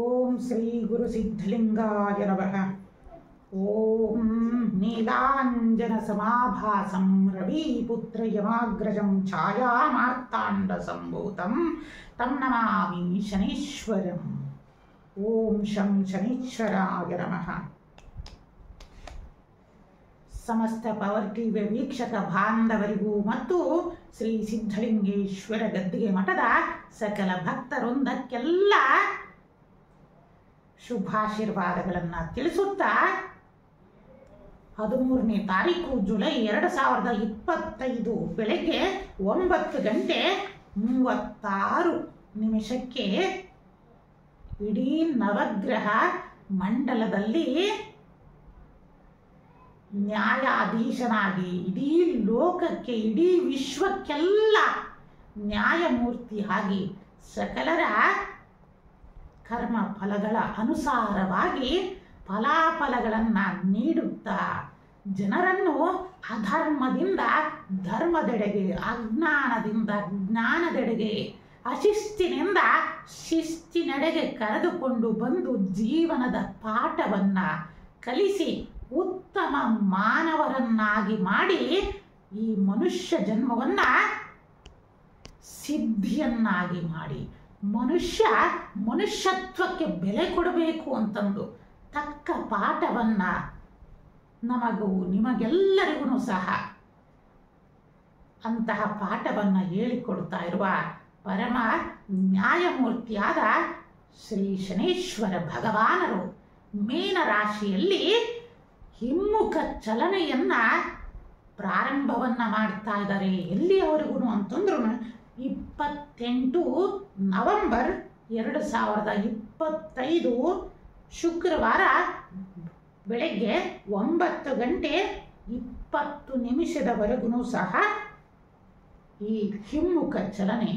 ಓಂ ಶ್ರೀ ಗುರು ಸಿದ್ಧಲಿಂಗಾಯ ನಮಃ. ಓಂ ನೀಲಾಂಜನ ಸಮಾಭಾಸಂ ರವಿಪುತ್ರ ಯಮಾಗ್ರಜಂ ಛಾಯಾಮಾರ್ತಾಂಡ ಸಂಭೂತಂ ತಂ ನಮಾಮಿ ಶನೀಶ್ವರಂ. ಓಂ ಶಂ ಶನೀಶ್ವರಾಯ ನಮಃ. ಸಮಸ್ತ ಪವರ್ ಟಿವಿ ವೀಕ್ಷಕ ಬಾಂಧವರಿಗೂ ಮತ್ತು ಶ್ರೀ ಸಿದ್ಧಲಿಂಗೇಶ್ವರ ಗದ್ದಿಗೆ ಮಠದ ಸಕಲ ಭಕ್ತರೊಂದಕ್ಕೆಲ್ಲ ಶುಭಾಶೀರ್ವಾದಗಳನ್ನು ತಿಳಿಸುತ್ತಾ 13ನೇ ತಾರೀಕು ಜುಲೈ 2025 ಬೆಳಗ್ಗೆ 9:36 ಇಡೀ ನವಗ್ರಹ ಮಂಡಲದಲ್ಲಿ ನ್ಯಾಯಾಧೀಶನಾಗಿ ಇಡೀ ಲೋಕಕ್ಕೆ ಇಡೀ ವಿಶ್ವಕ್ಕೆಲ್ಲ ನ್ಯಾಯಮೂರ್ತಿಯಾಗಿ ಸಕಲರ ಕರ್ಮ ಫಲಗಳ ಅನುಸಾರವಾಗಿ ಫಲಾಫಲಗಳನ್ನು ನೀಡುತ್ತಾ ಜನರನ್ನು ಅಧರ್ಮದಿಂದ ಧರ್ಮದೆಡೆಗೆ, ಅಜ್ಞಾನದಿಂದ ಜ್ಞಾನದೆಡೆಗೆ, ಅಶಿಸ್ತಿನಿಂದ ಶಿಸ್ತಿನೆಡೆಗೆ ಕರೆದುಕೊಂಡು ಬಂದು ಜೀವನದ ಪಾಠವನ್ನು ಕಲಿಸಿ ಉತ್ತಮ ಮಾನವರನ್ನಾಗಿ ಮಾಡಿ ಈ ಮನುಷ್ಯ ಜನ್ಮವನ್ನು ಸಿದ್ಧಿಯನ್ನಾಗಿ ಮಾಡಿ ಮನುಷ್ಯತ್ವಕ್ಕೆ ಬೆಲೆ ಕೊಡಬೇಕು ಅಂತಂದು ತಕ್ಕ ಪಾಠವನ್ನು ನಮಗೂ ನಿಮಗೆಲ್ಲರಿಗೂ ಸಹ ಅಂತಹ ಪಾಠವನ್ನು ಹೇಳಿಕೊಡ್ತಾ ಇರುವ ಪರಮ ನ್ಯಾಯಮೂರ್ತಿಯಾದ ಶ್ರೀ ಶನೀಶ್ವರ ಭಗವಾನರು ಮೀನ ರಾಶಿಯಲ್ಲಿ ಹಿಮ್ಮುಖ ಚಲನೆಯನ್ನ ಪ್ರಾರಂಭವನ್ನು ಮಾಡ್ತಾ ಇದ್ದಾರೆ. ಎಲ್ಲಿಯವರೆಗೂ ಅಂತಂದ್ರು 28 ನವೆಂಬರ್ 2025 ಶುಕ್ರವಾರ ಬೆಳಗ್ಗೆ 9:20 ಸಹ ಈ ಹಿಮ್ಮುಖ ಚಲನೆ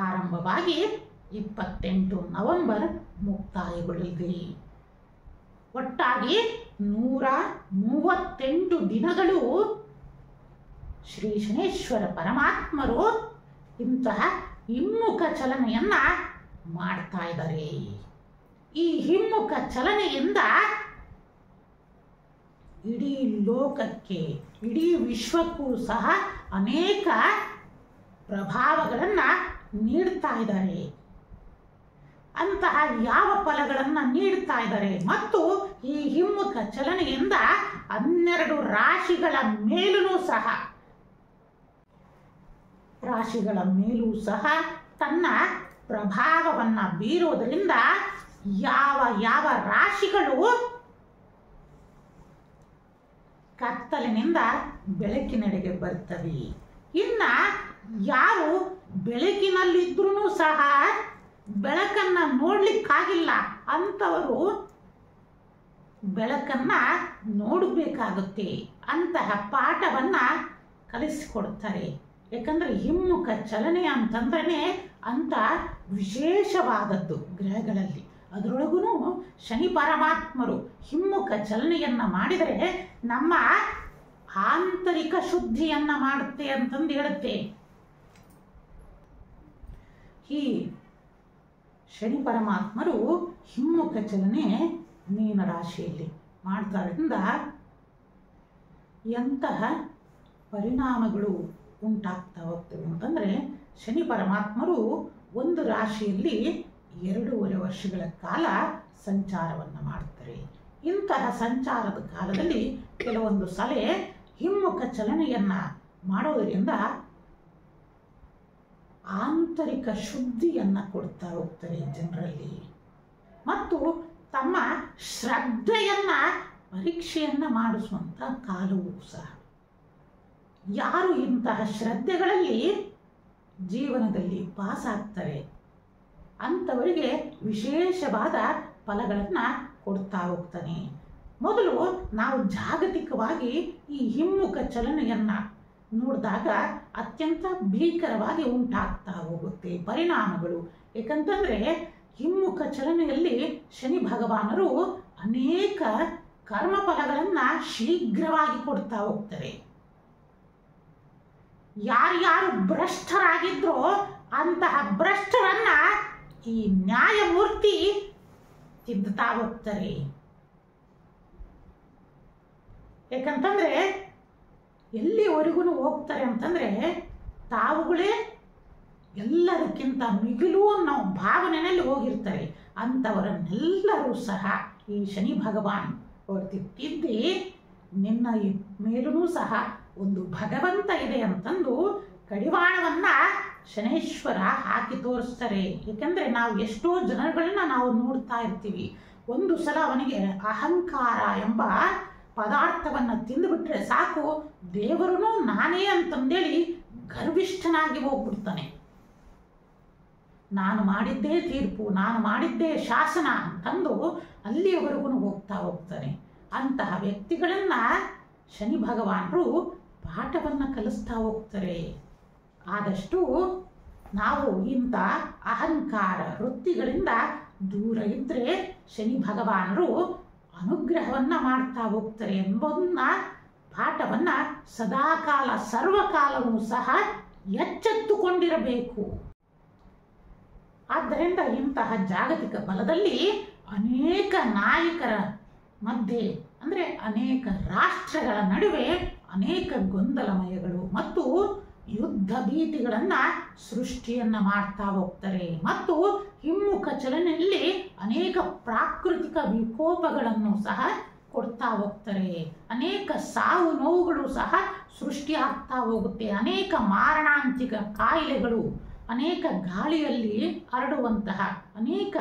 ಆರಂಭವಾಗಿ 28 ನವೆಂಬರ್ ಮುಕ್ತಾಯಗೊಳ್ಳಲಿದೆ. ಒಟ್ಟಾಗಿ 138 ದಿನಗಳು ಶ್ರೀ ಶನೇಶ್ವರ ಪರಮಾತ್ಮರು ಇಂತಹ ಹಿಮ್ಮುಖ ಚಲನೆಯನ್ನ ಮಾಡ್ತಾ ಇದ್ದಾರೆ. ಈ ಹಿಮ್ಮುಖ ಚಲನೆಯಿಂದ ಇಡೀ ಲೋಕಕ್ಕೆ, ಇಡೀ ವಿಶ್ವಕ್ಕೂ ಸಹ ಅನೇಕ ಪ್ರಭಾವಗಳನ್ನು ನೀಡ್ತಾ ಇದ್ದಾರೆ. ಅಂತಹ ಯಾವ ಫಲಗಳನ್ನು ನೀಡ್ತಾ ಇದ್ದಾರೆ ಮತ್ತು ಈ ಹಿಮ್ಮುಖ ಚಲನೆಯಿಂದ 12 ರಾಶಿಗಳ ಮೇಲೂ ಸಹ ತನ್ನ ಪ್ರಭಾವವನ್ನು ಬೀರೋದರಿಂದ ಯಾವ ರಾಶಿಗಳು ಕತ್ತಲಿನಿಂದ ಬೆಳಕಿನೆಡೆಗೆ ಬರ್ತವೆ, ಇನ್ನ ಯಾರು ಬೆಳಕಿನಲ್ಲಿದ್ರೂ ಸಹ ಬೆಳಕನ್ನ ನೋಡ್ಲಿಕ್ಕಾಗಿಲ್ಲ ಅಂಥವರು ಬೆಳಕನ್ನ ನೋಡಬೇಕಾಗುತ್ತೆ. ಅಂತಹ ಪಾಠವನ್ನ ಕಲಿಸಿಕೊಡ್ತಾರೆ. ಯಾಕಂದ್ರೆ ಹಿಮ್ಮುಖ ಚಲನೆ ಅಂತಂದ್ರೆ ಅಂತ ವಿಶೇಷವಾದದ್ದು ಗ್ರಹಗಳಲ್ಲಿ. ಅದರೊಳಗೂ ಶನಿ ಪರಮಾತ್ಮರು ಹಿಮ್ಮುಖ ಚಲನೆಯನ್ನ ಮಾಡಿದರೆ ನಮ್ಮ ಆಂತರಿಕ ಶುದ್ಧಿಯನ್ನ ಮಾಡುತ್ತೆ ಅಂತಂದು ಹೇಳುತ್ತೆ. ಈ ಶನಿ ಪರಮಾತ್ಮರು ಹಿಮ್ಮುಖ ಚಲನೆ ಮೀನ ರಾಶಿಯಲ್ಲಿ ಮಾಡ್ತಾರಿಂದ ಎಂತಹ ಪರಿಣಾಮಗಳು ಉಂಟಾಗ್ತಾ ಹೋಗ್ತವೆ ಅಂತಂದರೆ, ಶನಿ ಪರಮಾತ್ಮರು ಒಂದು ರಾಶಿಯಲ್ಲಿ 2.5 ವರ್ಷಗಳ ಕಾಲ ಸಂಚಾರವನ್ನು ಮಾಡ್ತಾರೆ. ಇಂತಹ ಸಂಚಾರದ ಕಾಲದಲ್ಲಿ ಕೆಲವೊಂದು ಸಲ ಹಿಮ್ಮುಖ ಚಲನೆಯನ್ನ ಮಾಡೋದರಿಂದ ಆಂತರಿಕ ಶುದ್ಧಿಯನ್ನ ಕೊಡ್ತಾ ಹೋಗ್ತಾರೆ ಜನರಲ್ಲಿ ಮತ್ತು ತಮ್ಮ ಶ್ರದ್ಧೆಯನ್ನ ಪರೀಕ್ಷೆಯನ್ನ ಮಾಡಿಸುವಂತ ಕಾಲವೂ ಸಹ. ಯಾರು ಇಂತಹ ಶ್ರದ್ಧೆಗಳಲ್ಲಿ ಜೀವನದಲ್ಲಿ ಪಾಸ್ ಆಗ್ತಾರೆ ಅಂಥವರಿಗೆ ವಿಶೇಷವಾದ ಫಲಗಳನ್ನು ಕೊಡ್ತಾ ಹೋಗ್ತಾನೆ. ಮೊದಲು ನಾವು ಜಾಗತಿಕವಾಗಿ ಈ ಹಿಮ್ಮುಖ ಚಲನೆಯನ್ನ ನೋಡಿದಾಗ ಅತ್ಯಂತ ಭೀಕರವಾಗಿ ಉಂಟಾಗ್ತಾ ಹೋಗುತ್ತೆ ಪರಿಣಾಮಗಳು. ಏಕೆಂತಂದ್ರೆ ಹಿಮ್ಮುಖ ಚಲನೆಯಲ್ಲಿ ಶನಿ ಭಗವಾನರು ಅನೇಕ ಕರ್ಮಫಲಗಳನ್ನು ಶೀಘ್ರವಾಗಿ ಕೊಡ್ತಾ ಹೋಗ್ತಾರೆ. ಯಾರ್ಯಾರು ಭ್ರಷ್ಟರಾಗಿದ್ರೋ ಅಂತಹ ಭ್ರಷ್ಟರನ್ನ ಈ ನ್ಯಾಯಮೂರ್ತಿ ತಿದ್ದುತ್ತಾ ಹೋಗ್ತಾರೆ. ಯಾಕಂತಂದ್ರೆ ಎಲ್ಲಿವರೆಗೂ ಹೋಗ್ತಾರೆ ಅಂತಂದ್ರೆ ತಾವುಗಳೇ ಎಲ್ಲದಕ್ಕಿಂತ ಮಿಗಿಲು ಅನ್ನೋ ಭಾವನೆಯಲ್ಲಿ ಹೋಗಿರ್ತಾರೆ. ಅಂಥವರನ್ನೆಲ್ಲರೂ ಸಹ ಈ ಶನಿ ಭಗವಾನ್ ತಿದ್ದಿ ನಿನ್ನ ಮೇಲೂ ಸಹ ಒಂದು ಭಗವಂತ ಇದೆ ಅಂತಂದು ಕಡಿವಾಣವನ್ನ ಶನೇಶ್ವರ ಹಾಕಿ ತೋರಿಸ್ತಾರೆ. ಏಕೆಂದರೆ ನಾವು ಎಷ್ಟೋ ಜನಗಳನ್ನ ನಾವು ನೋಡ್ತಾ ಇರ್ತೀವಿ. ಒಂದು ಸಲ ಅವನಿಗೆ ಅಹಂಕಾರ ಎಂಬ ಪದಾರ್ಥವನ್ನು ತಿಂದುಬಿಟ್ರೆ ಸಾಕು, ದೇವರೂ ನಾನೇ ಅಂತಂದೇಳಿ ಗರ್ವಿಷ್ಠನಾಗಿ ಹೋಗ್ಬಿಡ್ತಾನೆ. ನಾನು ಮಾಡಿದ್ದೇ ತೀರ್ಪು, ನಾನು ಮಾಡಿದ್ದೇ ಶಾಸನ ಅಂತಂದು ಅಲ್ಲಿಯವರೆಗೂ ಹೋಗ್ತಾನೆ. ಅಂತಹ ವ್ಯಕ್ತಿಗಳನ್ನ ಶನಿ ಭಗವಾನರು ಪಾಠವನ್ನು ಕಲಿಸ್ತಾ ಹೋಗ್ತಾರೆ. ಆದಷ್ಟು ನಾವು ಇಂಥ ಅಹಂಕಾರ ವೃತ್ತಿಗಳಿಂದ ದೂರ ಇದ್ದರೆ ಶನಿ ಭಗವಾನರು ಅನುಗ್ರಹವನ್ನ ಮಾಡ್ತಾ ಹೋಗ್ತಾರೆ ಎಂಬುದನ್ನ ಪಾಠವನ್ನ ಸದಾಕಾಲ ಸರ್ವಕಾಲವೂ ಸಹ ಎಚ್ಚೆತ್ತುಕೊಂಡಿರಬೇಕು. ಆದ್ದರಿಂದ ಇಂತಹ ಜಾಗತಿಕ ಬಲದಲ್ಲಿ ಅನೇಕ ನಾಯಕರ ಮಧ್ಯೆ ಅಂದರೆ ಅನೇಕ ರಾಷ್ಟ್ರಗಳ ನಡುವೆ ಅನೇಕ ಗೊಂದಲಮಯಗಳು ಮತ್ತು ಯುದ್ಧ ಭೀತಿಗಳನ್ನ ಸೃಷ್ಟಿಯನ್ನ ಮಾಡ್ತಾ ಹೋಗ್ತಾರೆ. ಮತ್ತು ಹಿಮ್ಮುಖ ಚಲನೆಯಲ್ಲಿ ಅನೇಕ ಪ್ರಾಕೃತಿಕ ವಿಕೋಪಗಳನ್ನು ಸಹ ಕೊಡ್ತಾ ಹೋಗ್ತಾರೆ. ಅನೇಕ ಸಾವು ನೋವುಗಳು ಸಹ ಸೃಷ್ಟಿಯಾಗ್ತಾ ಹೋಗುತ್ತೆ. ಅನೇಕ ಮಾರಣಾಂತಿಕ ಕಾಯಿಲೆಗಳು, ಅನೇಕ ಗಾಳಿಯಲ್ಲಿ ಹರಡುವಂತಹ, ಅನೇಕ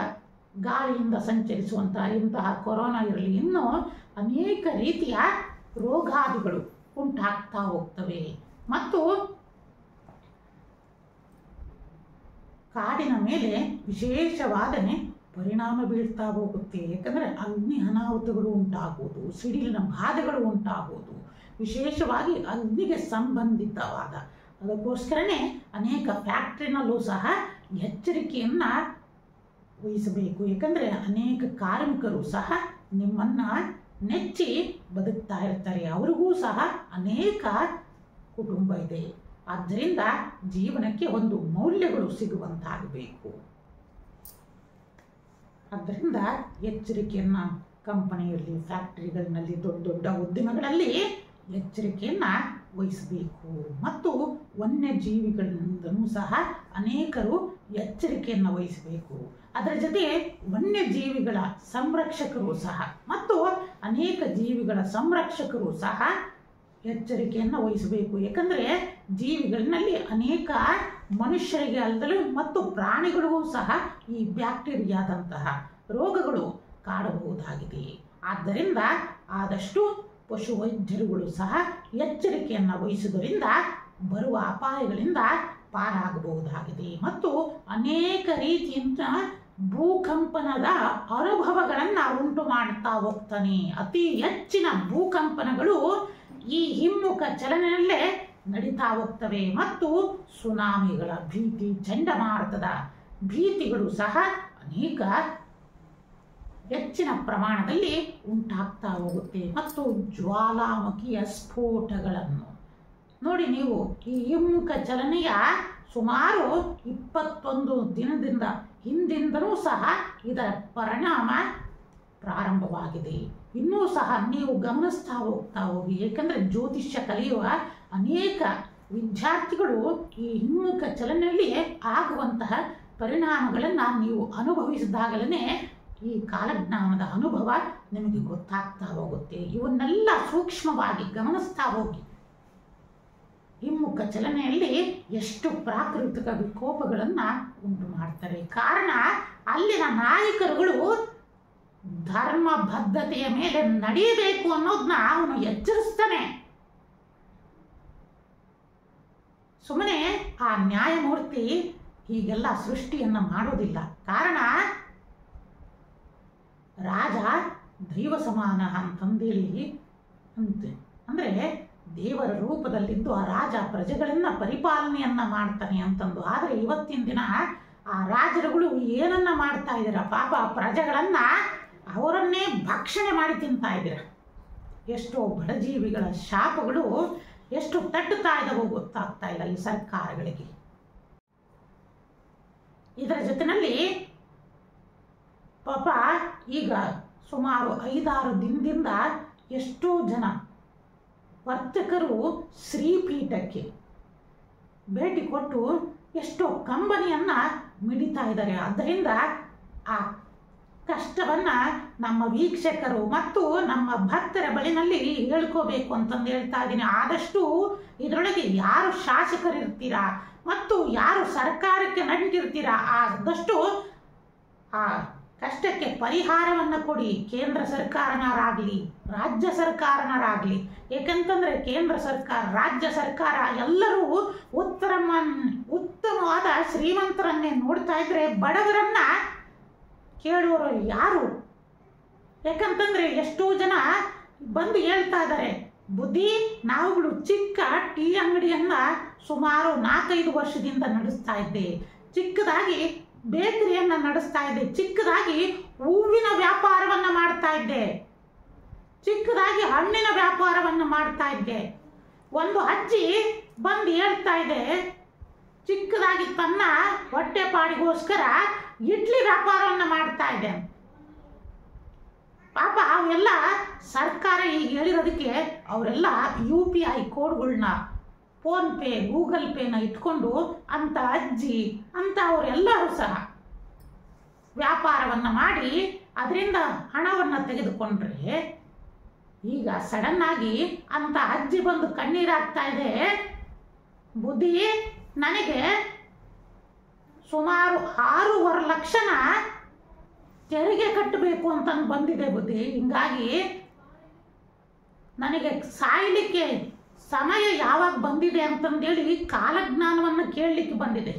ಗಾಳಿಯಿಂದ ಸಂಚರಿಸುವಂತಹ ಇಂತಹ ಕೊರೋನಾ ಇರಲಿ, ಇನ್ನೂ ಅನೇಕ ರೀತಿಯ ರೋಗಾದಿಗಳು ಉಂಟಾಗ್ತಾ ಹೋಗ್ತವೆ. ಮತ್ತು ಕಾಡಿನ ಮೇಲೆ ವಿಶೇಷವಾದನೆ ಪರಿಣಾಮ ಬೀಳ್ತಾ ಹೋಗುತ್ತೆ. ಯಾಕಂದರೆ ಅಗ್ನಿ ಅನಾಹುತಗಳು ಉಂಟಾಗುವುದು, ಸಿಡಿಲಿನ ಬಾಧೆಗಳು ಉಂಟಾಗುವುದು, ವಿಶೇಷವಾಗಿ ಅಗ್ನಿಗೆ ಸಂಬಂಧಿತವಾದ, ಅದಕ್ಕೋಸ್ಕರನೇ ಅನೇಕ ಫ್ಯಾಕ್ಟ್ರಿನಲ್ಲೂ ಸಹ ಎಚ್ಚರಿಕೆಯನ್ನು ವಹಿಸಬೇಕು. ಯಾಕಂದರೆ ಅನೇಕ ಕಾರ್ಮಿಕರು ಸಹ ನಿಮ್ಮನ್ನು ನೆಚ್ಚಿ ಬದುಕ್ತಾ ಇರ್ತಾರೆ. ಅವರಿಗೂ ಸಹ ಅನೇಕ ಕುಟುಂಬ ಇದೆ. ಆದ್ದರಿಂದ ಜೀವನಕ್ಕೆ ಒಂದು ಮೌಲ್ಯಗಳು ಸಿಗುವಂತಾಗಬೇಕು. ಆದ್ದರಿಂದ ಎಚ್ಚರಿಕೆಯನ್ನು ಕಂಪನಿಯಲ್ಲಿ, ಫ್ಯಾಕ್ಟರಿಗಳಲ್ಲಿ, ದೊಡ್ಡ ದೊಡ್ಡ ಉದ್ಯಮಗಳಲ್ಲಿ ಎಚ್ಚರಿಕೆಯನ್ನು ವಹಿಸಬೇಕು. ಮತ್ತು ವನ್ಯಜೀವಿಗಳಿಂದಲೂ ಸಹ ಅನೇಕರು ಎಚ್ಚರಿಕೆಯನ್ನು ವಹಿಸಬೇಕು. ಅದರ ಜೊತೆ ವನ್ಯಜೀವಿಗಳ ಸಂರಕ್ಷಕರು ಸಹ ಮತ್ತು ಅನೇಕ ಜೀವಿಗಳ ಸಂರಕ್ಷಕರು ಸಹ ಎಚ್ಚರಿಕೆಯನ್ನು ವಹಿಸಬೇಕು. ಏಕೆಂದರೆ ಜೀವಿಗಳಿನಲ್ಲಿ ಅನೇಕ ಮನುಷ್ಯರಿಗೆ ಅಲ್ಲದಲೂ ಮತ್ತು ಪ್ರಾಣಿಗಳಿಗೂ ಸಹ ಈ ಬ್ಯಾಕ್ಟೀರಿಯಾದಂತಹ ರೋಗಗಳು ಕಾಡಬಹುದಾಗಿದೆ. ಆದ್ದರಿಂದ ಆದಷ್ಟು ಪಶುವೈದ್ಯರುಗಳು ಸಹ ಎಚ್ಚರಿಕೆಯನ್ನು ವಹಿಸುವುದರಿಂದ ಬರುವ ಅಪಾಯಗಳಿಂದ ಪಾರಾಗಬಹುದಾಗಿದೆ. ಮತ್ತು ಅನೇಕ ರೀತಿಯಿಂದ ಭೂಕಂಪನದ ಅನುಭವಗಳನ್ನು ಉಂಟು ಮಾಡುತ್ತಾ ಹೋಗ್ತಾನೆ. ಅತಿ ಹೆಚ್ಚಿನ ಭೂಕಂಪನಗಳು ಈ ಹಿಮ್ಮುಖ ಚಲನೆಯಲ್ಲೇ ನಡೀತಾ ಹೋಗ್ತವೆ. ಮತ್ತು ಸುನಾಮಿಗಳ ಭೀತಿ, ಚಂಡಮಾರುತದ ಭೀತಿಗಳು ಸಹ ಅನೇಕ ಹೆಚ್ಚಿನ ಪ್ರಮಾಣದಲ್ಲಿ ಉಂಟಾಗ್ತಾ ಹೋಗುತ್ತೆ. ಮತ್ತು ಜ್ವಾಲಾಮುಖಿಯ ಸ್ಫೋಟಗಳನ್ನು ನೋಡಿ ನೀವು. ಈ ಹಿಮ್ಮುಖ ಚಲನೆಯ ಸುಮಾರು 21 ದಿನದಿಂದ ಹಿಂದಿಂದಲೂ ಸಹ ಇದರ ಪರಿಣಾಮ ಪ್ರಾರಂಭವಾಗಿದೆ. ಇನ್ನೂ ಸಹ ನೀವು ಗಮನಿಸ್ತಾ ಹೋಗ್ತಾ ಹೋಗಿ. ಏಕೆಂದರೆ ಜ್ಯೋತಿಷ್ಯ ಕಲಿಯುವ ಅನೇಕ ವಿದ್ಯಾರ್ಥಿಗಳು ಈ ಹಿಮ್ಮುಖ ಚಲನೆಯಲ್ಲಿ ಆಗುವಂತಹ ಪರಿಣಾಮಗಳನ್ನು ನೀವು ಅನುಭವಿಸಿದಾಗಲೇ ಈ ಕಾಲಜ್ಞಾನದ ಅನುಭವ ನಿಮಗೆ ಗೊತ್ತಾಗ್ತಾ ಹೋಗುತ್ತೆ. ಇವನ್ನೆಲ್ಲ ಸೂಕ್ಷ್ಮವಾಗಿ ಗಮನಿಸ್ತಾ ಹೋಗಿ. ಹಿಮ್ಮುಖ ಚಲನೆಯಲ್ಲಿ ಎಷ್ಟು ಪ್ರಾಕೃತಿಕ ವಿಕೋಪಗಳನ್ನು ಉಂಟು ಮಾಡ್ತಾರೆ. ಕಾರಣ ಅಲ್ಲಿನ ನಾಯಕರುಗಳು ಧರ್ಮ ಬದ್ಧತೆಯ ಮೇಲೆ ನಡೆಯಬೇಕು ಅನ್ನೋದನ್ನ ಅವನು ಎಚ್ಚರಿಸ್ತಾನೆ. ಸುಮ್ಮನೆ ಆ ನ್ಯಾಯಮೂರ್ತಿ ಹೀಗೆಲ್ಲ ಸೃಷ್ಟಿಯನ್ನು ಮಾಡೋದಿಲ್ಲ. ಕಾರಣ ರಾಜ ದೈವ ಸಮಾನ ಅಂತಂದೇಳಿ ಅಂದರೆ ದೇವರ ರೂಪದಲ್ಲಿದ್ದು ಆ ರಾಜ ಪ್ರಜೆಗಳನ್ನ ಪರಿಪಾಲನೆಯನ್ನ ಮಾಡ್ತಾನೆ ಅಂತಂದು. ಆದರೆ ಇವತ್ತಿನ ದಿನ ಆ ರಾಜರುಗಳು ಏನನ್ನ ಮಾಡ್ತಾ ಇದ್ದೀರ? ಪಾಪ ಪ್ರಜೆಗಳನ್ನ ಅವರನ್ನೇ ಭಕ್ಷಣೆ ಮಾಡಿ ತಿಂತಾ ಇದ್ದೀರ. ಎಷ್ಟೋ ಬಡಜೀವಿಗಳ ಶಾಪಗಳು ಎಷ್ಟು ತಟ್ಟುತ್ತಾ ಇದ್ದಾವೋ ಗೊತ್ತಾಗ್ತಾ ಇಲ್ಲ ಈ ಸರ್ಕಾರಗಳಿಗೆ. ಇದರ ಜೊತೆಯಲ್ಲಿ ಪಾಪ ಈಗ ಸುಮಾರು 5-6 ದಿನದಿಂದ ಎಷ್ಟೋ ಜನ ವರ್ತಕರು ಶ್ರೀಪೀಠಕ್ಕೆ ಭೇಟಿ ಕೊಟ್ಟು ಎಷ್ಟೋ ಕಂಬನಿಯನ್ನು ಮಿಡಿತಾ ಇದ್ದಾರೆ. ಅದರಿಂದ ಆ ಕಷ್ಟವನ್ನು ನಮ್ಮ ವೀಕ್ಷಕರು ಮತ್ತು ನಮ್ಮ ಭಕ್ತರ ಬಳಿನಲ್ಲಿ ಹೇಳ್ಕೋಬೇಕು ಅಂತಂದು ಹೇಳ್ತಾ ಇದ್ದೀನಿ. ಆದಷ್ಟು ಇದರೊಳಗೆ ಯಾರು ಶಾಸಕರಿರ್ತೀರಾ ಮತ್ತು ಯಾರು ಸರ್ಕಾರಕ್ಕೆ ನಂಟಿರ್ತೀರಾ ಆದಷ್ಟು ಆ ಕಷ್ಟಕ್ಕೆ ಪರಿಹಾರವನ್ನು ಕೊಡಿ. ಕೇಂದ್ರ ಸರ್ಕಾರನರಾಗಲಿ ರಾಜ್ಯ ಸರ್ಕಾರನರಾಗಲಿ. ಏಕೆಂತಂದರೆ ಕೇಂದ್ರ ಸರ್ಕಾರ ರಾಜ್ಯ ಸರ್ಕಾರ ಎಲ್ಲರೂ ಉತ್ತಮವಾದ ಶ್ರೀಮಂತರನ್ನೇ ನೋಡ್ತಾ ಇದ್ರೆ ಬಡವರನ್ನ ಕೇಳುವವರು ಯಾರು? ಯಾಕಂತಂದ್ರೆ ಎಷ್ಟೋ ಜನ ಬಂದು ಹೇಳ್ತಾ ಇದ್ದಾರೆ, ಬುದ್ಧಿ ನಾವುಗಳು ಚಿಕ್ಕ ಟೀ ಅಂಗಡಿಯನ್ನ ಸುಮಾರು 4-5 ವರ್ಷದಿಂದ ನಡೆಸ್ತಾ ಇದ್ದೆ, ಚಿಕ್ಕದಾಗಿ ಬೇಕರಿಯನ್ನ ನಡೆಸ್ತಾ ಇದ್ದೆ, ಚಿಕ್ಕದಾಗಿ ಹೂವಿನ ವ್ಯಾಪಾರವನ್ನ ಮಾಡ್ತಾ ಇದ್ದೆ, ಚಿಕ್ಕದಾಗಿ ಹಣ್ಣಿನ ವ್ಯಾಪಾರವನ್ನು ಮಾಡ್ತಾ ಇದ್ದೆ. ಒಂದು ಅಜ್ಜಿ ಬಂದು ಹೇಳ್ತಾ ಇದೆ, ಚಿಕ್ಕದಾಗಿ ತನ್ನ ಹೊಟ್ಟೆಪಾಡಿಗೋಸ್ಕರ ಇಡ್ಲಿ ವ್ಯಾಪಾರವನ್ನು ಮಾಡ್ತಾ ಇದೆ. ಪಾಪ ಅವೆಲ್ಲ ಸರ್ಕಾರ ಈಗ ಹೇಳಿರೋದಕ್ಕೆ ಅವರೆಲ್ಲ UPI ಕೋಡ್ಗಳನ್ನ ಫೋನ್ಪೇ ಗೂಗಲ್ ಪೇನ ಇಟ್ಕೊಂಡು ಅಂತ ಅಜ್ಜಿ ಅಂತ ಅವರೆಲ್ಲರೂ ಸಹ ವ್ಯಾಪಾರವನ್ನು ಮಾಡಿ ಅದರಿಂದ ಹಣವನ್ನು ತೆಗೆದುಕೊಂಡ್ರೆ ಈಗ ಸಡನ್ ಆಗಿ ಅಂತ ಅಜ್ಜಿ ಬಂದು ಕಣ್ಣೀರಾಗ್ತಾ ಇದೆ, ಬುದ್ಧಿ ನನಗೆ ಸುಮಾರು 6.5 ಲಕ್ಷನ ತೆರಿಗೆ ಕಟ್ಟಬೇಕು ಅಂತ ಬಂದಿದೆ ಬುದ್ಧಿ. ಹಿಂಗಾಗಿ ನನಗೆ ಸಾಯಲಿಕ್ಕೆ ಸಮಯ ಯಾವಾಗ ಬಂದಿದೆ ಅಂತಂದೇಳಿ ಕಾಲಜ್ಞಾನವನ್ನು ಕೇಳಲಿಕ್ಕೆ ಬಂದಿದೆ.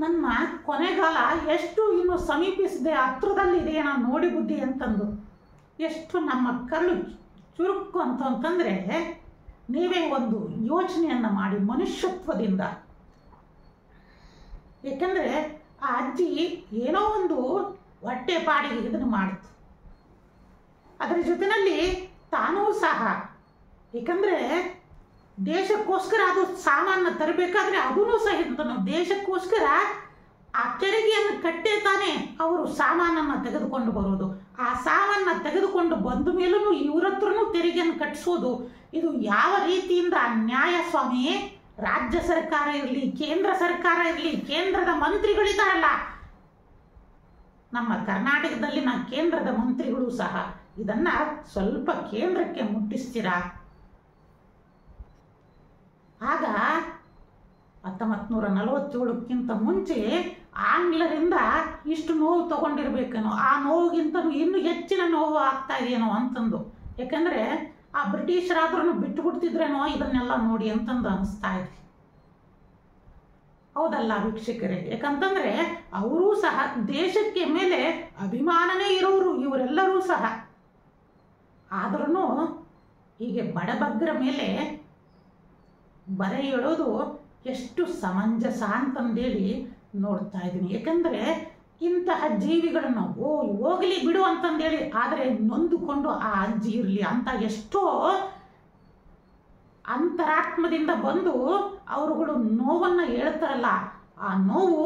ನನ್ನ ಕೊನೆಗಾಲ ಎಷ್ಟು ಇನ್ನು ಸಮೀಪಿಸಿದೆ, ಹತ್ರದಲ್ಲಿದೆ ನಾನು ನೋಡಿ ಬುದ್ಧಿ ಅಂತಂದು. ಎಷ್ಟು ನಮ್ಮ ಕರುಳು ಚುರುಕು ಅಂತಂದರೆ ನೀವೇ ಒಂದು ಯೋಚನೆಯನ್ನು ಮಾಡಿ ಮನುಷ್ಯತ್ವದಿಂದ. ಏಕೆಂದರೆ ಆ ಅಜ್ಜಿ ಏನೋ ಒಂದು ಹೊಟ್ಟೆಪಾಡಿಗೆ ಇದನ್ನು ಮಾಡಿತು, ಅದರ ಜೊತೆಯಲ್ಲಿ ತಾನೂ ಸಹ. ಏಕೆಂದರೆ ದೇಶಕ್ಕೋಸ್ಕರ ಅದು ಸಾಮಾನು ತರಬೇಕಾದ್ರೆ ಅದೂ ಸಹ ದೇಶಕ್ಕೋಸ್ಕರ ಆ ತೆರಿಗೆಯನ್ನು ಕಟ್ಟೇ ತಾನೇ ಅವರು ಸಾಮಾನನ್ನು ತೆಗೆದುಕೊಂಡು ಬರೋದು. ಆ ಸಾಮಾನನ್ನು ತೆಗೆದುಕೊಂಡು ಬಂದ ಮೇಲೂ ಇವ್ರ ಹತ್ರನೂ ತೆರಿಗೆಯನ್ನು ಕಟ್ಟಿಸೋದು, ಇದು ಯಾವ ರೀತಿಯಿಂದ ನ್ಯಾಯ ಸ್ವಾಮಿ? ರಾಜ್ಯ ಸರ್ಕಾರ ಇರಲಿ, ಕೇಂದ್ರ ಸರ್ಕಾರ ಇರಲಿ, ಕೇಂದ್ರದ ಮಂತ್ರಿಗಳಿದಾರಲ್ಲ, ನಮ್ಮ ಕರ್ನಾಟಕದಲ್ಲಿನ ಕೇಂದ್ರದ ಮಂತ್ರಿಗಳು ಸಹ ಇದನ್ನ ಸ್ವಲ್ಪ ಕೇಂದ್ರಕ್ಕೆ ಮುಟ್ಟಿಸ್ತೀರಾ? ಆಗ 1947ಕ್ಕಿಂತ ಮುಂಚೆ ಆಂಗ್ಲರಿಂದ ಇಷ್ಟು ನೋವು ತಗೊಂಡಿರ್ಬೇಕೇನೋ, ಆ ನೋವಿಗಿಂತನೂ ಇನ್ನೂ ಹೆಚ್ಚಿನ ನೋವು ಆಗ್ತಾ ಇದೆಯೇನೋ ಅಂತಂದು. ಯಾಕಂದ್ರೆ ಆ ಬ್ರಿಟಿಷರಾದ್ರೂ ಬಿಟ್ಟು ಬಿಡ್ತಿದ್ರೇನೋ ಇದನ್ನೆಲ್ಲ ನೋಡಿ ಅಂತಂದು ಅನಿಸ್ತಾ ಇದೆ. ಹೌದಲ್ಲ ವೀಕ್ಷಕರೇ? ಯಾಕಂತಂದ್ರೆ ಅವರೂ ಸಹ ದೇಶಕ್ಕೆ ಮೇಲೆ ಅಭಿಮಾನನೇ ಇರೋರು ಇವರೆಲ್ಲರೂ ಸಹ. ಆದ್ರೂ ಹೀಗೆ ಬಡಬಗ್ಗರ ಮೇಲೆ ಬರೆ ಎಳೋದು ಎಷ್ಟು ಸಮಂಜಸ ಅಂತಂದೇಳಿ ನೋಡ್ತಾ ಇದ್ದೀನಿ. ಯಾಕಂದ್ರೆ ಇಂತಹ ಜೀವಿಗಳನ್ನು ಹೋಗಲಿ ಬಿಡು ಅಂತಂದೇಳಿ, ಆದರೆ ನೊಂದುಕೊಂಡು ಆ ಅಜ್ಜಿ ಇರಲಿ ಅಂತ ಎಷ್ಟೋ ಅಂತರಾತ್ಮದಿಂದ ಬಂದು ಅವರುಗಳು ನೋವನ್ನು ಹೇಳ್ತಾರಲ್ಲ, ಆ ನೋವು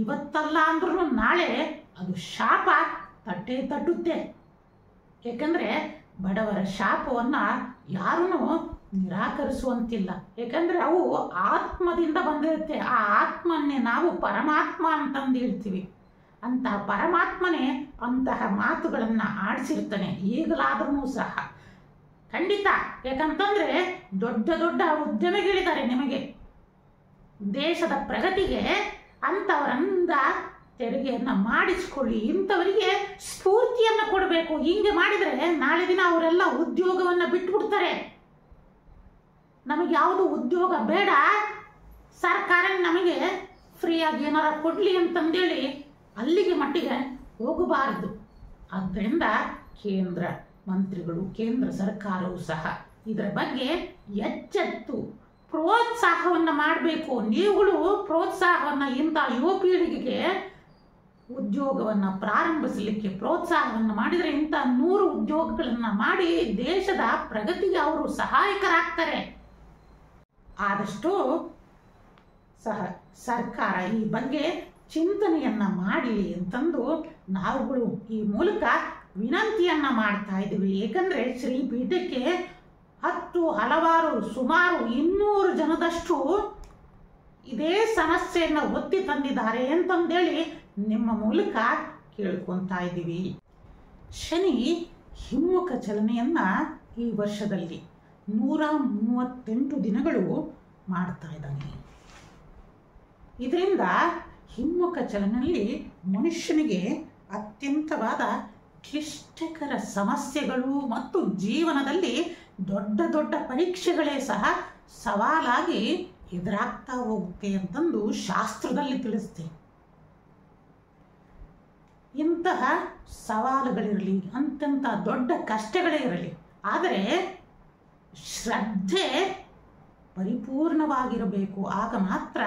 ಇವತ್ತಲ್ಲ ಅಂದ್ರೂ ನಾಳೆ ಅದು ಶಾಪ ತಟ್ಟುತ್ತೆ. ಯಾಕಂದ್ರೆ ಬಡವರ ಶಾಪವನ್ನು ಯಾರೂ ನಿರಾಕರಿಸುವಂತಿಲ್ಲ. ಯಾಕಂದ್ರೆ ಅವು ಆತ್ಮದಿಂದ ಬಂದಿರುತ್ತೆ. ಆ ಆತ್ಮನ್ನೇ ನಾವು ಪರಮಾತ್ಮ ಅಂತಂದು ಹೇಳ್ತೀವಿ. ಅಂತಹ ಪರಮಾತ್ಮನೇ ಅಂತಹ ಮಾತುಗಳನ್ನು ಆಡಿಸಿರ್ತಾನೆ ಈಗಲಾದ್ರೂ ಸಹ. ಖಂಡಿತ. ಯಾಕಂತಂದ್ರೆ ದೊಡ್ಡ ದೊಡ್ಡ ಉದ್ಯಮಿಗಳಿದ್ದಾರೆ ನಿಮಗೆ ದೇಶದ ಪ್ರಗತಿಗೆ, ಅಂಥವರಿಂದ ತೆರಿಗೆಯನ್ನು ಮಾಡಿಸ್ಕೊಳ್ಳಿ, ಇಂಥವರಿಗೆ ಸ್ಫೂರ್ತಿಯನ್ನು ಕೊಡಬೇಕು. ಹಿಂಗೆ ಮಾಡಿದರೆ ನಾಳೆ ದಿನ ಅವರೆಲ್ಲ ಉದ್ಯೋಗವನ್ನು ಬಿಟ್ಬಿಡ್ತಾರೆ. ನಮಗೆ ಯಾವುದು ಉದ್ಯೋಗ ಬೇಡ, ಸರ್ಕಾರ ನಮಗೆ ಫ್ರೀಯಾಗಿ ಏನಾರ ಕೊಡಲಿ ಅಂತಂದೇಳಿ ಅಲ್ಲಿಗೆ ಮಟ್ಟಿಗೆ ಹೋಗಬಾರದು. ಆದ್ದರಿಂದ ಕೇಂದ್ರ ಮಂತ್ರಿಗಳು, ಕೇಂದ್ರ ಸರ್ಕಾರವು ಸಹ ಇದರ ಬಗ್ಗೆ ಎಚ್ಚೆತ್ತು ಪ್ರೋತ್ಸಾಹವನ್ನು ಮಾಡಬೇಕು. ನೀವುಗಳು ಪ್ರೋತ್ಸಾಹವನ್ನು ಇಂಥ ಯುವ ಪೀಳಿಗೆಗೆ ಉದ್ಯೋಗವನ್ನು ಪ್ರಾರಂಭಿಸಲಿಕ್ಕೆ ಪ್ರೋತ್ಸಾಹವನ್ನು ಮಾಡಿದರೆ ಇಂಥ 100 ಉದ್ಯೋಗಗಳನ್ನು ಮಾಡಿ ದೇಶದ ಪ್ರಗತಿಗೆ ಅವರು ಸಹಾಯಕರಾಗ್ತಾರೆ. ಆದಷ್ಟು ಸಹ ಸರ್ಕಾರ ಈ ಬಗ್ಗೆ ಚಿಂತನೆಯನ್ನ ಮಾಡಲಿ ಅಂತಂದು ನಾವುಗಳು ಈ ಮೂಲಕ ವಿನಂತಿಯನ್ನ ಮಾಡ್ತಾ ಇದ್ದೀವಿ. ಏಕೆಂದರೆ ಶ್ರೀಪೀಠಕ್ಕೆ ಹಲವಾರು ಸುಮಾರು 200 ಜನದಷ್ಟು ಇದೇ ಸಮಸ್ಯೆಯನ್ನು ಒತ್ತಿ ತಂದಿದ್ದಾರೆ ಅಂತಂದೇಳಿ ನಿಮ್ಮ ಮೂಲಕ ಕೇಳ್ಕೊತಾ ಇದ್ದೀವಿ. ಶನಿ ಹಿಮ್ಮುಖ ಚಲನೆಯನ್ನ ಈ ವರ್ಷದಲ್ಲಿ 138 ದಿನಗಳು ಮಾಡ್ತಾ ಇದ್ದಾನೆ. ಇದರಿಂದ ಹಿಮ್ಮುಖ ಚಲನೆಯಲ್ಲಿ ಮನುಷ್ಯನಿಗೆ ಅತ್ಯಂತವಾದ ಕ್ಲಿಷ್ಟಕರ ಸಮಸ್ಯೆಗಳು ಮತ್ತು ಜೀವನದಲ್ಲಿ ದೊಡ್ಡ ದೊಡ್ಡ ಪರೀಕ್ಷೆಗಳೇ ಸಹ ಸವಾಲಾಗಿ ಎದುರಾಗ್ತಾ ಹೋಗುತ್ತೆ ಅಂತಂದು ಶಾಸ್ತ್ರದಲ್ಲಿ ತಿಳಿಸ್ತೆ. ಇಂತಹ ಸವಾಲುಗಳಿರಲಿ, ಅಂತ್ಯಂತ ದೊಡ್ಡ ಕಷ್ಟಗಳೇ ಇರಲಿ, ಆದರೆ ಶ್ರದ್ಧೆ ಪರಿಪೂರ್ಣವಾಗಿರಬೇಕು. ಆಗ ಮಾತ್ರ,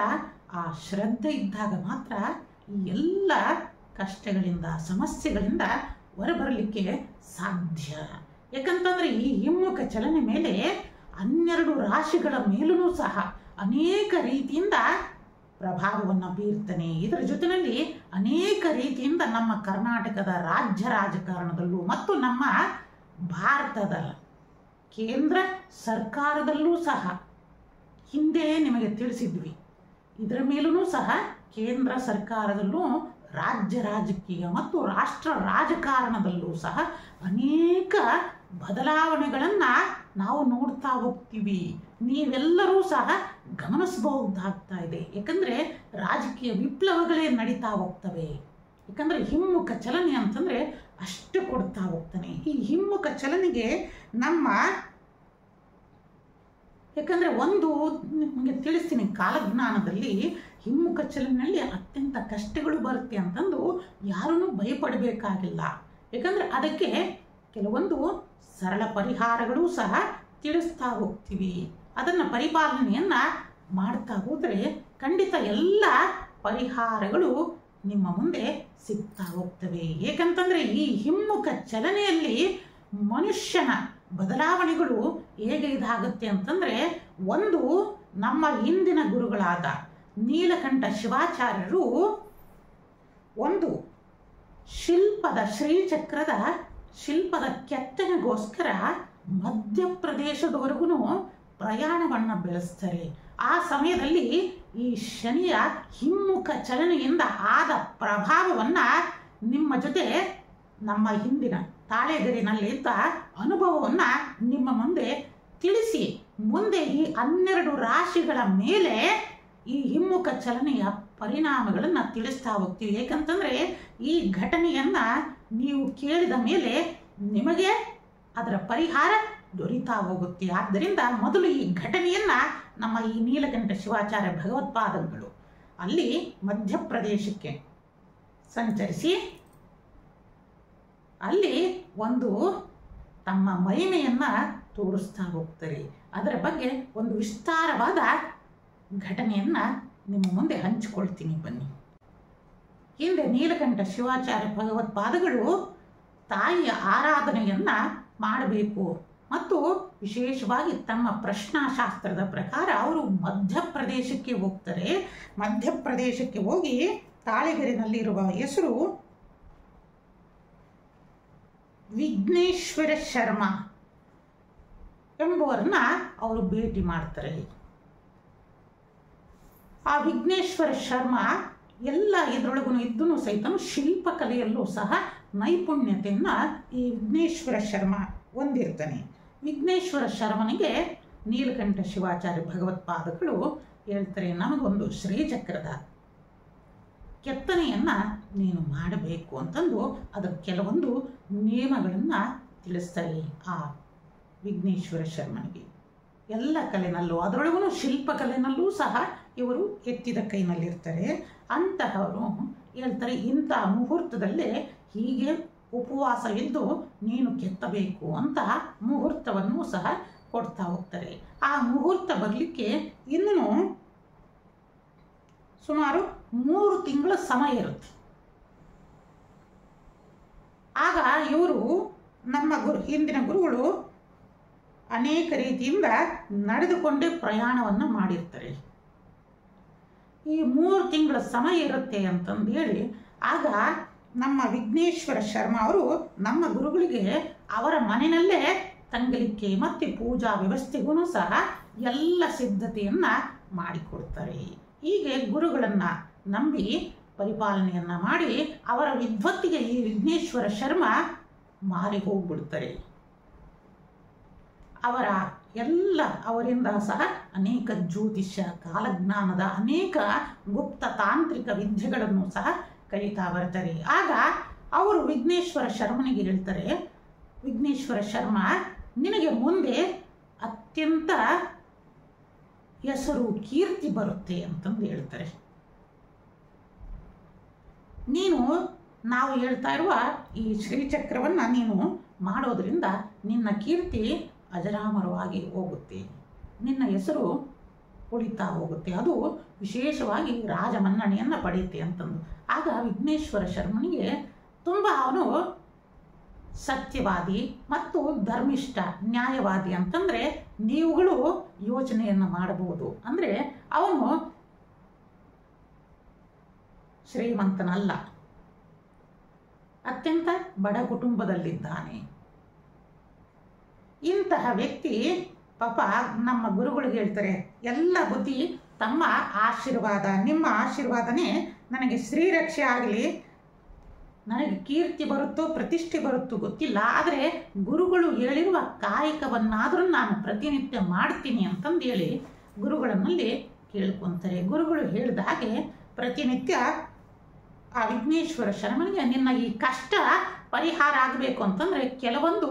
ಆ ಶ್ರದ್ಧೆ ಇದ್ದಾಗ ಮಾತ್ರ ಈ ಎಲ್ಲ ಕಷ್ಟಗಳಿಂದ, ಸಮಸ್ಯೆಗಳಿಂದ ಹೊರಬರಲಿಕ್ಕೆ ಸಾಧ್ಯ. ಯಾಕಂತಂದ್ರೆ ಈ ಹಿಮ್ಮುಖ ಚಲನೆ ಮೇಲೆ 12 ರಾಶಿಗಳ ಮೇಲೂ ಸಹ ಅನೇಕ ರೀತಿಯಿಂದ ಪ್ರಭಾವವನ್ನು ಬೀರ್ತಾನೆ. ಇದರ ಜೊತೆಯಲ್ಲಿ ಅನೇಕ ರೀತಿಯಿಂದ ನಮ್ಮ ಕರ್ನಾಟಕದ ರಾಜ್ಯ ರಾಜಕಾರಣದಲ್ಲೂ ಮತ್ತು ನಮ್ಮ ಭಾರತದ ಕೇಂದ್ರ ಸರ್ಕಾರದಲ್ಲೂ ಸಹ ಹಿಂದೆ ನಿಮಗೆ ತಿಳಿಸಿದ್ವಿ. ಇದರ ಮೇಲೂ ಸಹ ಕೇಂದ್ರ ಸರ್ಕಾರದಲ್ಲೂ, ರಾಜ್ಯ ರಾಜಕೀಯ ಮತ್ತು ರಾಷ್ಟ್ರ ರಾಜಕಾರಣದಲ್ಲೂ ಸಹ ಅನೇಕ ಬದಲಾವಣೆಗಳನ್ನು ನಾವು ನೋಡ್ತಾ ಹೋಗ್ತೀವಿ. ನೀವೆಲ್ಲರೂ ಸಹ ಗಮನಿಸಬಹುದಾಗ್ತಾ ಇದೆ. ಯಾಕಂದರೆ ರಾಜಕೀಯ ವಿಪ್ಲವಗಳೇ ನಡೀತಾ ಹೋಗ್ತವೆ. ಯಾಕಂದರೆ ಹಿಮ್ಮುಖ ಚಲನೆ ಅಂತಂದರೆ ಅಷ್ಟು ಕೊಡ್ತಾ ಹೋಗ್ತಾನೆ. ಈ ಹಿಮ್ಮುಖ ಚಲನೆಗೆ ಯಾಕಂದರೆ ಒಂದು ನಿಮಗೆ ತಿಳಿಸ್ತೀನಿ, ಕಾಲಜ್ಞಾನದಲ್ಲಿ ಹಿಮ್ಮುಖ ಚಲನೆಯಲ್ಲಿ ಅತ್ಯಂತ ಕಷ್ಟಗಳು ಬರುತ್ತೆ ಅಂತಂದು ಯಾರೂ ಭಯಪಡಬೇಕಾಗಿಲ್ಲ. ಯಾಕಂದರೆ ಅದಕ್ಕೆ ಕೆಲವೊಂದು ಸರಳ ಪರಿಹಾರಗಳು ಸಹ ತಿಳಿಸ್ತಾ ಹೋಗ್ತೀವಿ. ಅದನ್ನು ಪರಿಪಾಲನೆಯನ್ನು ಮಾಡ್ತಾ ಹೋದರೆ ಖಂಡಿತ ಎಲ್ಲ ಪರಿಹಾರಗಳು ನಿಮ್ಮ ಮುಂದೆ ಸಿಗ್ತಾ ಹೋಗ್ತವೆ. ಏಕೆಂತಂದರೆ ಈ ಹಿಮ್ಮುಖ ಚಲನೆಯಲ್ಲಿ ಮನುಷ್ಯನ ಬದಲಾವಣೆಗಳು ಹೇಗೆ ಇದಾಗುತ್ತೆ ಅಂತಂದರೆ, ಒಂದು ನಮ್ಮ ಹಿಂದಿನ ಗುರುಗಳಾದ ನೀಲಕಂಠ ಶಿವಾಚಾರ್ಯರು ಒಂದು ಶ್ರೀಚಕ್ರದ ಶಿಲ್ಪದ ಕೆತ್ತನೆಗೋಸ್ಕರ ಮಧ್ಯಪ್ರದೇಶದವರೆಗೂ ಪ್ರಯಾಣವನ್ನು ಬೆಳೆಸ್ತಾರೆ. ಆ ಸಮಯದಲ್ಲಿ ಈ ಶನಿಯ ಹಿಮ್ಮುಖ ಚಲನೆಯಿಂದ ಆದ ಪ್ರಭಾವವನ್ನು ನಿಮ್ಮ ಜೊತೆ ನಮ್ಮ ಹಿಂದಿನ ತಾಳೆಗರಿನಲ್ಲಿದ್ದ ಅನುಭವವನ್ನು ನಿಮ್ಮ ಮುಂದೆ ತಿಳಿಸಿ, ಮುಂದೆ ಈ 12 ರಾಶಿಗಳ ಮೇಲೆ ಈ ಹಿಮ್ಮುಖ ಚಲನೆಯ ಪರಿಣಾಮಗಳನ್ನು ತಿಳಿಸ್ತಾ ಹೋಗ್ತೀವಿ. ಏಕೆಂತಂದರೆ ಈ ಘಟನೆಯನ್ನು ನೀವು ಕೇಳಿದ ಮೇಲೆ ನಿಮಗೆ ಅದರ ಪರಿಹಾರ ದೊರೀತಾ ಹೋಗುತ್ತೆ. ಆದ್ದರಿಂದ ಮೊದಲು ಈ ಘಟನೆಯನ್ನು ನಮ್ಮ ಈ ನೀಲಕಂಠ ಶಿವಾಚಾರ್ಯ ಭಗವತ್ಪಾದಗಳು ಅಲ್ಲಿ ಮಧ್ಯಪ್ರದೇಶಕ್ಕೆ ಸಂಚರಿಸಿ ಅಲ್ಲಿ ಒಂದು ತಮ್ಮ ಮಹಿಮೆಯನ್ನು ತೋರಿಸ್ತಾ ಹೋಗ್ತಾರೆ. ಅದರ ಬಗ್ಗೆ ಒಂದು ವಿಸ್ತಾರವಾದ ಘಟನೆಯನ್ನು ನಿಮ್ಮ ಮುಂದೆ ಹಂಚಿಕೊಳ್ತೀನಿ, ಬನ್ನಿ. ಹಿಂದೆ ನೀಲಕಂಠ ಶಿವಾಚಾರ್ಯ ಭಗವತ್ಪಾದಗಳು ತಾಯಿಯ ಆರಾಧನೆಯನ್ನು ಮಾಡಬೇಕು ಮತ್ತು ವಿಶೇಷವಾಗಿ ತಮ್ಮ ಪ್ರಶ್ನಾಶಾಸ್ತ್ರದ ಪ್ರಕಾರ ಅವರು ಮಧ್ಯಪ್ರದೇಶಕ್ಕೆ ಹೋಗ್ತಾರೆ. ಮಧ್ಯಪ್ರದೇಶಕ್ಕೆ ಹೋಗಿ ತಾಳೆಗರಿನಲ್ಲಿರುವ ಹೆಸರು ವಿಘ್ನೇಶ್ವರ ಶರ್ಮ ಎಂಬುವರನ್ನ ಅವರು ಭೇಟಿ ಮಾಡ್ತಾರೆ. ಆ ವಿಘ್ನೇಶ್ವರ ಶರ್ಮ ಎಲ್ಲ ಇದರೊಳಗೂ ಇದ್ದೂ ಸಹಿತ ಶಿಲ್ಪಕಲೆಯಲ್ಲೂ ಸಹ ನೈಪುಣ್ಯತೆಯನ್ನು ಈ ವಿಘ್ನೇಶ್ವರ ಶರ್ಮ ಹೊಂದಿರ್ತಾನೆ. ವಿಘ್ನೇಶ್ವರ ಶರ್ಮನಿಗೆ ನೀಲಕಂಠ ಶಿವಾಚಾರ್ಯ ಭಗವತ್ಪಾದಗಳು ಹೇಳ್ತಾರೆ, ನಮಗೊಂದು ಶ್ರೀಚಕ್ರದ ಕೆತ್ತನೆಯನ್ನು ನೀನು ಮಾಡಬೇಕು ಅಂತಂದು ಅದರ ಕೆಲವೊಂದು ನಿಯಮಗಳನ್ನು ತಿಳಿಸ್ತಾರೆ. ಆ ವಿಘ್ನೇಶ್ವರ ಶರ್ಮನಿಗೆ ಎಲ್ಲ ಕಲೆನಲ್ಲೂ, ಅದರೊಳಗೂ ಶಿಲ್ಪಕಲೆನಲ್ಲೂ ಸಹ ಇವರು ಎತ್ತಿದ ಕೈನಲ್ಲಿರ್ತಾರೆ. ಅಂತಹವರು ಹೇಳ್ತಾರೆ, ಇಂಥ ಮುಹೂರ್ತದಲ್ಲೇ ಹೀಗೆ ಉಪವಾಸವಿದ್ದು ನೀನು ಕೆತ್ತಬೇಕು ಅಂತ ಮುಹೂರ್ತವನ್ನು ಸಹ ಕೊಡ್ತಾ ಹೋಗ್ತಾರೆ. ಆ ಮುಹೂರ್ತ ಬರಲಿಕ್ಕೆ ಇನ್ನೂ ಸುಮಾರು 3 ತಿಂಗಳ ಸಮಯ ಇರುತ್ತೆ. ಆಗ ಇವರು ನಮ್ಮ ಹಿಂದಿನ ಗುರುಗಳು ಅನೇಕ ರೀತಿಯಿಂದ ನಡೆದುಕೊಂಡೇ ಪ್ರಯಾಣವನ್ನು ಮಾಡಿರ್ತಾರೆ. ಈ 3 ತಿಂಗಳ ಸಮಯ ಇರುತ್ತೆ ಅಂತಂದು ಹೇಳಿ, ಆಗ ನಮ್ಮ ವಿಘ್ನೇಶ್ವರ ಶರ್ಮ ಅವರು ನಮ್ಮ ಗುರುಗಳಿಗೆ ಅವರ ಮನೆಯಲ್ಲೇ ತಂಗಲಿಕ್ಕೆ ಮತ್ತು ಪೂಜಾ ವ್ಯವಸ್ಥೆಗೂ ಸಹ ಎಲ್ಲ ಸಿದ್ಧತೆಯನ್ನು ಮಾಡಿಕೊಡ್ತಾರೆ. ಹೀಗೆ ಗುರುಗಳನ್ನು ನಂಬಿ ಪರಿಪಾಲನೆಯನ್ನು ಮಾಡಿ ಅವರ ವಿದ್ವತ್ತಿಗೆ ಈ ವಿಘ್ನೇಶ್ವರ ಶರ್ಮ ಮಾರಿ ಹೋಗ್ಬಿಡ್ತಾರೆ. ಅವರಿಂದ ಸಹ ಅನೇಕ ಜ್ಯೋತಿಷ್ಯ, ಕಾಲಜ್ಞಾನದ ಅನೇಕ ಗುಪ್ತ ತಾಂತ್ರಿಕ ವಿದ್ಯೆಗಳನ್ನು ಸಹ ಕಲಿತಾ ಬರ್ತಾರೆ. ಆಗ ಅವರು ವಿಘ್ನೇಶ್ವರ ಶರ್ಮನಿಗೆ ಹೇಳ್ತಾರೆ, ವಿಘ್ನೇಶ್ವರ ಶರ್ಮ, ನಿನಗೆ ಮುಂದೆ ಅತ್ಯಂತ ಹೆಸರು ಕೀರ್ತಿ ಬರುತ್ತೆ ಅಂತಂದು ಹೇಳ್ತಾರೆ. ನಾವು ಹೇಳ್ತಾ ಇರುವ ಈ ಶ್ರೀಚಕ್ರವನ್ನು ನೀನು ಮಾಡೋದ್ರಿಂದ ನಿನ್ನ ಕೀರ್ತಿ ಅಜರಾಮರವಾಗಿ ಹೋಗುತ್ತೆ, ನಿನ್ನ ಹೆಸರು ಉಳಿತಾ ಹೋಗುತ್ತೆ, ಅದು ವಿಶೇಷವಾಗಿ ರಾಜಮನ್ನಣೆಯನ್ನು ಪಡೆಯುತ್ತೆ ಅಂತಂದು. ಆಗ ವಿಘ್ನೇಶ್ವರ ಶರ್ಮನಿಗೆ ತುಂಬ ಅವನು ಸತ್ಯವಾದಿ ಮತ್ತು ಧರ್ಮಿಷ್ಠ, ನ್ಯಾಯವಾದಿ ಅಂತಂದರೆ ನೀವುಗಳು ಯೋಚನೆಯನ್ನು ಮಾಡಬಹುದು. ಅಂದರೆ ಅವನು ಶ್ರೀಮಂತನಲ್ಲ, ಅತ್ಯಂತ ಬಡ ಕುಟುಂಬದಲ್ಲಿದ್ದಾನೆ. ಇಂತಹ ವ್ಯಕ್ತಿ ಪಾಪ ನಮ್ಮ ಗುರುಗಳಿಗೆ ಹೇಳ್ತಾರೆ, ಎಲ್ಲ ಬುದ್ಧಿ ತಮ್ಮ ಆಶೀರ್ವಾದ, ನಿಮ್ಮ ಆಶೀರ್ವಾದನೇ ನನಗೆ ಶ್ರೀರಕ್ಷೆ ಆಗಲಿ, ನನಗೆ ಕೀರ್ತಿ ಬರುತ್ತೋ ಪ್ರತಿಷ್ಠೆ ಬರುತ್ತೋ ಗೊತ್ತಿಲ್ಲ, ಆದರೆ ಗುರುಗಳು ಹೇಳಿರುವ ಕಾಯಕವನ್ನಾದರೂ ನಾನು ಪ್ರತಿನಿತ್ಯ ಮಾಡ್ತೀನಿ ಅಂತಂದು ಹೇಳಿ ಗುರುಗಳನ್ನಲ್ಲಿ ಕೇಳ್ಕೊತಾರೆ. ಗುರುಗಳು ಹೇಳಿದ ಹಾಗೆ ಪ್ರತಿನಿತ್ಯ ಆ ವಿಘ್ನೇಶ್ವರ ಶರ್ಮನಿಗೆ ನಿನ್ನ ಈ ಕಷ್ಟ ಪರಿಹಾರ ಆಗಬೇಕು ಅಂತಂದರೆ ಕೆಲವೊಂದು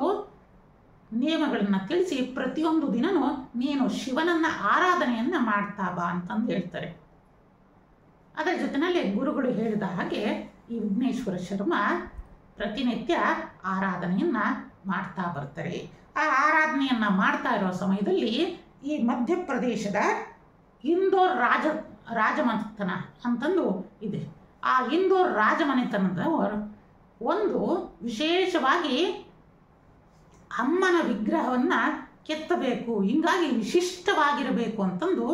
ನಿಯಮಗಳನ್ನು ತಿಳಿಸಿ ಪ್ರತಿಯೊಂದು ದಿನವೂ ನೀನು ಶಿವನನ್ನು ಆರಾಧನೆಯನ್ನು ಮಾಡ್ತಾ ಬಾ ಅಂತಂದು ಹೇಳ್ತಾರೆ. ಅದರ ಜೊತೆಯಲ್ಲಿ ಗುರುಗಳು ಹೇಳಿದ ಹಾಗೆ ಈ ವಿಘ್ನೇಶ್ವರ ಶರ್ಮ ಪ್ರತಿನಿತ್ಯ ಆರಾಧನೆಯನ್ನು ಮಾಡ್ತಾ ಬರ್ತಾರೆ. ಆ ಆರಾಧನೆಯನ್ನು ಮಾಡ್ತಾ ಇರೋ ಸಮಯದಲ್ಲಿ ಈ ಮಧ್ಯಪ್ರದೇಶದ ಇಂದೋರ್ ರಾಜಮನೆತನ ಅಂತಂದು ಇದೆ. ಆ ಇಂದೋರ್ ರಾಜಮನೆತನದ ಒಂದು ವಿಶೇಷವಾಗಿ ಅಮ್ಮನ ವಿಗ್ರಹವನ್ನು ಕೆತ್ತಬೇಕು, ಹಿಂಗಾಗಿ ವಿಶಿಷ್ಟವಾಗಿರಬೇಕು ಅಂತಂದು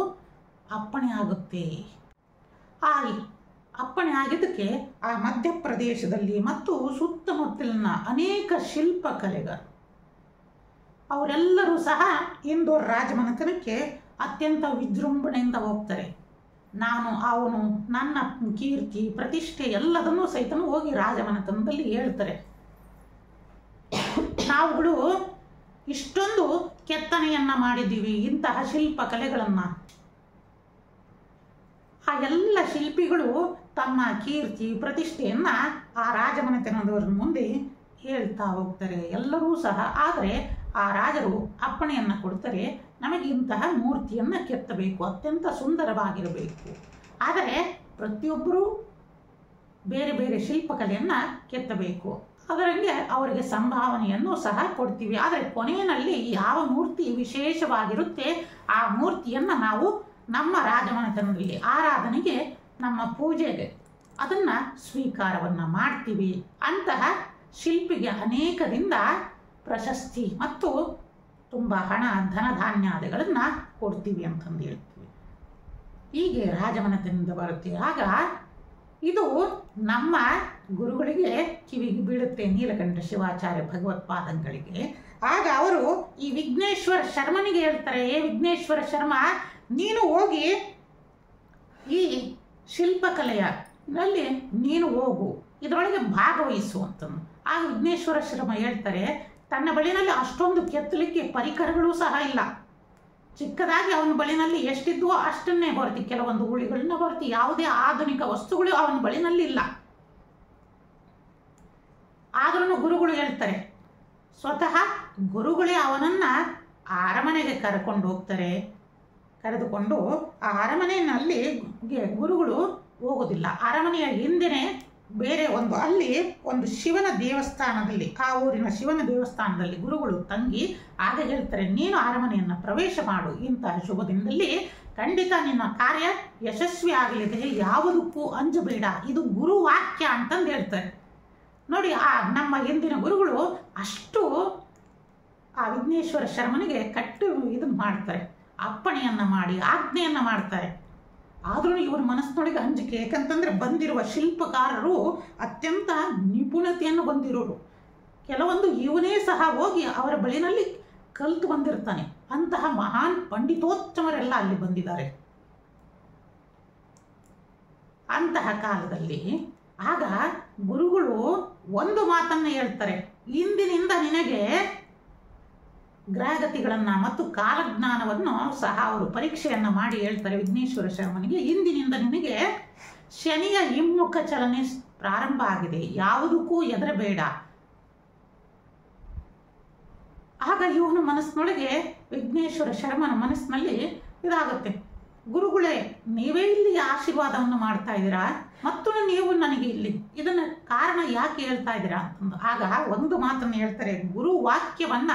ಅಪ್ಪಣೆ ಆಗುತ್ತೆ. ಆ ಅಪ್ಪಣೆ ಆಗಿದ್ದಕ್ಕೆ ಆ ಮಧ್ಯಪ್ರದೇಶದಲ್ಲಿ ಮತ್ತು ಸುತ್ತಮುತ್ತಲಿನ ಅನೇಕ ಶಿಲ್ಪಕಲೆಗಳು ಅವರೆಲ್ಲರೂ ಸಹ ಇಂದೋರ್ ರಾಜಮನೆತನಕ್ಕೆ ಅತ್ಯಂತ ವಿಜೃಂಭಣೆಯಿಂದ ಹೋಗ್ತಾರೆ. ಅವನು ನನ್ನ ಕೀರ್ತಿ ಪ್ರತಿಷ್ಠೆ ಎಲ್ಲದನ್ನೂ ಸಹಿತನೂ ಹೋಗಿ ರಾಜಮನೆತನದಲ್ಲಿ ಹೇಳ್ತಾರೆ. ನಾವುಗಳು ಇಷ್ಟೊಂದು ಕೆತ್ತನೆಯನ್ನು ಮಾಡಿದ್ದೀವಿ, ಇಂತಹ ಶಿಲ್ಪಕಲೆಗಳನ್ನು. ಆ ಎಲ್ಲ ಶಿಲ್ಪಿಗಳು ತಮ್ಮ ಕೀರ್ತಿ ಪ್ರತಿಷ್ಠೆಯನ್ನು ಆ ರಾಜಮನೆತನದವರ ಮುಂದೆ ಹೇಳ್ತಾ ಹೋಗ್ತಾರೆ ಎಲ್ಲರೂ ಸಹ. ಆದರೆ ಆ ರಾಜರು ಅಪ್ಪಣೆಯನ್ನು ಕೊಡ್ತಾರೆ, ನಮಗೆ ಇಂತಹ ಮೂರ್ತಿಯನ್ನು ಕೆತ್ತಬೇಕು, ಅತ್ಯಂತ ಸುಂದರವಾಗಿರಬೇಕು, ಆದರೆ ಪ್ರತಿಯೊಬ್ಬರೂ ಬೇರೆ ಬೇರೆ ಶಿಲ್ಪಕಲೆಯನ್ನು ಕೆತ್ತಬೇಕು, ಅದರಂಗೆ ಅವರಿಗೆ ಸಂಭಾವನೆಯನ್ನು ಸಹ ಕೊಡ್ತೀವಿ. ಆದರೆ ಕೊನೆಯಲ್ಲಿ ಯಾವ ಮೂರ್ತಿ ವಿಶೇಷವಾಗಿರುತ್ತೆ ಆ ಮೂರ್ತಿಯನ್ನು ನಾವು ನಮ್ಮ ರಾಜಮನೆತನದಲ್ಲಿ ಆರಾಧನೆಗೆ, ನಮ್ಮ ಪೂಜೆಗೆ ಅದನ್ನು ಸ್ವೀಕಾರವನ್ನು ಮಾಡ್ತೀವಿ. ಅಂತಹ ಶಿಲ್ಪಿಗೆ ಅನೇಕರಿಂದ ಪ್ರಶಸ್ತಿ ಮತ್ತು ತುಂಬ ಹಣ, ಧನಧಾನ್ಯಾದಿಗಳನ್ನು ಕೊಡ್ತೀವಿ ಅಂತಂದು ಹೇಳ್ತೀವಿ. ಹೀಗೆ ರಾಜಮನೆತನದಿಂದ ಬರುತ್ತೆ. ಆಗ ಇದು ನಮ್ಮ ಗುರುಗಳಿಗೆ ಕಿವಿಗೆ ಬೀಳುತ್ತೆ, ನೀಲಕಂಠ ಶಿವಾಚಾರ್ಯ ಭಗವತ್ಪಾದಂಗಳಿಗೆ. ಆಗ ಅವರು ಈ ವಿಘ್ನೇಶ್ವರ ಶರ್ಮನಿಗೆ ಹೇಳ್ತಾರೆ, ಏ ವಿಘ್ನೇಶ್ವರ ಶರ್ಮ, ನೀನು ಹೋಗಿ ಈ ಶಿಲ್ಪಕಲೆಯಲ್ಲಿ ನೀನು ಹೋಗು, ಇದರೊಳಗೆ ಭಾಗವಹಿಸು ಅಂತಂದು. ಆಗ ವಿಘ್ನೇಶ್ವರ ಶರ್ಮ ಹೇಳ್ತಾರೆ, ತನ್ನ ಬಳಿನಲ್ಲಿ ಅಷ್ಟೊಂದು ಕೆತ್ತಲಿಕ್ಕೆ ಪರಿಕರಗಳು ಸಹ ಇಲ್ಲ, ಚಿಕ್ಕದಾಗಿ ಅವನ ಬಳಿನಲ್ಲಿ ಎಷ್ಟಿದ್ವೋ ಅಷ್ಟನ್ನೇ ಬರ್ತಿ, ಕೆಲವೊಂದು ಹುಳಿಗಳನ್ನ ಬರ್ತಿ, ಯಾವುದೇ ಆಧುನಿಕ ವಸ್ತುಗಳು ಅವನ ಬಳಿನಲ್ಲಿ ಇಲ್ಲ. ಆದ್ರೂ ಗುರುಗಳು ಹೇಳ್ತಾರೆ, ಸ್ವತಃ ಗುರುಗಳೇ ಅವನನ್ನು ಅರಮನೆಗೆ ಕರ್ಕೊಂಡು ಹೋಗ್ತಾರೆ. ಕರೆದುಕೊಂಡು ಆ ಅರಮನೆಯಲ್ಲಿ ಗುರುಗಳು ಹೋಗೋದಿಲ್ಲ, ಅರಮನೆಯ ಹಿಂದೆನೇ ಬೇರೆ ಅಲ್ಲಿ ಒಂದು ಶಿವನ ದೇವಸ್ಥಾನದಲ್ಲಿ, ಆ ಊರಿನ ಶಿವನ ದೇವಸ್ಥಾನದಲ್ಲಿ ಗುರುಗಳು ತಂಗಿ. ಆಗ ಹೇಳ್ತಾರೆ, ನೀನು ಅರಮನೆಯನ್ನು ಪ್ರವೇಶ ಮಾಡು, ಇಂತಹ ಶುಭ ದಿನದಲ್ಲಿ ಖಂಡಿತ ನಿನ್ನ ಕಾರ್ಯ ಯಶಸ್ವಿ ಆಗಲಿದೆ, ಯಾವುದಕ್ಕೂ ಅಂಜಬೇಡ, ಇದು ಗುರುವಾಕ್ಯ ಅಂತಂದು ಹೇಳ್ತಾರೆ. ನೋಡಿ, ಆ ನಮ್ಮ ಹಿಂದಿನ ಗುರುಗಳು ಅಷ್ಟು ಆ ವಿಘ್ನೇಶ್ವರ ಶರ್ಮನಿಗೆ ಇದನ್ನು ಮಾಡ್ತಾರೆ, ಅಪ್ಪಣೆಯನ್ನು ಮಾಡಿ ಆಜ್ಞೆಯನ್ನು ಮಾಡ್ತಾರೆ. ಆದ್ರೂ ಇವ್ರ ಮನಸ್ಸಿನೊಳಗೆ ಅಂಜಿಕೆ. ಯಾಕಂತಂದ್ರೆ ಬಂದಿರುವ ಶಿಲ್ಪಕಾರರು ಅತ್ಯಂತ ನಿಪುಣತೆಯನ್ನು ಬಂದಿರೋರು. ಕೆಲವೊಂದು ಇವನೇ ಸಹ ಹೋಗಿ ಅವರ ಬಳಿನಲ್ಲಿ ಕಲ್ತು ಬಂದಿರ್ತಾನೆ. ಅಂತಹ ಮಹಾನ್ ಪಂಡಿತೋತ್ತಮರೆಲ್ಲ ಅಲ್ಲಿ ಬಂದಿದ್ದಾರೆ. ಅಂತಹ ಕಾಲದಲ್ಲಿ ಆಗ ಗುರುಗಳು ಒಂದು ಮಾತನ್ನ ಹೇಳ್ತಾರೆ, ಇಂದಿನಿಂದ ನಿನಗೆ ಗ್ರಹಗತಿಗಳನ್ನ ಮತ್ತು ಕಾಲಜ್ಞಾನವನ್ನು ಸಹ ಅವರು ಪರೀಕ್ಷೆಯನ್ನ ಮಾಡಿ ಹೇಳ್ತಾರೆ ವಿಘ್ನೇಶ್ವರ ಶರ್ಮನಿಗೆ. ಇಂದಿನಿಂದ ನಿನಗೆ ಶನಿಯ ಹಿಮ್ಮುಖ ಚಲನೆ ಪ್ರಾರಂಭ ಆಗಿದೆ, ಯಾವುದಕ್ಕೂ ಹೆದರಬೇಡ. ಆಗ ಇವನ ಮನಸ್ಸಿನೊಳಗೆ ವಿಘ್ನೇಶ್ವರ ಶರ್ಮನ ಮನಸ್ಸಿನಲ್ಲಿ ಇದಾಗುತ್ತೆ, ಗುರುಗಳೇ ನೀವೇ ಇಲ್ಲಿ ಆಶೀರ್ವಾದವನ್ನು ಮಾಡ್ತಾ ಇದ್ದೀರಾ ಮತ್ತು ನೀವು ನನಗೆ ಇಲ್ಲಿ ಇದನ್ನ ಕಾರಣ ಯಾಕೆ ಹೇಳ್ತಾ ಇದ್ದೀರಾ ಅಂತಂದು ಆಗ ಒಂದು ಮಾತನ್ನು ಹೇಳ್ತಾರೆ, ಗುರು ವಾಕ್ಯವನ್ನ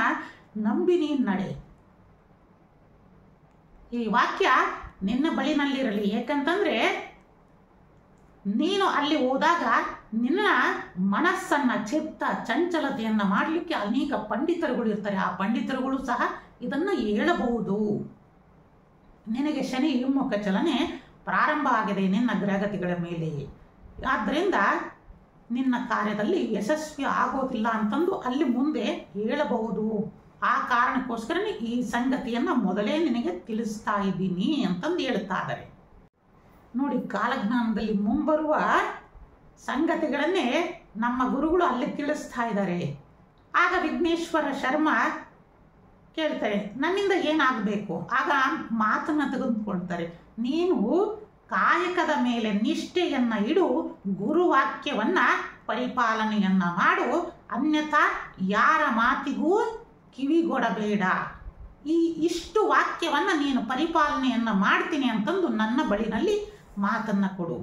ನಂಬಿ ನೀನ್ ನಡೆ. ಈ ವಾಕ್ಯ ನಿನ್ನ ಬಳಿನಲ್ಲಿರಲಿ. ಯಾಕಂತಂದ್ರೆ ನೀನು ಅಲ್ಲಿ ಹೋದಾಗ ನಿನ್ನ ಮನಸ್ಸನ್ನ ಚಿತ್ತ ಚಂಚಲತೆಯನ್ನ ಮಾಡಲಿಕ್ಕೆ ಅನೇಕ ಪಂಡಿತರುಗಳು ಇರ್ತಾರೆ. ಆ ಪಂಡಿತರುಗಳು ಸಹ ಇದನ್ನ ಹೇಳಬಹುದು. ನಿನಗೆ ಶನಿ ಹಿಮ್ಮುಖ ಚಲನೆ ಪ್ರಾರಂಭ ಆಗಿದೆ ನಿನ್ನ ಗ್ರಹಗತಿಗಳ ಮೇಲೆ, ಆದ್ದರಿಂದ ನಿನ್ನ ಕಾರ್ಯದಲ್ಲಿ ಯಶಸ್ವಿ ಆಗೋದಿಲ್ಲ ಅಂತಂದು ಅಲ್ಲಿ ಮುಂದೆ ಹೇಳಬಹುದು. ಆ ಕಾರಣಕ್ಕೋಸ್ಕರನೇ ಈ ಸಂಗತಿಯನ್ನ ಮೊದಲೇ ನಿನಗೆ ತಿಳಿಸ್ತಾ ಇದ್ದೀನಿ ಅಂತಂದು ಹೇಳ್ತಾ ಇದ್ದಾರೆ. ನೋಡಿ, ಕಾಲಜ್ಞಾನದಲ್ಲಿ ಮುಂಬರುವ ಸಂಗತಿಗಳನ್ನೇ ನಮ್ಮ ಗುರುಗಳು ಅಲ್ಲಿ ತಿಳಿಸ್ತಾ ಇದ್ದಾರೆ. ಆಗ ವಿಘ್ನೇಶ್ವರ ಶರ್ಮ ಕೇಳ್ತಾರೆ, ನನ್ನಿಂದ ಏನಾಗಬೇಕು? ಆಗ ಮಾತನ್ನ ತೆಗೆದುಕೊಳ್ತಾರೆ, ನೀನು ಕಾಯಕದ ಮೇಲೆ ನಿಷ್ಠೆಯನ್ನ ಇಡು, ಗುರುವಾಕ್ಯವನ್ನ ಪರಿಪಾಲನೆಯನ್ನ ಮಾಡು, ಅನ್ಯಥಾ ಯಾರ ಮಾತಿಗೂ ಕಿವಿಗೊಡಬೇಡ. ಇಷ್ಟು ವಾಕ್ಯವನ್ನ ನೀನು ಪರಿಪಾಲನೆಯನ್ನ ಮಾಡ್ತೀನಿ ಅಂತಂದು ನನ್ನ ಬಳಿನಲ್ಲಿ ಮಾತನ್ನ ಕೊಡು.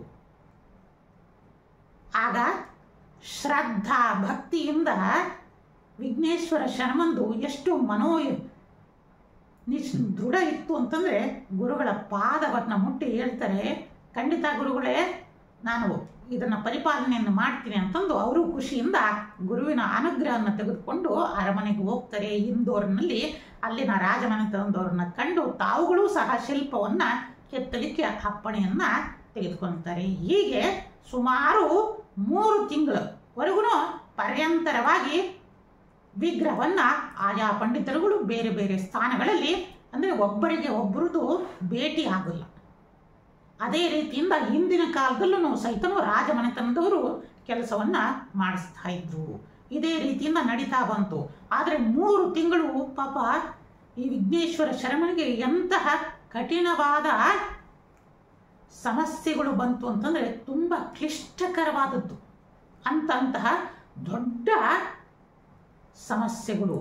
ಆಗ ಶ್ರದ್ಧಾ ಭಕ್ತಿಯಿಂದ ವಿಘ್ನೇಶ್ವರ ಶರ್ಮಂದು ಎಷ್ಟು ದೃಢ ಇತ್ತು ಅಂತಂದ್ರೆ ಗುರುಗಳ ಪಾದವನ್ನ ಮುಟ್ಟಿ ಹೇಳ್ತಾರೆ, ಖಂಡಿತ ಗುರುಗಳೇ, ನಾನು ಇದನ್ನ ಪರಿಪಾಲನೆಯನ್ನು ಮಾಡ್ತೀನಿ ಅಂತಂದು ಅವರು ಖುಷಿಯಿಂದ ಗುರುವಿನ ಅನುಗ್ರಹವನ್ನು ತೆಗೆದುಕೊಂಡು ಅರಮನೆಗೆ ಹೋಗ್ತಾರೆ. ಇಂದೋರ್ನಲ್ಲಿ ಅಲ್ಲಿನ ರಾಜಮನೆತನದವರನ್ನ ಕಂಡು ತಾವುಗಳು ಸಹ ಶಿಲ್ಪವನ್ನ ಕೆತ್ತಲಿಕ್ಕೆ ಅಪ್ಪಣೆಯನ್ನ ತೆಗೆದುಕೊಳ್ತಾರೆ. ಹೀಗೆ ಸುಮಾರು 3 ತಿಂಗಳವರೆಗೂ ಪರ್ಯಂತರವಾಗಿ ವಿಗ್ರಹವನ್ನ ಆಯಾ ಪಂಡಿತರುಗಳು ಬೇರೆ ಬೇರೆ ಸ್ಥಾನಗಳಲ್ಲಿ, ಅಂದ್ರೆ ಒಬ್ಬರಿಗೆ ಒಬ್ಬರದು ಭೇಟಿ ಆಗಲ್ಲ. ಅದೇ ರೀತಿಯಿಂದ ಹಿಂದಿನ ಕಾಲದಲ್ಲೂ ಸಹಿತನೂ ರಾಜಮನೆತನದವರು ಕೆಲಸವನ್ನ ಮಾಡಿಸ್ತಾ ಇದ್ರು. ಇದೇ ರೀತಿಯಿಂದ ನಡೀತಾ ಬಂತು. ಆದರೆ 3 ತಿಂಗಳು ಪಾಪ ಈ ವಿಘ್ನೇಶ್ವರ ಶರ್ಮನಿಗೆ ಎಂತಹ ಕಠಿಣವಾದ ಸಮಸ್ಯೆಗಳು ಬಂತು ಅಂತಂದ್ರೆ ತುಂಬಾ ಕ್ಲಿಷ್ಟಕರವಾದದ್ದು. ಅಂತಹ ದೊಡ್ಡ ಸಮಸ್ಯೆಗಳು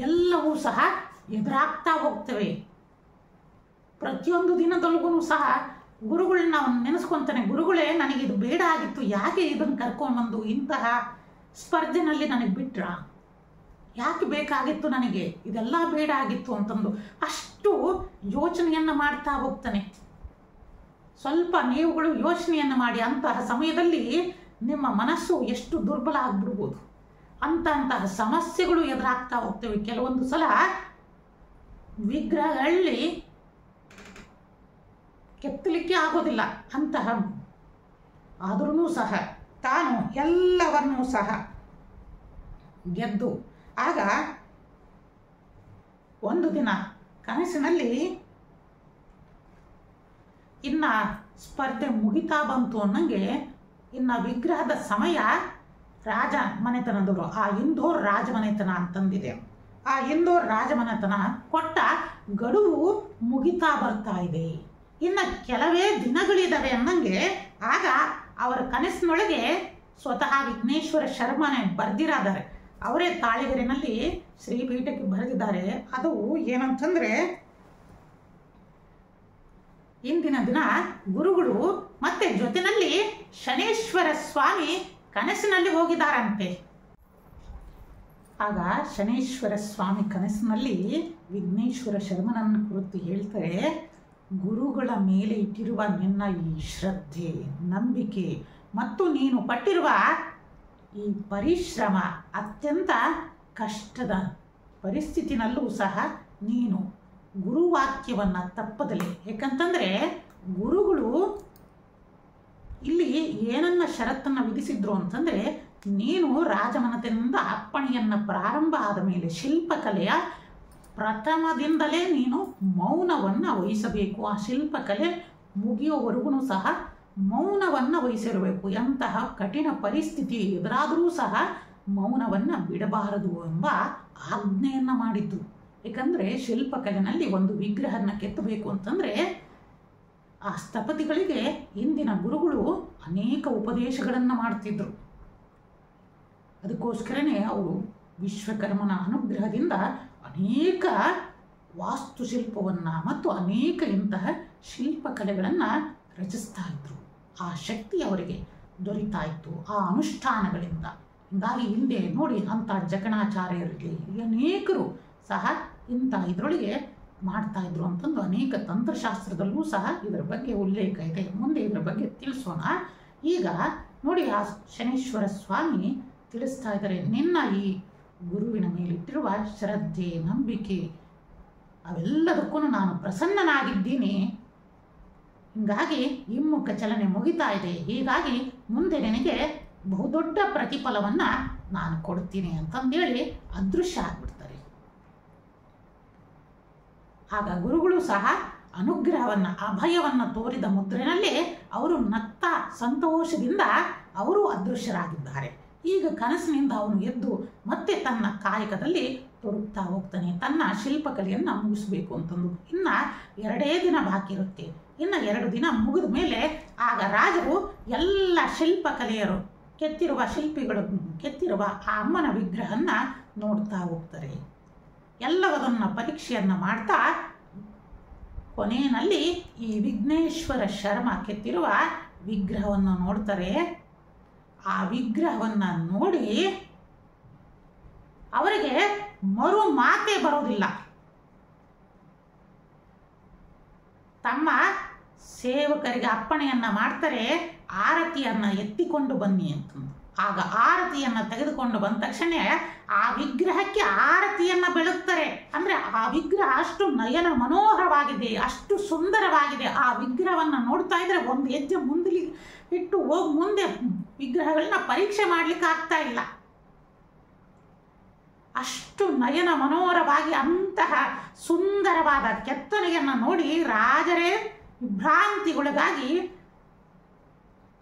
ಎಲ್ಲವೂ ಸಹ ಎದುರಾಗ್ತಾ ಹೋಗ್ತವೆ. ಪ್ರತಿಯೊಂದು ದಿನದೊಳಗೂ ಸಹ ಗುರುಗಳನ್ನ ಅವನು ನೆನೆಸ್ಕೊಂತಾನೆ, ಗುರುಗಳೇ ನನಗಿದು ಬೇಡ ಆಗಿತ್ತು, ಯಾಕೆ ಇದನ್ನು ಕರ್ಕೊಂಡ್ಬಂದು ಇಂತಹ ಸ್ಪರ್ಧೆನಲ್ಲಿ ನನಗೆ ಬಿಟ್ರ, ಯಾಕೆ ಬೇಕಾಗಿತ್ತು ನನಗೆ, ಇದೆಲ್ಲ ಬೇಡ ಆಗಿತ್ತು ಅಂತಂದು ಅಷ್ಟು ಯೋಚನೆಯನ್ನ ಮಾಡ್ತಾ ಹೋಗ್ತಾನೆ. ಸ್ವಲ್ಪ ನೀವುಗಳು ಯೋಚನೆಯನ್ನು ಮಾಡಿ, ಅಂತಹ ಸಮಯದಲ್ಲಿ ನಿಮ್ಮ ಮನಸ್ಸು ಎಷ್ಟು ದುರ್ಬಲ ಆಗ್ಬಿಡ್ಬೋದು. ಅಂತಹ ಸಮಸ್ಯೆಗಳು ಎದುರಾಗ್ತಾ ಹೋಗ್ತವೆ. ಕೆಲವೊಂದು ಸಲ ವಿಗ್ರಹಗಳಲ್ಲಿ ಕೆತ್ತಲಿಕ್ಕೆ ಆಗೋದಿಲ್ಲ ಅಂತಹ, ಆದ್ರೂ ಸಹ ತಾನು ಎಲ್ಲವನ್ನೂ ಸಹ ಗೆದ್ದು ಆಗ ಒಂದು ದಿನ ಕನಸಿನಲ್ಲಿ ಇನ್ನ ಸ್ಪರ್ಧೆ ಮುಗಿತಾ ಬಂತು ಅನ್ನಂಗೆ ಇನ್ನ ವಿಗ್ರಹದ ಸಮಯ ರಾಜ ಮನೆತನದವರು, ಆ ಇಂದೋರ್ ರಾಜಮನೆತನ ಅಂತಂದಿದೆ, ಆ ಇಂದೋರ್ ರಾಜಮನೆತನ ಕೊಟ್ಟ ಗಡುವು ಮುಗಿತಾ ಬರ್ತಾ ಇದೆ, ಇನ್ನ ಕೆಲವೇ ದಿನಗಳಿದಾವೆ ಅನ್ನಂಗೆ ಆಗ ಅವರ ಕನಸಿನೊಳಗೆ ಸ್ವತಃ ವಿಘ್ನೇಶ್ವರ ಶರ್ಮನೇ ಬರೆದಿರಾದರೆ, ಅವರೇ ತಾಳಿಗರಿನಲ್ಲಿ ಶ್ರೀಪೀಠಕ್ಕೆ ಬರೆದಿದ್ದಾರೆ. ಅದು ಏನಂತಂದ್ರೆ, ಇಂದಿನ ದಿನ ಗುರುಗಳು ಮತ್ತೆ ಜೊತೆನಲ್ಲಿ ಶನೇಶ್ವರ ಸ್ವಾಮಿ ಕನಸಿನಲ್ಲಿ ಹೋಗಿದ್ದಾರಂತೆ. ಆಗ ಶನೇಶ್ವರ ಸ್ವಾಮಿ ಕನಸಿನಲ್ಲಿ ವಿಘ್ನೇಶ್ವರ ಶರ್ಮನನ್ನು ಕುರಿತು ಹೇಳ್ತಾರೆ, ಗುರುಗಳ ಮೇಲೆ ಇಟ್ಟಿರುವ ನಿನ್ನ ಈ ಶ್ರದ್ಧೆ, ನಂಬಿಕೆ ಮತ್ತು ನೀನು ಪಟ್ಟಿರುವ ಈ ಪರಿಶ್ರಮ ಅತ್ಯಂತ ಕಷ್ಟದ ಪರಿಸ್ಥಿತಿನಲ್ಲೂ ಸಹ ನೀನು ಗುರುವಾಕ್ಯವನ್ನು ತಪ್ಪದಲೆ, ಯಾಕಂತಂದರೆ ಗುರುಗಳು ಇಲ್ಲಿ ಏನನ್ನ ಷರತ್ತನ್ನು ವಿಧಿಸಿದ್ರು ಅಂತಂದರೆ, ನೀನು ರಾಜಮನೆತನದಿಂದ ಅಪ್ಪಣೆಯನ್ನು ಪ್ರಾರಂಭ ಆದ ಮೇಲೆ ಶಿಲ್ಪಕಲೆಯ ಪ್ರಥಮದಿಂದಲೇ ನೀನು ಮೌನವನ್ನು ವಹಿಸಬೇಕು. ಆ ಶಿಲ್ಪಕಲೆ ಮುಗಿಯೋವರೆಗೂ ಸಹ ಮೌನವನ್ನು ವಹಿಸಿರಬೇಕು. ಎಂತಹ ಕಠಿಣ ಪರಿಸ್ಥಿತಿ ಎದುರಾದರೂ ಸಹ ಮೌನವನ್ನು ಬಿಡಬಾರದು ಎಂಬ ಆಜ್ಞೆಯನ್ನು ಮಾಡಿದ್ದು. ಏಕೆಂದರೆ ಶಿಲ್ಪಕಲೆಯಲ್ಲಿ ಒಂದು ವಿಗ್ರಹನ ಕೆತ್ತಬೇಕು ಅಂತಂದರೆ ಆ ಸ್ಥಪತಿಗಳಿಗೆ ಇಂದಿನ ಗುರುಗಳು ಅನೇಕ ಉಪದೇಶಗಳನ್ನು ಮಾಡ್ತಿದ್ರು. ಅದಕ್ಕೋಸ್ಕರನೇ ಅವರು ವಿಶ್ವಕರ್ಮನ ಅನುಗ್ರಹದಿಂದ ಅನೇಕ ವಾಸ್ತುಶಿಲ್ಪವನ್ನು ಮತ್ತು ಅನೇಕ ಇಂತಹ ಶಿಲ್ಪಕಲೆಗಳನ್ನು ರಚಿಸ್ತಾ ಇದ್ರು. ಆ ಶಕ್ತಿ ಅವರಿಗೆ ದೊರೀತಾ ಇತ್ತು ಆ ಅನುಷ್ಠಾನಗಳಿಂದ. ಹೀಗಾಗಿ ಹಿಂದೆ ನೋಡಿ ಅಂಥ ಜಕಣಾಚಾರ್ಯರಿಗೆ ಅನೇಕರು ಸಹ ಇಂಥ ಇದರೊಳಗೆ ಮಾಡ್ತಾ ಇದ್ರು ಅಂತಂದು ಅನೇಕ ತಂತ್ರಶಾಸ್ತ್ರದಲ್ಲೂ ಸಹ ಇದರ ಬಗ್ಗೆ ಉಲ್ಲೇಖ ಇದೆ. ಮುಂದೆ ಇದರ ಬಗ್ಗೆ ತಿಳಿಸೋಣ. ಈಗ ನೋಡಿ ಆ ಶನೀಶ್ವರ ಸ್ವಾಮಿ ತಿಳಿಸ್ತಾ ಇದ್ದಾರೆ, ನಿನ್ನ ಈ ಗುರುವಿನ ಮೇಲಿಟ್ಟಿರುವ ಶ್ರದ್ಧೆ, ನಂಬಿಕೆ ಅವೆಲ್ಲದಕ್ಕೂ ನಾನು ಪ್ರಸನ್ನನಾಗಿದ್ದೀನಿ. ಹೀಗಾಗಿ ಹಿಮ್ಮುಖ ಚಲನೆ ಮುಗಿತಾ ಇದೆ. ಹೀಗಾಗಿ ಮುಂದೆ ನಿನಗೆ ಬಹುದೊಡ್ಡ ಪ್ರತಿಫಲವನ್ನು ನಾನು ಕೊಡ್ತೀನಿ ಅಂತಂದೇಳಿ ಅದೃಶ್ಯ ಆಗ್ಬಿಡ್ತಾರೆ. ಆಗ ಗುರುಗಳು ಸಹ ಅನುಗ್ರಹವನ್ನು, ಅಭಯವನ್ನು ತೋರಿದ ಮುದ್ರೆನಲ್ಲಿ ಅವರು ನತ್ತ ಸಂತೋಷದಿಂದ ಅವರು ಅದೃಶ್ಯರಾಗಿದ್ದಾರೆ. ಈಗ ಕನಸಿನಿಂದ ಅವನು ಎದ್ದು ಮತ್ತೆ ತನ್ನ ಕಾಯಕದಲ್ಲಿ ತೊಡಗ್ತಾ ಹೋಗ್ತಾನೆ. ತನ್ನ ಶಿಲ್ಪಕಲೆಯನ್ನು ಮುಗಿಸ್ಬೇಕು ಅಂತಂದು ಇನ್ನು 2 ದಿನ ಬಾಕಿ ಇರುತ್ತೆ. ಇನ್ನು 2 ದಿನ ಮುಗಿದ ಮೇಲೆ ಆಗ ರಾಜರು ಎಲ್ಲ ಶಿಲ್ಪಕಲೆಯರು ಶಿಲ್ಪಿಗಳು ಕೆತ್ತಿರುವ ಆ ಅಮ್ಮನ ವಿಗ್ರಹನ ನೋಡ್ತಾ ಹೋಗ್ತಾರೆ. ಎಲ್ಲವದನ್ನು ಪರೀಕ್ಷೆಯನ್ನು ಮಾಡ್ತಾ ಕೊನೆಯಲ್ಲಿ ಈ ವಿಘ್ನೇಶ್ವರ ಶರ್ಮ ಕೆತ್ತಿರುವ ವಿಗ್ರಹವನ್ನು ನೋಡ್ತಾರೆ. ಆ ವಿಗ್ರಹವನ್ನು ನೋಡಿ ಅವರಿಗೆ ಮರು ಮಾತೇ ಬರೋದಿಲ್ಲ. ತಮ್ಮ ಸೇವಕರಿಗೆ ಅಪ್ಪಣೆಯನ್ನ ಮಾಡ್ತಾರೆ, ಆರತಿಯನ್ನ ಎತ್ತಿಕೊಂಡು ಬನ್ನಿ ಅಂತಂದು. ಆಗ ಆರತಿಯನ್ನು ತೆಗೆದುಕೊಂಡು ಬಂದ ತಕ್ಷಣ ಆ ವಿಗ್ರಹಕ್ಕೆ ಆರತಿಯನ್ನು ಬೆಳಗ್ತಾರೆ. ಅಂದರೆ ಆ ವಿಗ್ರಹ ಅಷ್ಟು ನಯನ ಮನೋಹರವಾಗಿದೆ, ಅಷ್ಟು ಸುಂದರವಾಗಿದೆ. ಆ ವಿಗ್ರಹವನ್ನು ನೋಡ್ತಾ ಇದ್ರೆ ಒಂದು ಹೆಜ್ಜೆ ಮುಂದೆ ಇಟ್ಟು ಹೋಗಿ ಮುಂದೆ ವಿಗ್ರಹಗಳನ್ನ ಪರೀಕ್ಷೆ ಮಾಡ್ಲಿಕ್ಕೆ ಆಗ್ತಾ ಇಲ್ಲ. ಅಷ್ಟು ನಯನ ಮನೋಹರವಾಗಿ ಅಂತಹ ಸುಂದರವಾದ ಕೆತ್ತನೆಯನ್ನು ನೋಡಿ ರಾಜರೇ ಭ್ರಾಂತಿಗೊಳಗಾಗಿ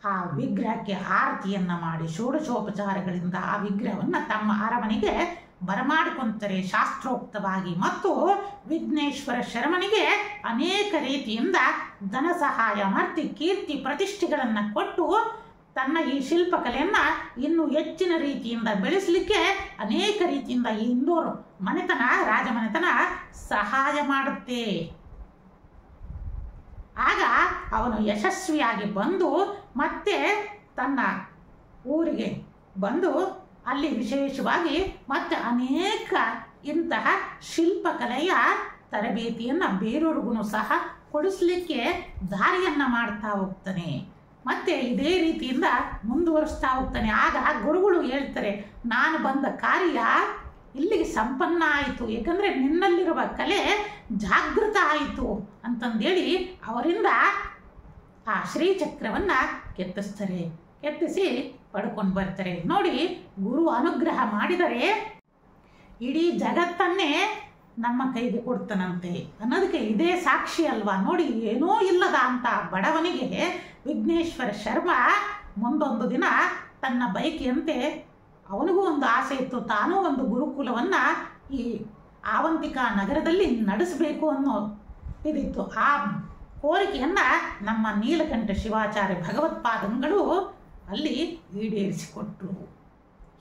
ಆ ವಿಗ್ರಹಕ್ಕೆ ಆರತಿಯನ್ನ ಮಾಡಿ ಷೋಡಶೋಪಚಾರಗಳಿಂದ ಆ ವಿಗ್ರಹವನ್ನು ತಮ್ಮ ಅರಮನೆಗೆ ಬರಮಾಡಿಕೊಂತಾರೆ ಶಾಸ್ತ್ರೋಕ್ತವಾಗಿ. ಮತ್ತು ವಿಘ್ನೇಶ್ವರ ಶರ್ಮನಿಗೆ ಅನೇಕ ರೀತಿಯಿಂದ ಧನ ಸಹಾಯ ಮಾಡಿ ಕೀರ್ತಿ ಪ್ರತಿಷ್ಠೆಗಳನ್ನು ಕೊಟ್ಟು ತನ್ನ ಈ ಶಿಲ್ಪಕಲೆಯನ್ನು ಇನ್ನೂ ಹೆಚ್ಚಿನ ರೀತಿಯಿಂದ ಬೆಳೆಸಲಿಕ್ಕೆ ಅನೇಕ ರೀತಿಯಿಂದ ಈ ಇಂದೋರು ಮನೆತನ, ರಾಜಮನೆತನ ಸಹಾಯ ಮಾಡುತ್ತೆ. ಆಗ ಅವನು ಯಶಸ್ವಿಯಾಗಿ ಬಂದು ಮತ್ತೆ ತನ್ನ ಊರಿಗೆ ಬಂದು ಅಲ್ಲಿ ವಿಶೇಷವಾಗಿ ಮತ್ತೆ ಅನೇಕ ಇಂತಹ ಶಿಲ್ಪಕಲೆಯ ತರಬೇತಿಯನ್ನು ಬೇರೆಯವ್ರಿಗೂ ಸಹ ಕೊಡಿಸ್ಲಿಕ್ಕೆ ದಾರಿಯನ್ನು ಮಾಡ್ತಾ ಹೋಗ್ತಾನೆ. ಮತ್ತೆ ಇದೇ ರೀತಿಯಿಂದ ಮುಂದುವರಿಸ್ತಾ ಹೋಗ್ತಾನೆ. ಆಗ ಗುರುಗಳು ಹೇಳ್ತಾರೆ, ನಾನು ಬಂದ ಕಾರ್ಯ ಇಲ್ಲಿಗೆ ಸಂಪನ್ನ ಆಯಿತು, ಏಕೆಂದರೆ ನಿನ್ನಲ್ಲಿರುವ ಕಲೆ ಜಾಗೃತ ಆಯಿತು ಅಂತಂದೇಳಿ ಅವರಿಂದ ಆ ಶ್ರೀಚಕ್ರವನ್ನು ಕೆತ್ತಿಸ್ತಾರೆ. ಕೆತ್ತಿಸಿ ಪಡ್ಕೊಂಡು ಬರ್ತಾರೆ. ನೋಡಿ, ಗುರು ಅನುಗ್ರಹ ಮಾಡಿದರೆ ಇಡೀ ಜಗತ್ತನ್ನೇ ನಮ್ಮ ಕೈಗೆ ಕೊಡ್ತಾನಂತೆ ಅನ್ನೋದಕ್ಕೆ ಇದೇ ಸಾಕ್ಷಿ ಅಲ್ವಾ. ನೋಡಿ, ಏನೂ ಇಲ್ಲದ ಅಂತ ಬಡವನಿಗೆ ವಿಘ್ನೇಶ್ವರ ಶರ್ಮ ಮುಂದೊಂದು ದಿನ ತನ್ನ ಬೈಕಿಯಂತೆ ಅವನಿಗೂ ಒಂದು ಆಸೆ ಇತ್ತು, ತಾನೂ ಒಂದು ಗುರುಕುಲವನ್ನು ಈ ಆವಂತಿಕಾ ನಗರದಲ್ಲಿ ನಡೆಸಬೇಕು ಅನ್ನೋ ಇದಿತ್ತು. ಆ ಕೋರಿಕೆಯನ್ನು ನಮ್ಮ ನೀಲಕಂಠ ಶಿವಾಚಾರ್ಯ ಭಗವತ್ಪಾದಂಗಳು ಅಲ್ಲಿ ಈಡೇರಿಸಿಕೊಟ್ರು.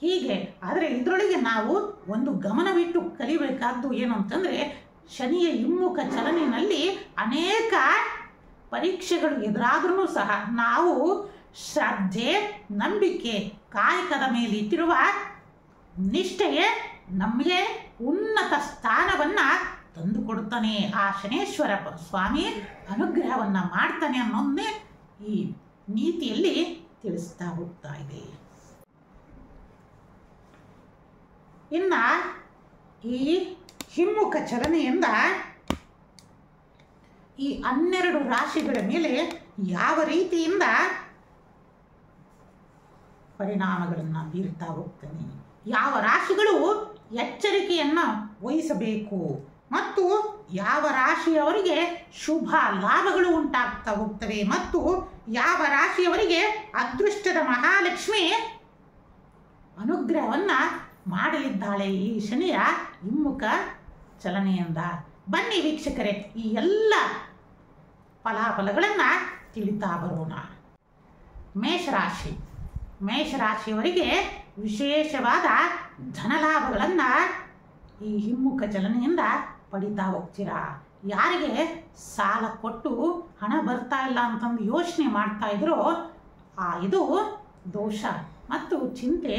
ಹೀಗೆ ಆದರೆ ಇದರೊಳಗೆ ನಾವು ಒಂದು ಗಮನವಿಟ್ಟು ಕಲಿಬೇಕಾದ್ದು ಏನು ಅಂತಂದರೆ, ಶನಿಯ ಹಿಮ್ಮುಖ ಚಲನೆಯಲ್ಲಿ ಅನೇಕ ಪರೀಕ್ಷೆಗಳು ಎದುರಾದ್ರೂ ಸಹ ನಾವು ಶ್ರದ್ಧೆ, ನಂಬಿಕೆ, ಕಾಯಕದ ಮೇಲೆ ಇಟ್ಟಿರುವ ನಿಷ್ಠೆಯೇ ನಮಗೆ ಉನ್ನತ ಸ್ಥಾನವನ್ನು ತಂದುಕೊಡ್ತಾನೆ. ಆ ಶನೇಶ್ವರ ಸ್ವಾಮಿ ಅನುಗ್ರಹವನ್ನು ಮಾಡ್ತಾನೆ ಅನ್ನೋದನ್ನೇ ಈ ನೀತಿಯಲ್ಲಿ ತಿಳಿಸ್ತಾ ಹೋಗ್ತಾ ಇದೆ. ಇನ್ನು ಈ ಹಿಮ್ಮುಖ ಚಲನೆಯಿಂದ ಈ 12 ರಾಶಿಗಳ ಮೇಲೆ ಯಾವ ರೀತಿಯಿಂದ ಪರಿಣಾಮಗಳನ್ನು ಬೀರ್ತಾ ಹೋಗ್ತಾನೆ, ಯಾವ ರಾಶಿಗಳು ಎಚ್ಚರಿಕೆಯನ್ನು ವಹಿಸಬೇಕು ಮತ್ತು ಯಾವ ರಾಶಿಯವರಿಗೆ ಶುಭ ಲಾಭಗಳು ಉಂಟಾಗ್ತಾ ಹೋಗ್ತವೆ ಮತ್ತು ಯಾವ ರಾಶಿಯವರಿಗೆ ಅದೃಷ್ಟದ ಮಹಾಲಕ್ಷ್ಮಿ ಅನುಗ್ರಹವನ್ನ ಮಾಡಲಿದ್ದಾಳೆ ಈ ಶನಿಯ ಹಿಮ್ಮುಖ ಚಲನೆಯಿಂದ. ಬನ್ನಿ ವೀಕ್ಷಕರೇ, ಈ ಎಲ್ಲ ಫಲಾಫಲಗಳನ್ನು ತಿಳಿತಾ ಬರೋಣ. ಮೇಷರಾಶಿ. ಮೇಷರಾಶಿಯವರಿಗೆ ವಿಶೇಷವಾದ ಧನಲಾಭಗಳನ್ನು ಈ ಹಿಮ್ಮುಖ ಚಲನೆಯಿಂದ ಪಡಿತಾ ಹೋಗ್ತೀರಾ. ಯಾರಿಗೆ ಸಾಲ ಕೊಟ್ಟು ಹಣ ಬರ್ತಾ ಇಲ್ಲ ಅಂತಂದು ಯೋಚನೆ ಮಾಡ್ತಾ ಇದ್ರೋ ಇದು ದೋಷ ಮತ್ತು ಚಿಂತೆ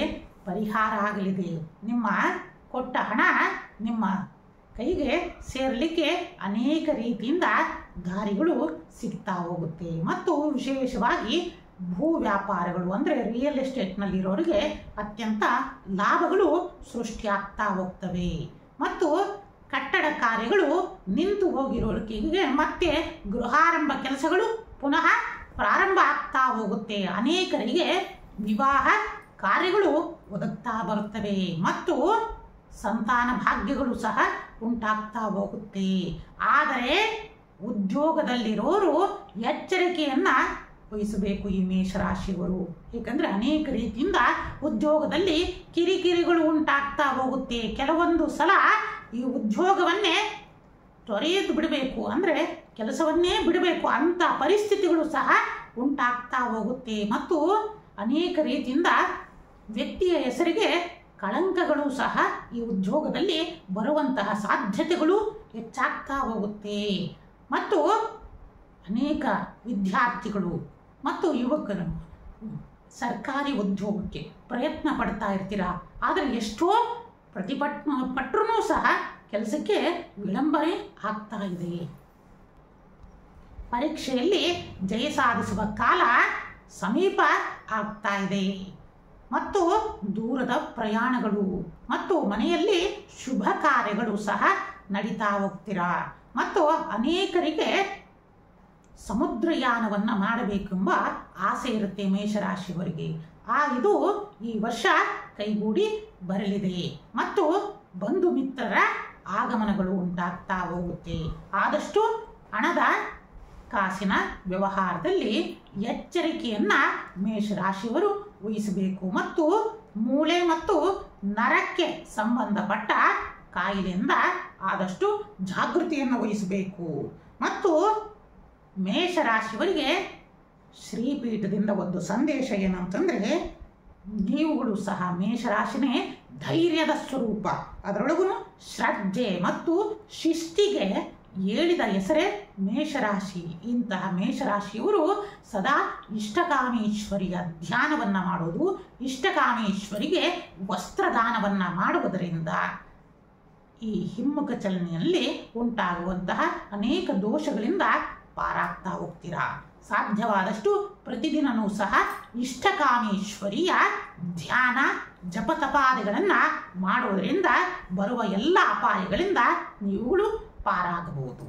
ಪರಿಹಾರ ಆಗಲಿದೆ. ನಿಮ್ಮ ಕೊಟ್ಟ ಹಣ ನಿಮ್ಮ ಕೈಗೆ ಸೇರಲಿಕ್ಕೆ ಅನೇಕ ರೀತಿಯಿಂದ ದಾರಿಗಳು ಸಿಗ್ತಾ ಹೋಗುತ್ತೆ ಮತ್ತು ವಿಶೇಷವಾಗಿ ಭೂ ವ್ಯಾಪಾರಗಳು ಅಂದರೆ ರಿಯಲ್ ಎಸ್ಟೇಟ್ನಲ್ಲಿರೋರಿಗೆ ಅತ್ಯಂತ ಲಾಭಗಳು ಸೃಷ್ಟಿಯಾಗ್ತಾ ಹೋಗ್ತವೆ ಮತ್ತು ಕಟ್ಟಡ ಕಾರ್ಯಗಳು ನಿಂತು ಹೋಗಿರೋರಿಗೆ ಮತ್ತೆ ಗೃಹಾರಂಭ ಕೆಲಸಗಳು ಪುನಃ ಪ್ರಾರಂಭ ಆಗ್ತಾ ಹೋಗುತ್ತೆ. ಅನೇಕರಿಗೆ ವಿವಾಹ ಕಾರ್ಯಗಳು ಒದಗ್ತಾ ಬರುತ್ತವೆ ಮತ್ತು ಸಂತಾನ ಭಾಗ್ಯಗಳು ಸಹ ಉಂಟಾಗ್ತಾ ಹೋಗುತ್ತೆ. ಆದರೆ ಉದ್ಯೋಗದಲ್ಲಿರೋರು ಎಚ್ಚರಿಕೆಯನ್ನು ವಹಿಸಬೇಕು ಈ ಮೇಷರಾಶಿಯವರು. ಏಕೆಂದರೆ ಅನೇಕ ರೀತಿಯಿಂದ ಉದ್ಯೋಗದಲ್ಲಿ ಕಿರಿಕಿರಿಗಳು ಉಂಟಾಗ್ತಾ ಹೋಗುತ್ತೆ. ಕೆಲವೊಂದು ಸಲ ಈ ಉದ್ಯೋಗವನ್ನೇ ತೊರೆದು ಬಿಡಬೇಕು ಅಂದರೆ ಕೆಲಸವನ್ನೇ ಬಿಡಬೇಕು ಅಂತ ಪರಿಸ್ಥಿತಿಗಳು ಸಹ ಉಂಟಾಗ್ತಾ ಹೋಗುತ್ತೆ ಮತ್ತು ಅನೇಕ ರೀತಿಯಿಂದ ವ್ಯಕ್ತಿಯ ಹೆಸರಿಗೆ ಕಳಂಕಗಳು ಸಹ ಈ ಉದ್ಯೋಗದಲ್ಲಿ ಬರುವಂತಹ ಸಾಧ್ಯತೆಗಳು ಹೆಚ್ಚಾಗ್ತಾ ಹೋಗುತ್ತೆ ಮತ್ತು ಅನೇಕ ವಿದ್ಯಾರ್ಥಿಗಳು ಮತ್ತು ಯುವಕರು ಸರ್ಕಾರಿ ಉದ್ಯೋಗಕ್ಕೆ ಪ್ರಯತ್ನ ಪಡ್ತಾ ಇರ್ತೀರಾ. ಆದರೆ ಎಷ್ಟೋ ಪಟ್ಟರೂ ಸಹ ಕೆಲಸಕ್ಕೆ ವಿಳಂಬನೆ ಆಗ್ತಾ ಇದೆ. ಪರೀಕ್ಷೆಯಲ್ಲಿ ಜಯ ಸಾಧಿಸುವ ಕಾಲ ಸಮೀಪ ಆಗ್ತಾ ಇದೆ ಮತ್ತು ದೂರದ ಪ್ರಯಾಣಗಳು ಮತ್ತು ಮನೆಯಲ್ಲಿ ಶುಭ ಕಾರ್ಯಗಳು ಸಹ ನಡೀತಾ ಹೋಗ್ತೀರಾ ಮತ್ತು ಅನೇಕರಿಗೆ ಸಮುದ್ರಯಾನವನ್ನು ಮಾಡಬೇಕೆಂಬ ಆಸೆ ಇರುತ್ತೆ ಮೇಷರಾಶಿಯವರಿಗೆ. ಇದು ಈ ವರ್ಷ ಕೈಗೂಡಿ ಬರಲಿದೆ ಮತ್ತು ಬಂಧು ಮಿತ್ರರ ಆಗಮನಗಳು ಉಂಟಾಗ್ತಾ ಹೋಗುತ್ತೆ. ಆದಷ್ಟು ಹಣದ ಕಾಸಿನ ವ್ಯವಹಾರದಲ್ಲಿ ಎಚ್ಚರಿಕೆಯನ್ನ ಮೇಷರಾಶಿಯವರು ವಹಿಸಬೇಕು ಮತ್ತು ಮೂಳೆ ಮತ್ತು ನರಕ್ಕೆ ಸಂಬಂಧಪಟ್ಟ ಕಾಯಿಲೆಯಿಂದ ಆದಷ್ಟು ಜಾಗೃತಿಯನ್ನು ವಹಿಸಬೇಕು ಮತ್ತು ಮೇಷರಾಶಿಯವರಿಗೆ ಶ್ರೀಪೀಠದಿಂದ ಒಂದು ಸಂದೇಶ ಏನಂತಂದರೆ ನೀವುಗಳು ಸಹ ಮೇಷರಾಶಿನೇ ಧೈರ್ಯದ ಸ್ವರೂಪ, ಅದರೊಳಗೂ ಶ್ರದ್ಧೆ ಮತ್ತು ಶಿಸ್ತಿಗೆ ಹೇಳಿದ ಹೆಸರೇ ಮೇಷರಾಶಿ. ಇಂತಹ ಮೇಷರಾಶಿಯವರು ಸದಾ ಇಷ್ಟಕಾಮೇಶ್ವರಿಯ ಧ್ಯಾನವನ್ನು ಮಾಡೋದು, ಇಷ್ಟಕಾಮೇಶ್ವರಿಗೆ ವಸ್ತ್ರದಾನವನ್ನು ಮಾಡುವುದರಿಂದ ಈ ಹಿಮ್ಮುಖ ಚಲನೆಯಲ್ಲಿ ಉಂಟಾಗುವಂತಹ ಅನೇಕ ದೋಷಗಳಿಂದ ಪಾರಾಗ್ತಾ ಹೋಗ್ತೀರಾ. ಸಾಧ್ಯವಾದಷ್ಟು ಪ್ರತಿದಿನವೂ ಸಹ ಇಷ್ಟಕಾಮೇಶ್ವರಿಯ ಧ್ಯಾನ ಜಪತಪಾದಿಗಳನ್ನು ಮಾಡುವುದರಿಂದ ಬರುವ ಎಲ್ಲ ಅಪಾಯಗಳಿಂದ ನೀವುಗಳು ಪಾರಾಗಬಹುದು.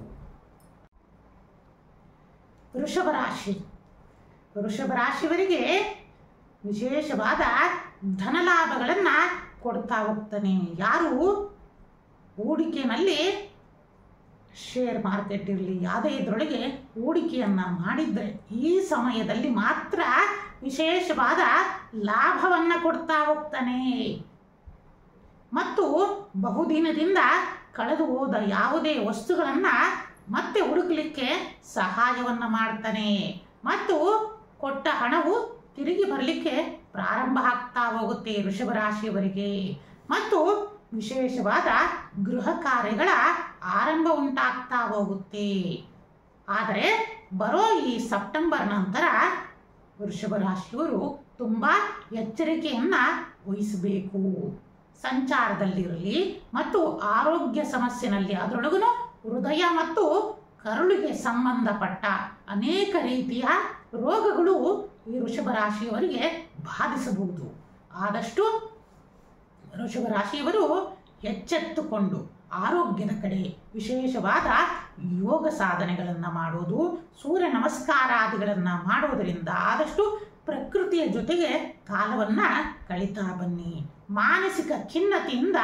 ವೃಷಭ ರಾಶಿ. ವೃಷಭ ರಾಶಿಯವರಿಗೆ ವಿಶೇಷವಾದ ಧನಲಾಭಗಳನ್ನು ಕೊಡ್ತಾ ಹೋಗ್ತಾನೆ. ಯಾರು ಹೂಡಿಕೆಯಲ್ಲಿ ಶೇರ್ ಮಾರ್ಕೆಟ್ ಇರಲಿ ಯಾವುದೇ ಇದರೊಳಗೆ ಹೂಡಿಕೆಯನ್ನು ಮಾಡಿದರೆ ಈ ಸಮಯದಲ್ಲಿ ಮಾತ್ರ ವಿಶೇಷವಾದ ಲಾಭವನ್ನು ಕೊಡ್ತಾ ಹೋಗ್ತಾನೆ ಮತ್ತು ಬಹುದಿನದಿಂದ ಕಳೆದು ಹೋದ ಯಾವುದೇ ವಸ್ತುಗಳನ್ನು ಮತ್ತೆ ಹುಡುಕಲಿಕ್ಕೆ ಸಹಾಯವನ್ನು ಮಾಡ್ತಾನೆ ಮತ್ತು ಕೊಟ್ಟ ಹಣವು ತಿರುಗಿ ಬರಲಿಕ್ಕೆ ಪ್ರಾರಂಭ ಆಗ್ತಾ ಹೋಗುತ್ತೆ ವೃಷಭ ರಾಶಿಯವರಿಗೆ ಮತ್ತು ವಿಶೇಷವಾದ ಗೃಹ ಕಾರ್ಯಗಳ ಆರಂಭ ಉಂಟಾಗ್ತಾ ಹೋಗುತ್ತೆ. ಆದರೆ ಬರೋ ಈ ಸೆಪ್ಟೆಂಬರ್ ನಂತರ ವೃಷಭ ರಾಶಿಯವರು ತುಂಬ ಎಚ್ಚರಿಕೆಯನ್ನು ವಹಿಸಬೇಕು. ಸಂಚಾರದಲ್ಲಿರಲಿ ಮತ್ತು ಆರೋಗ್ಯ ಸಮಸ್ಯೆನಲ್ಲಿ, ಅದರೊಳಗೂ ಹೃದಯ ಮತ್ತು ಕರುಳಿಗೆ ಸಂಬಂಧಪಟ್ಟ ಅನೇಕ ರೀತಿಯ ರೋಗಗಳು ಈ ವೃಷಭ ರಾಶಿಯವರಿಗೆ ಬಾಧಿಸಬಹುದು. ಆದಷ್ಟು ವೃಷಭ ರಾಶಿಯವರು ಎಚ್ಚೆತ್ತುಕೊಂಡು ಆರೋಗ್ಯದ ಕಡೆ ವಿಶೇಷವಾದ ಯೋಗ ಸಾಧನೆಗಳನ್ನು ಮಾಡೋದು, ಸೂರ್ಯ ನಮಸ್ಕಾರಾದಿಗಳನ್ನು ಮಾಡೋದರಿಂದ ಆದಷ್ಟು ಪ್ರಕೃತಿಯ ಜೊತೆಗೆ ಕಾಲವನ್ನು ಕಳೀತಾ ಬನ್ನಿ. ಮಾನಸಿಕ ಖಿನ್ನತೆಯಿಂದ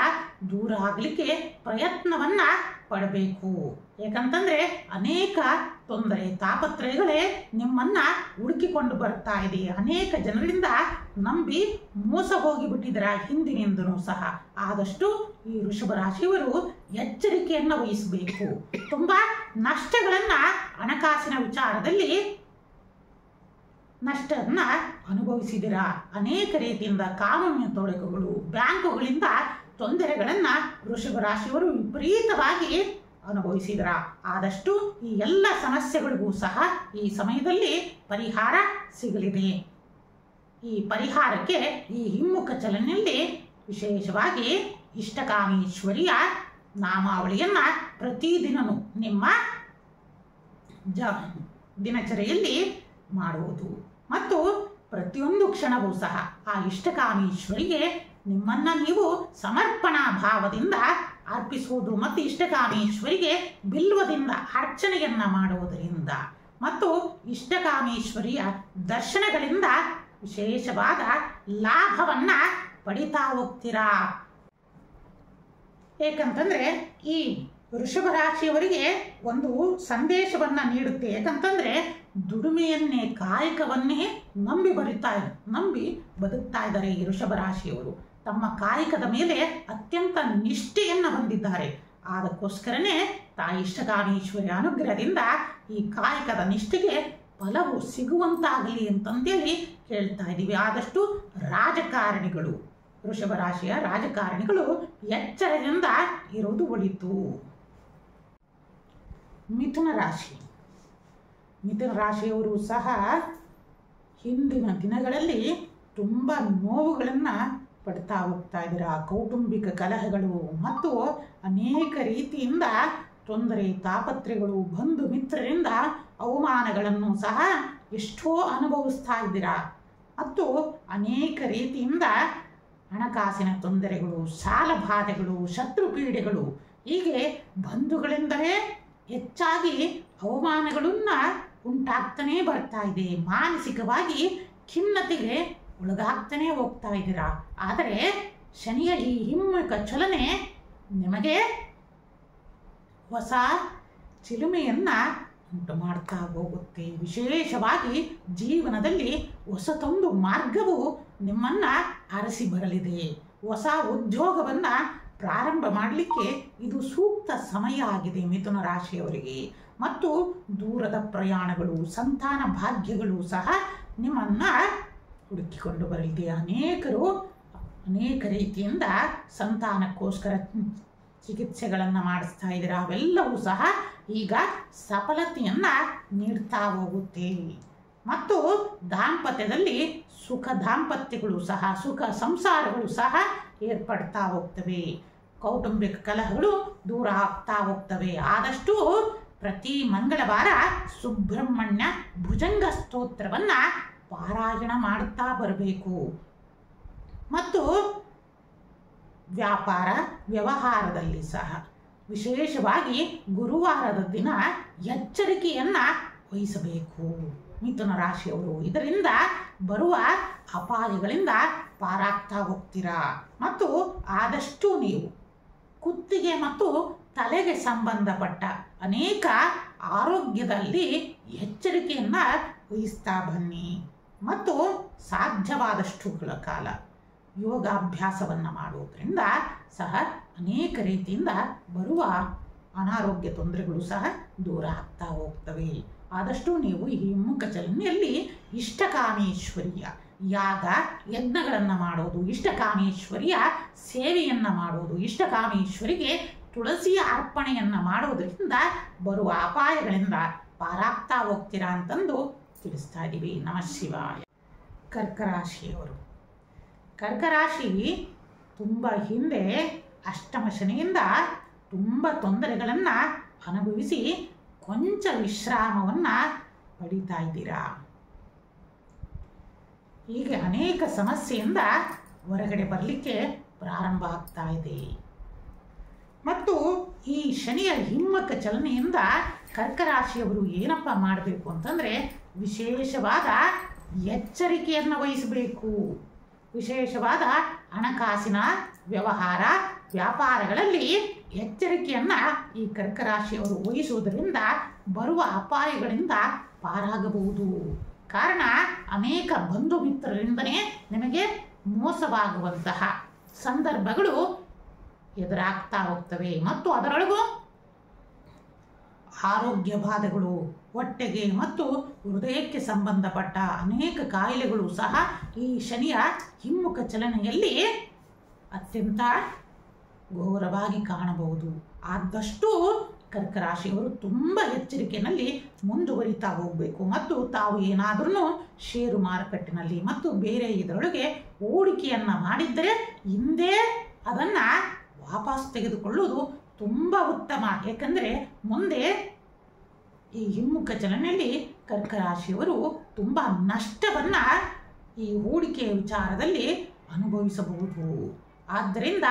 ದೂರ ಆಗಲಿಕ್ಕೆ ಪ್ರಯತ್ನವನ್ನು ಪಡಬೇಕು. ಯಾಕಂತಂದರೆ ಅನೇಕ ತೊಂದರೆ ತಾಪತ್ರಯಗಳೇ ನಿಮ್ಮನ್ನು ಹುಡುಕಿಕೊಂಡು ಬರ್ತಾ ಇದೆ. ಅನೇಕ ಜನರಿಂದ ನಂಬಿ ಮೋಸ ಹೋಗಿಬಿಟ್ಟಿದ್ದೀರ ಹಿಂದಿನಿಂದನೂ ಸಹ. ಆದಷ್ಟು ಈ ವೃಷಭ ರಾಶಿಯವರು ಎಚ್ಚರಿಕೆಯನ್ನು ವಹಿಸಬೇಕು. ತುಂಬ ನಷ್ಟಗಳನ್ನು ಹಣಕಾಸಿನ ವಿಚಾರದಲ್ಲಿ ನಷ್ಟವನ್ನು ಅನುಭವಿಸಿದಿರ. ಅನೇಕ ರೀತಿಯಿಂದ ಕಾನೂನಿನ ತೊಡಕುಗಳು, ಬ್ಯಾಂಕುಗಳಿಂದ ತೊಂದರೆಗಳನ್ನು ವೃಷಭ ರಾಶಿಯವರು ವಿಪರೀತವಾಗಿ ಅನುಭವಿಸಿದಿರ. ಆದಷ್ಟು ಈ ಎಲ್ಲ ಸಮಸ್ಯೆಗಳಿಗೂ ಸಹ ಈ ಸಮಯದಲ್ಲಿ ಪರಿಹಾರ ಸಿಗಲಿದೆ. ಈ ಪರಿಹಾರಕ್ಕೆ ಈ ಹಿಮ್ಮುಖ ಚಲನೆಯಲ್ಲಿ ವಿಶೇಷವಾಗಿ ಇಷ್ಟಕಾಮೇಶ್ವರಿಯ ನಾಮಾವಳಿಯನ್ನು ಪ್ರತಿದಿನವೂ ನಿಮ್ಮ ದಿನಚರಿಯಲ್ಲಿ ಮಾಡುವುದು ಮತ್ತು ಪ್ರತಿಯೊಂದು ಕ್ಷಣವೂ ಸಹ ಆ ಇಷ್ಟಕಾಮೇಶ್ವರಿಗೆ ನಿಮ್ಮನ್ನು ನೀವು ಸಮರ್ಪಣಾ ಭಾವದಿಂದ ಅರ್ಪಿಸುವುದು ಮತ್ತು ಇಷ್ಟಕಾಮೇಶ್ವರಿಗೆ ಬಿಲ್ವದಿಂದ ಅರ್ಚನೆಯನ್ನು ಮಾಡುವುದರಿಂದ ಮತ್ತು ಇಷ್ಟಕಾಮೇಶ್ವರಿಯ ದರ್ಶನಗಳಿಂದ ವಿಶೇಷವಾದ ಲಾಭವನ್ನು ಪಡಿತಾ ಹೋಗ್ತೀರಾ. ಏಕಂತಂದರೆ ಈ ವೃಷಭ ರಾಶಿಯವರಿಗೆ ಒಂದು ಸಂದೇಶವನ್ನು ನೀಡುತ್ತೆ. ಯಾಕಂತಂದರೆ ದುಡಿಮೆಯನ್ನೇ, ಕಾಯಕವನ್ನೇ ನಂಬಿ ಬದುಕ್ತಾ ಇದ್ದಾರೆ ಈ ವೃಷಭ ರಾಶಿಯವರು. ತಮ್ಮ ಕಾಯಕದ ಮೇಲೆ ಅತ್ಯಂತ ನಿಷ್ಠೆಯನ್ನು ಹೊಂದಿದ್ದಾರೆ. ಅದಕ್ಕೋಸ್ಕರನೇ ತಾಯಿ ಇಷ್ಟಕಾಮೇಶ್ವರಿ ಅನುಗ್ರಹದಿಂದ ಈ ಕಾಯಕದ ನಿಷ್ಠೆಗೆ ಫಲವು ಸಿಗುವಂತಾಗಲಿ ಅಂತಂದೇಳಿ ಕೇಳ್ತಾ ಇದ್ದೀವಿ. ಆದಷ್ಟು ರಾಜಕಾರಣಿಗಳು, ವೃಷಭ ರಾಶಿಯ ರಾಜಕಾರಣಿಗಳು ಎಚ್ಚರದಿಂದ ಇರೋದು ಒಳಿತು. ಮಿಥುನ ರಾಶಿಯವರು ಸಹ ಹಿಂದಿನ ದಿನಗಳಲ್ಲಿ ತುಂಬ ನೋವುಗಳನ್ನು ಪಡ್ತಾ ಹೋಗ್ತಾ ಇದ್ದೀರಾ. ಕೌಟುಂಬಿಕ ಕಲಹಗಳು ಮತ್ತು ಅನೇಕ ರೀತಿಯಿಂದ ತೊಂದರೆ ತಾಪತ್ರೆಗಳು, ಬಂಧು ಮಿತ್ರರಿಂದ ಅವಮಾನಗಳನ್ನು ಸಹ ಎಷ್ಟೋ ಅನುಭವಿಸ್ತಾ ಇದ್ದೀರಾ. ಮತ್ತು ಅನೇಕ ರೀತಿಯಿಂದ ಹಣಕಾಸಿನ ತೊಂದರೆಗಳು, ಸಾಲ ಬಾಧೆಗಳು, ಶತ್ರು ಪೀಡೆಗಳು, ಹೀಗೆ ಬಂಧುಗಳಿಂದಲೇ ಹೆಚ್ಚಾಗಿ ಅವಮಾನಗಳನ್ನು ಉಂಟಾಗ್ತಾನೇ ಬರ್ತಾ ಇದೆ. ಮಾನಸಿಕವಾಗಿ ಖಿನ್ನತೆಗೆ ಒಳಗಾಗ್ತಾನೆ ಹೋಗ್ತಾ ಇದ್ದೀರಾ. ಆದರೆ ಶನಿಯ ಈ ಹಿಮ್ಮುಖ ಚಲನೆ ನಿಮಗೆ ಹೊಸ ಚಿಲುಮೆಯನ್ನು ಉಂಟು ಮಾಡ್ತಾ ಹೋಗುತ್ತೆ. ವಿಶೇಷವಾಗಿ ಜೀವನದಲ್ಲಿ ಹೊಸತೊಂದು ಮಾರ್ಗವು ನಿಮ್ಮನ್ನು ಅರಸಿ ಬರಲಿದೆ. ಹೊಸ ಉದ್ಯೋಗವನ್ನು ಪ್ರಾರಂಭ ಮಾಡಲಿಕ್ಕೆ ಇದು ಸೂಕ್ತ ಸಮಯ ಆಗಿದೆ ಮಿಥುನ ರಾಶಿಯವರಿಗೆ. ಮತ್ತು ದೂರದ ಪ್ರಯಾಣಗಳು, ಸಂತಾನ ಭಾಗ್ಯಗಳು ಸಹ ನಿಮ್ಮನ್ನು ಹುಡುಕಿಕೊಂಡು ಬರಲಿದೆ. ಅನೇಕ ರೀತಿಯಿಂದ ಸಂತಾನಕ್ಕೋಸ್ಕರ ಚಿಕಿತ್ಸೆಗಳನ್ನು ಮಾಡಿಸ್ತಾ ಇದ್ದೀರಾ. ಅವೆಲ್ಲವೂ ಸಹ ಈಗ ಸಫಲತೆಯನ್ನು ನೀಡ್ತಾ ಹೋಗುತ್ತೆ. ಮತ್ತು ದಾಂಪತ್ಯದಲ್ಲಿ ಸುಖ ದಾಂಪತ್ಯಗಳು ಸಹ, ಸುಖ ಸಂಸಾರಗಳು ಸಹ ಏರ್ಪಡ್ತಾ ಹೋಗ್ತವೆ. ಕೌಟುಂಬಿಕ ಕಲಹಗಳು ದೂರ ಆಗ್ತಾ ಹೋಗ್ತವೆ. ಆದಷ್ಟು ಪ್ರತಿ ಮಂಗಳವಾರ ಸುಬ್ರಹ್ಮಣ್ಯ ಭುಜಂಗ ಸ್ತೋತ್ರವನ್ನು ಪಾರಾಯಣ ಮಾಡುತ್ತಾ ಬರಬೇಕು. ಮತ್ತು ವ್ಯವಹಾರದಲ್ಲಿ ಸಹ ವಿಶೇಷವಾಗಿ ಗುರುವಾರದ ದಿನ ಎಚ್ಚರಿಕೆಯನ್ನು ವಹಿಸಬೇಕು ಮಿಥುನ ರಾಶಿಯವರು. ಇದರಿಂದ ಬರುವ ಅಪಾಯಗಳಿಂದ ಪಾರಾಗ್ತಾ ಹೋಗ್ತೀರಾ. ಮತ್ತು ಆದಷ್ಟು ನೀವು ಕುತ್ತಿಗೆ ಮತ್ತು ತಲೆಗೆ ಸಂಬಂಧಪಟ್ಟ ಅನೇಕ ಆರೋಗ್ಯದಲ್ಲಿ ಎಚ್ಚರಿಕೆಯನ್ನು ವಹಿಸ್ತಾ ಬನ್ನಿ. ಮತ್ತು ಸಾಧ್ಯವಾದಷ್ಟುಗಳ ಕಾಲ ಯೋಗಾಭ್ಯಾಸವನ್ನು ಮಾಡುವುದರಿಂದ ಸಹ ಅನೇಕ ರೀತಿಯಿಂದ ಬರುವ ಅನಾರೋಗ್ಯ ತೊಂದರೆಗಳು ಸಹ ದೂರ ಆಗ್ತಾ ಹೋಗ್ತವೆ. ಆದಷ್ಟು ನೀವು ಈ ಹಿಮ್ಮುಖ ಚಲನೆಯಲ್ಲಿ ಇಷ್ಟಕಾಮೇಶ್ವರಿಯ ಯಾಗ ಯಜ್ಞಗಳನ್ನು ಮಾಡೋದು, ಇಷ್ಟಕಾಮೇಶ್ವರಿಯ ಸೇವೆಯನ್ನು ಮಾಡೋದು, ಇಷ್ಟಕಾಮೇಶ್ವರಿಗೆ ತುಳಸಿಯ ಅರ್ಪಣೆಯನ್ನು ಮಾಡೋದರಿಂದ ಬರುವ ಅಪಾಯಗಳಿಂದ ಪಾರಾಗ್ತಾ ಹೋಗ್ತೀರಾ ಅಂತಂದು ತಿಳಿಸ್ತಾ ಇದ್ದೀವಿ. ನಮಃ ಶಿವಾಯ. ಕರ್ಕರಾಶಿಯವರು, ಕರ್ಕರಾಶಿ ತುಂಬ ಹಿಂದೆ ಅಷ್ಟಮ ಶನಿಯಿಂದ ತುಂಬ ತೊಂದರೆಗಳನ್ನು ಅನುಭವಿಸಿ ಕೊಂಚ ವಿಶ್ರಾಮವನ್ನು ಪಡಿತಾ ಇದ್ದೀರಾ. ಹೀಗೆ ಅನೇಕ ಸಮಸ್ಯೆಯಿಂದ ಹೊರಗಡೆ ಬರಲಿಕ್ಕೆ ಪ್ರಾರಂಭ ಆಗ್ತಾ ಇದೆ. ಮತ್ತು ಈ ಶನಿಯ ಹಿಮ್ಮುಖ ಚಲನೆಯಿಂದ ಕರ್ಕ ರಾಶಿಯವರು ಏನಪ್ಪ ಮಾಡಬೇಕು ಅಂತಂದರೆ ವಿಶೇಷವಾದ ಎಚ್ಚರಿಕೆಯನ್ನು ವಹಿಸಬೇಕು. ವಿಶೇಷವಾದ ಹಣಕಾಸಿನ ವ್ಯವಹಾರ ವ್ಯಾಪಾರಗಳಲ್ಲಿ ಎಚ್ಚರಿಕೆಯನ್ನು ಈ ಕರ್ಕ ರಾಶಿಯವರು ವಹಿಸುವುದರಿಂದ ಬರುವ ಅಪಾಯಗಳಿಂದ ಪಾರಾಗಬಹುದು. ಕಾರಣ ಅನೇಕ ಬಂಧು ಮಿತ್ರರಿಂದನೇ ನಿಮಗೆ ಮೋಸವಾಗುವಂತಹ ಸಂದರ್ಭಗಳು ಎದುರಾಗ್ತಾ ಹೋಗ್ತವೆ. ಮತ್ತು ಅದರೊಳಗೂ ಆರೋಗ್ಯ ಬಾಧೆಗಳು, ಹೊಟ್ಟೆಗೆ ಮತ್ತು ಹೃದಯಕ್ಕೆ ಸಂಬಂಧಪಟ್ಟ ಅನೇಕ ಕಾಯಿಲೆಗಳು ಸಹ ಈ ಶನಿಯ ಹಿಮ್ಮುಖ ಚಲನೆಯಲ್ಲಿ ಅತ್ಯಂತ ಘೋರವಾಗಿ ಕಾಣಬಹುದು. ಆದಷ್ಟು ಕರ್ಕ ರಾಶಿಯವರು ತುಂಬ ಎಚ್ಚರಿಕೆಯಲ್ಲಿ ಮುಂದುವರಿತಾ ಹೋಗಬೇಕು. ಮತ್ತು ತಾವು ಏನಾದ್ರೂ ಷೇರು ಮಾರುಕಟ್ಟೆನಲ್ಲಿ ಮತ್ತು ಬೇರೆ ಇದರೊಳಗೆ ಹೂಡಿಕೆಯನ್ನು ಮಾಡಿದ್ದರೆ ಹಿಂದೆ ಅದನ್ನು ವಾಪಸ್ ತೆಗೆದುಕೊಳ್ಳುವುದು ತುಂಬ ಉತ್ತಮ. ಏಕೆಂದರೆ ಮುಂದೆ ಈ ಹಿಮ್ಮುಖ ಚಲನೆಯಲ್ಲಿ ಕರ್ಕ ರಾಶಿಯವರು ತುಂಬ ನಷ್ಟವನ್ನು ಈ ಹೂಡಿಕೆಯ ವಿಚಾರದಲ್ಲಿ ಅನುಭವಿಸಬಹುದು. ಆದ್ದರಿಂದ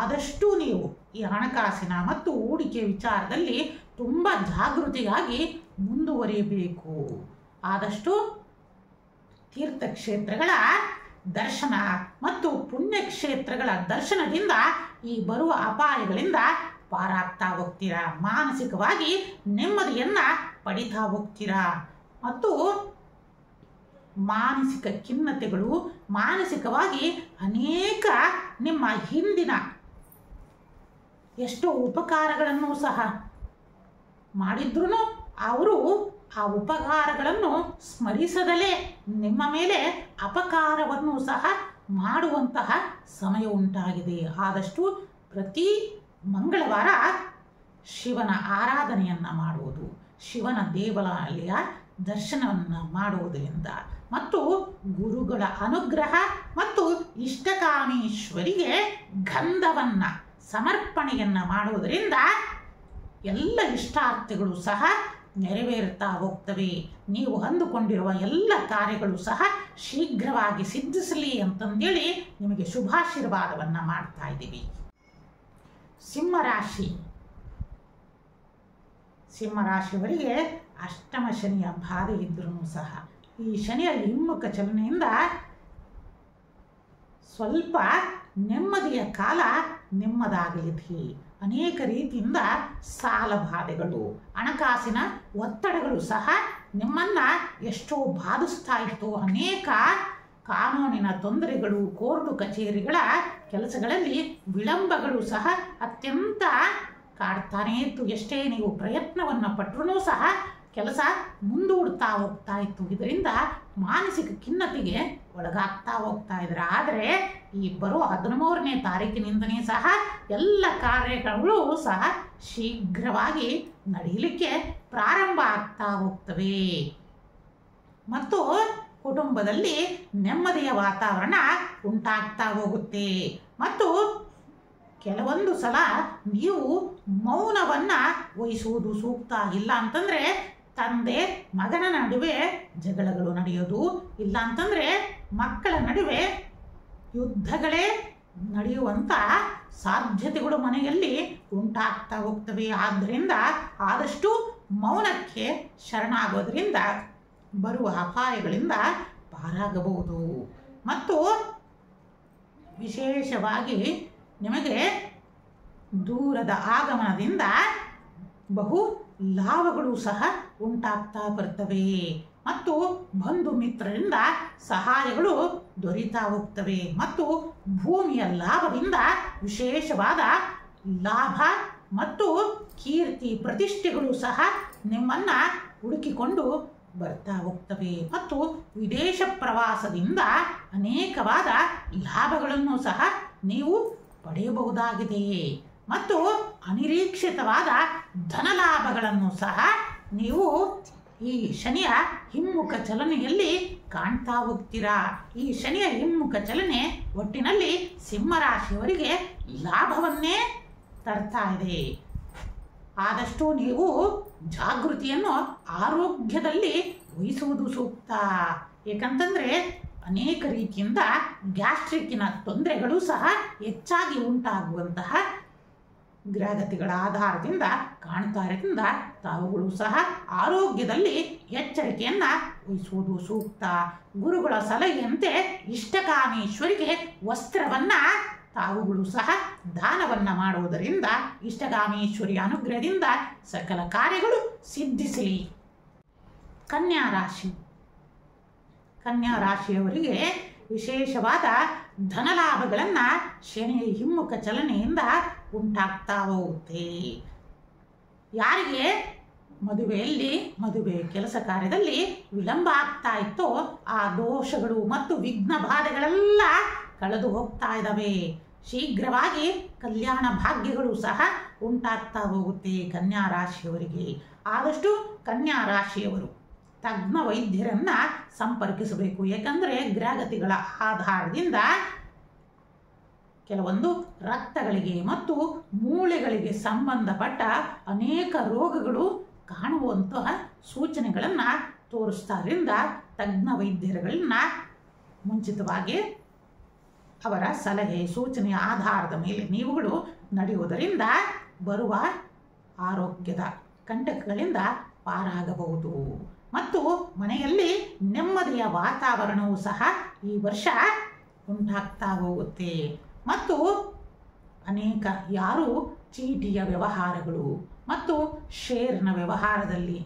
ಆದಷ್ಟು ನೀವು ಈ ಹಣಕಾಸಿನ ಮತ್ತು ಹೂಡಿಕೆ ವಿಚಾರದಲ್ಲಿ ತುಂಬ ಜಾಗೃತಿಯಾಗಿ ಮುಂದುವರಿಯಬೇಕು. ಆದಷ್ಟು ತೀರ್ಥಕ್ಷೇತ್ರಗಳ ದರ್ಶನ ಮತ್ತು ಪುಣ್ಯಕ್ಷೇತ್ರಗಳ ದರ್ಶನದಿಂದ ಈ ಬರುವ ಅಪಾಯಗಳಿಂದ ಪಾರಾಗ್ತಾ ಹೋಗ್ತೀರಾ. ಮಾನಸಿಕವಾಗಿ ನೆಮ್ಮದಿಯನ್ನು ಪಡಿತಾ ಹೋಗ್ತೀರಾ. ಮತ್ತು ಮಾನಸಿಕ ಖಿನ್ನತೆಗಳು, ಮಾನಸಿಕವಾಗಿ ಅನೇಕ ನಿಮ್ಮ ಹಿಂದಿನ ಎಷ್ಟೋ ಉಪಕಾರಗಳನ್ನು ಸಹ ಮಾಡಿದ್ರೂ ಅವರು ಆ ಉಪಕಾರಗಳನ್ನು ಸ್ಮರಿಸದಲೇ ನಿಮ್ಮ ಮೇಲೆ ಅಪಕಾರವನ್ನು ಸಹ ಮಾಡುವಂತಹ ಸಮಯ ಉಂಟಾಗಿದೆ. ಆದಷ್ಟು ಪ್ರತಿ ಮಂಗಳವಾರ ಶಿವನ ಆರಾಧನೆಯನ್ನು ಮಾಡುವುದು, ಶಿವನ ದೇವಾಲಯ ದರ್ಶನವನ್ನು ಮಾಡುವುದರಿಂದ ಮತ್ತು ಗುರುಗಳ ಅನುಗ್ರಹ ಮತ್ತು ಇಷ್ಟಕಾಮೇಶ್ವರಿಗೆ ಗಂಧವನ್ನು ಸಮರ್ಪಣೆಯನ್ನು ಮಾಡುವುದರಿಂದ ಎಲ್ಲ ಇಷ್ಟಾರ್ಥಗಳು ಸಹ ನೆರವೇರುತ್ತಾ ಹೋಗ್ತವೆ. ನೀವು ಅಂದುಕೊಂಡಿರುವ ಎಲ್ಲ ಕಾರ್ಯಗಳು ಸಹ ಶೀಘ್ರವಾಗಿ ಸಿದ್ಧಿಸಲಿ ಅಂತಂದೇಳಿ ನಿಮಗೆ ಶುಭಾಶೀರ್ವಾದವನ್ನು ಮಾಡ್ತಾ ಇದ್ದೀವಿ. ಸಿಂಹರಾಶಿಯವರಿಗೆ ಅಷ್ಟಮ ಶನಿಯ ಬಾಧೆ ಇದ್ರೂ ಸಹ ಈ ಶನಿಯ ಹಿಮ್ಮುಖ ಚಲನೆಯಿಂದ ಸ್ವಲ್ಪ ನೆಮ್ಮದಿಯ ಕಾಲ ನಿಮ್ಮದಾಗಲಿದೆ. ಅನೇಕ ರೀತಿಯಿಂದ ಸಾಲ ಬಾಧೆಗಳು, ಹಣಕಾಸಿನ ಒತ್ತಡಗಳು ಸಹ ನಿಮ್ಮನ್ನು ಎಷ್ಟೋ ಬಾಧಿಸ್ತಾ ಇತ್ತು. ಅನೇಕ ಕಾನೂನಿನ ತೊಂದರೆಗಳು, ಕೋರ್ಟು ಕಚೇರಿಗಳ ಕೆಲಸಗಳಲ್ಲಿ ವಿಳಂಬಗಳು ಸಹ ಅತ್ಯಂತ ಕಾಡ್ತಾನೇ ಇತ್ತು. ಎಷ್ಟೇ ನೀವು ಪ್ರಯತ್ನವನ್ನು ಪಟ್ಟರೂ ಸಹ ಕೆಲಸ ಮುಂದೂಡ್ತಾ ಹೋಗ್ತಾ ಇತ್ತು. ಇದರಿಂದ ಮಾನಸಿಕ ಖಿನ್ನತೆಗೆ ಒಳಗಾಗ್ತಾ ಹೋಗ್ತಾ ಇದ್ದಾರೆ. ಆದರೆ ಈ ಬರೋ 13ನೇ ತಾರೀಕಿನಿಂದನೇ ಸಹ ಎಲ್ಲ ಕಾರ್ಯಗಳು ಸಹ ಶೀಘ್ರವಾಗಿ ನಡೆಯಲಿಕ್ಕೆ ಪ್ರಾರಂಭ ಆಗ್ತಾ ಹೋಗ್ತವೆ. ಮತ್ತು ಕುಟುಂಬದಲ್ಲಿ ನೆಮ್ಮದಿಯ ವಾತಾವರಣ ಉಂಟಾಗ್ತಾ ಹೋಗುತ್ತೆ. ಮತ್ತು ಕೆಲವೊಂದು ಸಲ ನೀವು ಮೌನವನ್ನು ವಹಿಸುವುದು ಸೂಕ್ತ. ಇಲ್ಲ ಅಂತಂದರೆ ತಂದೆ ಮಗನ ನಡುವೆ ಜಗಳಗಳು ನಡೆಯೋದು, ಇಲ್ಲ ಅಂತಂದರೆ ಮಕ್ಕಳ ನಡುವೆ ಯುದ್ಧಗಳೇ ನಡೆಯುವಂಥ ಸಾಧ್ಯತೆಗಳು ಮನೆಯಲ್ಲಿ ಉಂಟಾಗ್ತಾ ಹೋಗ್ತವೆ. ಆದ್ದರಿಂದ ಆದಷ್ಟು ಮೌನಕ್ಕೆ ಶರಣಾಗೋದ್ರಿಂದ ಬರುವ ಅಪಾಯಗಳಿಂದ ಪಾರಾಗಬಹುದು. ಮತ್ತು ವಿಶೇಷವಾಗಿ ನಿಮಗೆ ದೂರದ ಆಗಮನದಿಂದ ಬಹು ಲಾಭಗಳು ಸಹ ಉಂಟಾಗ್ತಾ ಬರ್ತವೆ. ಮತ್ತು ಬಂಧು ಮಿತ್ರರಿಂದ ಸಹಾಯಗಳು ದೊರೀತಾ ಹೋಗ್ತವೆ. ಮತ್ತು ಭೂಮಿಯ ಲಾಭದಿಂದ ವಿಶೇಷವಾದ ಲಾಭ ಮತ್ತು ಕೀರ್ತಿ ಪ್ರತಿಷ್ಠೆಗಳು ಸಹ ನಿಮ್ಮನ್ನು ಹುಡುಕಿಕೊಂಡು ಬರ್ತಾ ಹೋಗ್ತವೆ. ಮತ್ತು ವಿದೇಶ ಪ್ರವಾಸದಿಂದ ಅನೇಕವಾದ ಲಾಭಗಳನ್ನು ಸಹ ನೀವು ಪಡೆಯಬಹುದಾಗಿದೆ. ಮತ್ತು ಅನಿರೀಕ್ಷಿತವಾದ ಧನಲಾಭಗಳನ್ನು ಸಹ ನೀವು ಈ ಶನಿಯ ಹಿಮ್ಮುಖ ಚಲನೆಯಲ್ಲಿ ಕಾಣ್ತಾ ಹೋಗ್ತೀರಾ. ಈ ಶನಿಯ ಹಿಮ್ಮುಖ ಚಲನೆ ಒಟ್ಟಿನಲ್ಲಿ ಸಿಂಹರಾಶಿಯವರಿಗೆ ಲಾಭವನ್ನೇ ತರ್ತಾ ಇದೆ. ಆದಷ್ಟು ನೀವು ಜಾಗೃತಿಯನ್ನು ಆರೋಗ್ಯದಲ್ಲಿ ವಹಿಸುವುದು ಸೂಕ್ತ. ಏಕೆಂತಂದರೆ ಅನೇಕ ರೀತಿಯಿಂದ ಗ್ಯಾಸ್ಟ್ರಿಕ್ಕಿನ ತೊಂದರೆಗಳು ಸಹ ಹೆಚ್ಚಾಗಿ ಉಂಟಾಗುವಂತಹ ಗ್ರಹಗತಿಗಳ ಆಧಾರದಿಂದ ಕಾಣ್ತಾ ಇರೋದ್ರಿಂದ ತಾವುಗಳು ಸಹ ಆರೋಗ್ಯದಲ್ಲಿ ಎಚ್ಚರಿಕೆಯನ್ನ ವಹಿಸುವುದು ಸೂಕ್ತ. ಗುರುಗಳ ಸಲಹೆಯಂತೆ ಇಷ್ಟಕಾಮೇಶ್ವರಿಗೆ ವಸ್ತ್ರವನ್ನ ತಾವುಗಳು ಸಹ ದಾನವನ್ನ ಮಾಡುವುದರಿಂದ ಇಷ್ಟಕಾಮೇಶ್ವರಿಯ ಅನುಗ್ರಹದಿಂದ ಸಕಲ ಕಾರ್ಯಗಳು ಸಿದ್ಧಿಸಲಿ. ಕನ್ಯಾ ರಾಶಿ. ಕನ್ಯಾ ರಾಶಿಯವರಿಗೆ ವಿಶೇಷವಾದ ಧನಲಾಭಗಳನ್ನು ಶನಿಯ ಹಿಮ್ಮುಖ ಚಲನೆಯಿಂದ ಉಂಟಾಗ್ತಾ ಹೋಗುತ್ತೆ. ಯಾರಿಗೆ ಮದುವೆ ಕೆಲಸ ಕಾರ್ಯದಲ್ಲಿ ವಿಳಂಬ ಆಗ್ತಾ ಇತ್ತೋ ಆ ದೋಷಗಳು ಮತ್ತು ವಿಘ್ನ ಬಾಧೆಗಳೆಲ್ಲ ಕಳೆದು ಹೋಗ್ತಾ ಇದ್ದಾವೆ. ಶೀಘ್ರವಾಗಿ ಕಲ್ಯಾಣ ಭಾಗ್ಯಗಳು ಸಹ ಉಂಟಾಗ್ತಾ ಹೋಗುತ್ತೆ ಕನ್ಯಾ ರಾಶಿಯವರಿಗೆ. ಆದಷ್ಟು ಕನ್ಯಾ ರಾಶಿಯವರು ತಜ್ಞ ವೈದ್ಯರನ್ನ ಸಂಪರ್ಕಿಸಬೇಕು. ಯಾಕಂದರೆ ಗ್ರಹಗತಿಗಳ ಆಧಾರದಿಂದ ಕೆಲವೊಂದು ರಕ್ತಗಳಿಗೆ ಮತ್ತು ಮೂಳೆಗಳಿಗೆ ಸಂಬಂಧಪಟ್ಟ ಅನೇಕ ರೋಗಗಳು ಕಾಣುವಂತಹ ಸೂಚನೆಗಳನ್ನು ತೋರಿಸ್ತಾರಿಂದ ತಜ್ಞ ವೈದ್ಯರುಗಳನ್ನ ಮುಂಚಿತವಾಗಿ ಅವರ ಸಲಹೆ ಸೂಚನೆಯ ಆಧಾರದ ಮೇಲೆ ನೀವುಗಳು ನಡೆಯುವುದರಿಂದ ಬರುವ ಆರೋಗ್ಯದ ಕಂಟಕಗಳಿಂದ ಪಾರಾಗಬಹುದು. ಮತ್ತು ಮನೆಯಲ್ಲಿ ನೆಮ್ಮದಿಯ ವಾತಾವರಣವೂ ಸಹ ಈ ವರ್ಷ ಉಂಟಾಗ್ತಾ ಹೋಗುತ್ತೆ. ಮತ್ತು ಅನೇಕ ಯಾರು ಚೀಟಿಯ ವ್ಯವಹಾರಗಳು ಮತ್ತು ಶೇರ್ನ ವ್ಯವಹಾರದಲ್ಲಿ